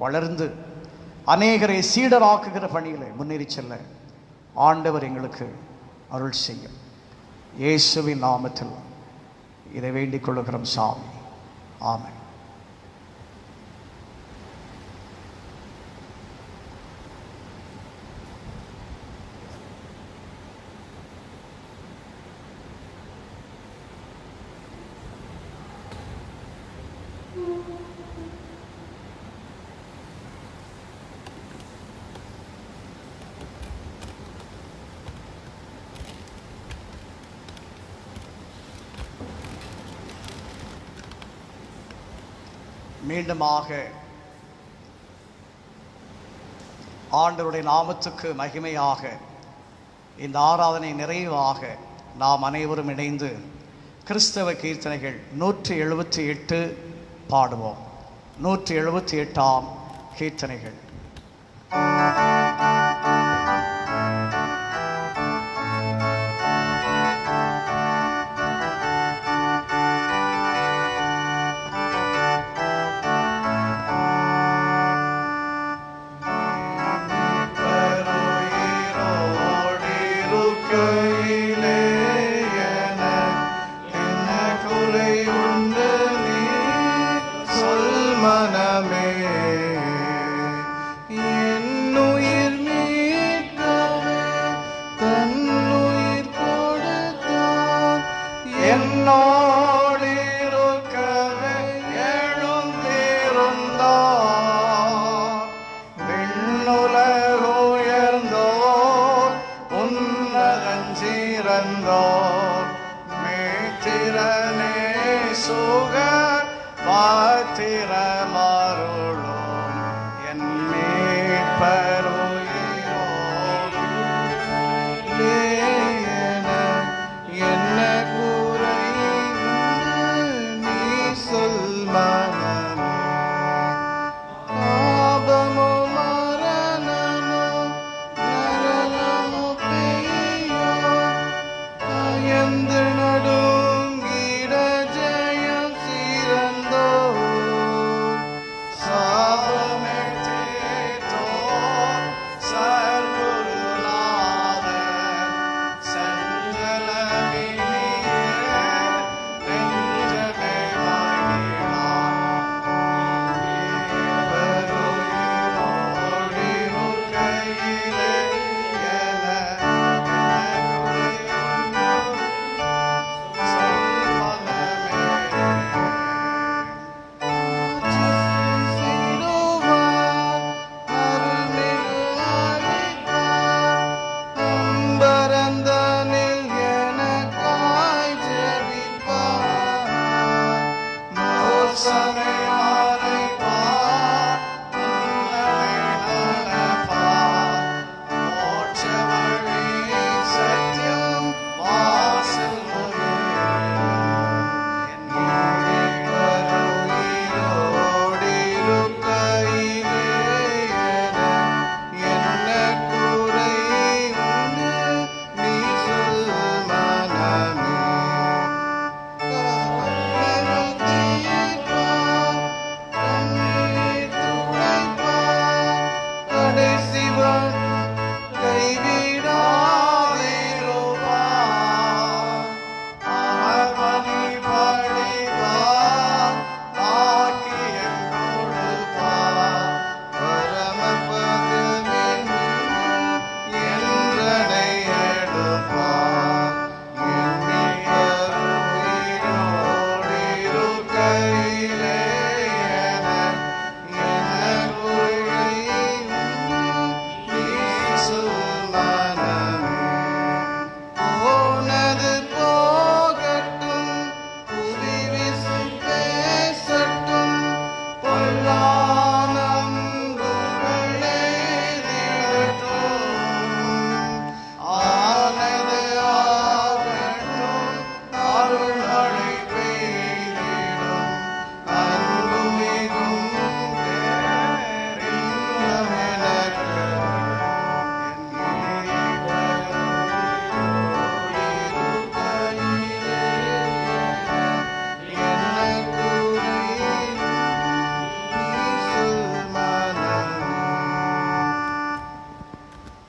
வளர்ந்து அநேகரை சீடராக்குகிற பணியில் முன்னேறி செல்ல ஆண்டவர் எங்களுக்கு அருள் செய்யும். இயேசுவின் நாமத்தில் இதை வேண்டிக் கொள்ளுகிறோம் சாமி. ஆமென். மீண்டுமாக ஆண்டவருடைய நாமத்துக்கு மகிமையாக இந்த ஆராதனை நிறைவாக நாம் அனைவரும் இணைந்து கிறிஸ்தவ கீர்த்தனைகள் 178 பாடுவோம். 178ஆம் கீர்த்தனைகள். நடுங்கிட ஜெயம் சிறந்தோ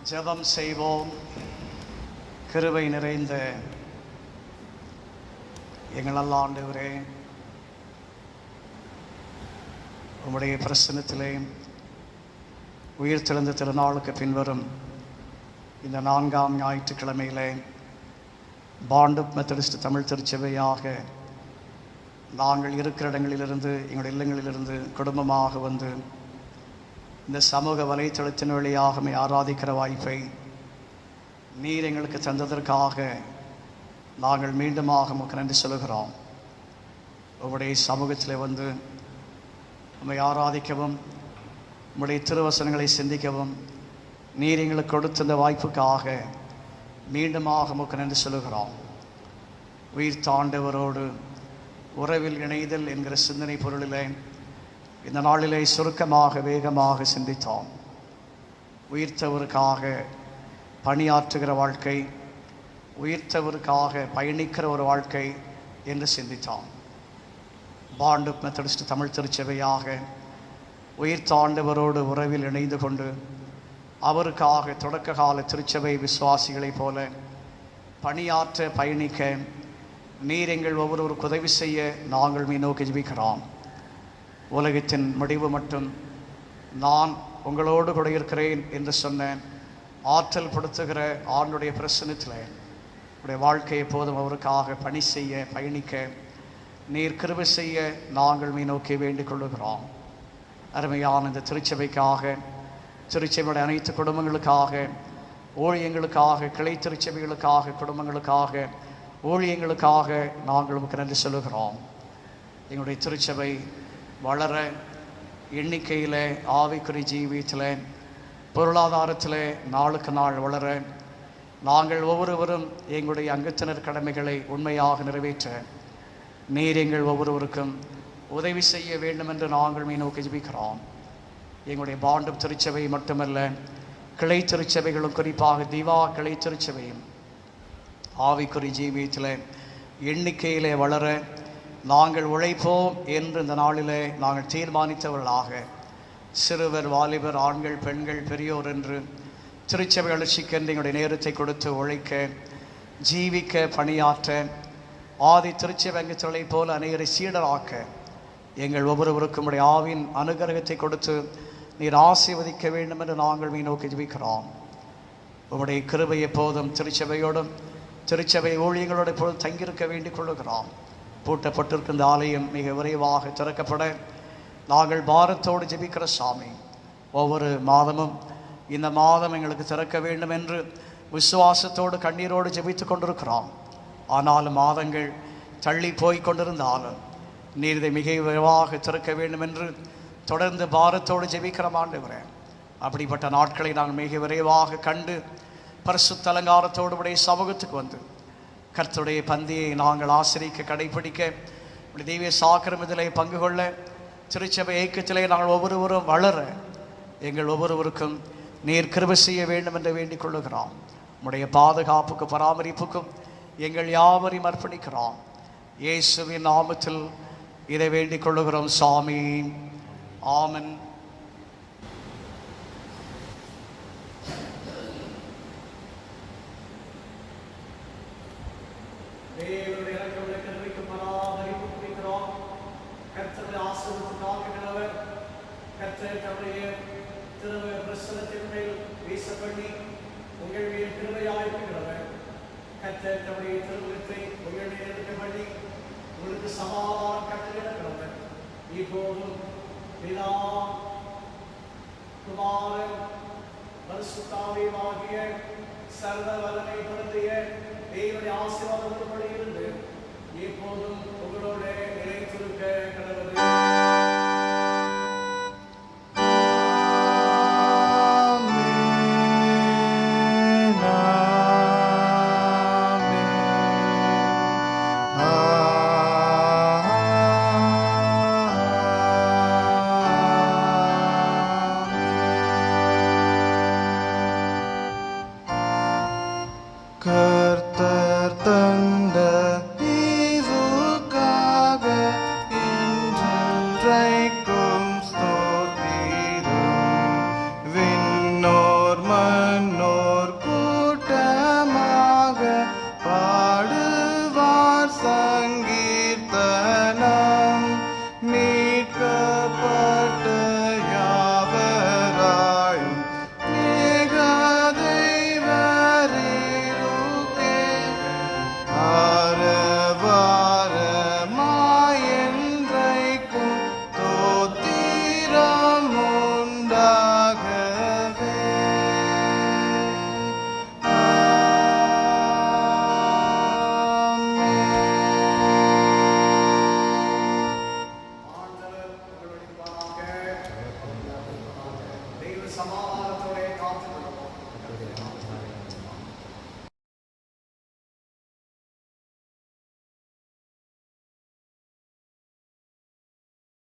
ஜெபம் செய்வோம். கிருபை நிறைந்த எங்கள் நல்ல ஆண்டவரே, உம்முடைய பிரசன்னத்திலே உயிர்த்தெழுந்த திருநாளுக்கு பின்வரும் இந்த 4ஆம் ஞாயிற்றுக்கிழமையிலே பாண்டுப் மெத்தடிஸ்ட் தமிழ் திருச்சபையாக நாங்கள் இருக்கிற இடங்களிலிருந்து, எங்களுடைய இல்லங்களிலிருந்து குடும்பமாக வந்து இந்த சமூக வலைத்தளத்தின் வழியாக ஆராதிக்கிற வாய்ப்பை நீர் எங்களுக்கு தந்ததற்காக நாங்கள் மீண்டுமாக உமக்கு நன்றி சொல்கிறோம். உம்முடைய சமூகத்தில் வந்து நம்மை ஆராதிக்கவும், உம்முடைய திருவசனங்களை சிந்திக்கவும் நீர் எங்களுக்கு கொடுத்த இந்த வாய்ப்புக்காக மீண்டுமாக உமக்கு நன்றி சொல்கிறோம். உயிர் தாண்டவரோடு உறவில் இணைதல் என்கிற சிந்தனை பொருளிலே இந்த நாளிலே சுருக்கமாக வேகமாக சிந்தித்தோம். உயிர்த்தவருக்காக பணியாற்றுகிற வாழ்க்கை, உயிர்த்தவருக்காக பயணிக்கிற ஒரு வாழ்க்கை என்று சிந்தித்தோம். பாண்டுப் மெத்தடிஸ்ட் தமிழ் திருச்சபையாக உயிர்த்த ஆண்டவரோடு உறவில் இணைந்து கொண்டு அவருக்காக தொடக்க கால திருச்சபை விசுவாசிகளைப் போல பணியாற்ற பயணிக்க நீர் எங்கள் ஒவ்வொருவருக்கு உதவி செய்ய நாங்கள் நோக்கி ஜெபிக்கிறோம். உலகத்தின் முடிவு மட்டும் நான் உங்களோடு கூட இருக்கிறேன் என்று சொன்ன ஆற்றல் படுத்துகிற ஆண்டுடைய பிரசன்னத்தில் உடைய வாழ்க்கையை போதும் அவருக்காக பணி செய்ய பயணிக்க நீர் கிருபை செய்ய நாங்கள் நோக்கி வேண்டிக் கொள்ளுகிறோம். அருமையான இந்த திருச்சபைக்காக, திருச்சபையுடைய அனைத்து குடும்பங்களுக்காக, ஊழியங்களுக்காக, கிளை திருச்சபைகளுக்காக, குடும்பங்களுக்காக, ஊழியங்களுக்காக நாங்கள் உங்களுக்கு நன்றி சொல்லுகிறோம். எங்களுடைய திருச்சபை வளர, எண்ணிக்கையில், ஆவிக்குறி ஜீவியத்தில், பொருளாதாரத்தில் நாளுக்கு நாள் வளர நாங்கள் ஒவ்வொருவரும் எங்களுடைய அங்கத்தினர் கடமைகளை உண்மையாக நிறைவேற்ற நீர் எங்கள் ஒவ்வொருவருக்கும் உதவி செய்ய வேண்டும் என்று நாங்கள் நோக்கி ஜெபிக்கிறோம். எங்களுடைய பாண்டுப் திருச்சபை மட்டுமல்ல, கிளை திருச்சபைகளும், குறிப்பாக திவா கிளை திருச்சபையும் ஆவிக்குறி ஜீவியத்தில் எண்ணிக்கையிலே வளர நாங்கள் உழைப்போம் என்று இந்த நாளிலே நாங்கள் தீர்மானித்தவர்களாக சிறுவர், வாலிபர், ஆண்கள், பெண்கள், பெரியோர் என்று திருச்சபை வளர்ச்சிக்கென்று எங்களுடைய நேரத்தை கொடுத்து உழைக்க, ஜீவிக்க, பணியாற்ற, ஆதி திருச்சபை அங்கத்தலை போல அநேகரை சீடராக்க எங்கள் ஒவ்வொருவருக்கும் உடைய ஆவின் அனுகிரகத்தை கொடுத்து நீர் ஆசீர்வதிக்க வேண்டும் என்று நாங்கள் நோக்கி ஜெபிக்கிறோம். உம்முடைய கிருபை எப்போதும் திருச்சபையோடும் திருச்சபை ஊழியங்களோடு எப்போதும் தங்கியிருக்க வேண்டிக் கொள்ளுகிறோம். பூட்டப்பட்டிருக்கிற இந்த ஆலயம் மிக விரைவாக திறக்கப்பட நாங்கள் பாரத்தோடு ஜெபிக்கிற சாமி. ஒவ்வொரு மாதமும் இந்த மாதம் எங்களுக்கு திறக்க வேண்டும் என்று விசுவாசத்தோடு கண்ணீரோடு ஜெபித்து கொண்டிருக்கிறோம். ஆனாலும் மாதங்கள் தள்ளி போய் கொண்டிருந்தாலும் நீர் இதை மிக விரைவாக திறக்க வேண்டும் என்று தொடர்ந்து பாரத்தோடு ஜெபிக்கிற ஆண்டவரே, அப்படிப்பட்ட நாட்களை நாங்கள் மிக விரைவாக கண்டு பரிசுத்த அலங்காரத்தோடு உடைய சமூகத்துக்கு வந்து கர்த்தருடைய பந்தியை நாங்கள் ஆசிரிக்க, கடைபிடிக்க, தெய்வ சாக்கிரமத்திலே பங்கு கொள்ள, திருச்சபை ஐக்கியத்திலே நாங்கள் ஒவ்வொருவரும் வளர எங்கள் ஒவ்வொருவருக்கும் நீர் கிருபை செய்ய வேண்டும் என்று வேண்டிக் கொள்ளுகிறோம். உம்முடைய பாதுகாப்புக்கும் பராமரிப்புக்கும் எங்கள் யாவரையும் அர்ப்பணிக்கிறோம். இயேசுவின் நாமத்தில் இதை வேண்டிக் கொள்ளுகிறோம் சாமி. ஆமென். தேவனுடைய இரக்கமுள்ள கிருபைக்கு பராமரிப்பு குறிக்கிறோம். கர்த்தருடைய ஆசீர்வாதத்திற்காக கர்த்தர் தம்முடைய பிரசன்னத்தின் மேல் வீச பண்ணி உங்கள் மேல் கிருபையாயிருக்கிறவர். கர்த்தர் தம்முடைய திருமுகத்தை உங்கள் மேல் எடுக்க பண்ணி உங்களுக்கு சமாதானம் கட்டளையிடுகிறவர். இப்போதும் பிதா, குமாரன், பரிசுத்த ஆவியாகிய சர்வ வல்லமை பொருந்திய தேவனுடைய ஆசீர்வாதம் உங்களோடு இருந்து இப்போதும் உங்களோட நிலைத்திருக்க கடவுளே. கர்த்தர் தந்த ஈவுக்காக இன்றென்றை சமாதானத்தோடே காத்துக்கொள்வோம்.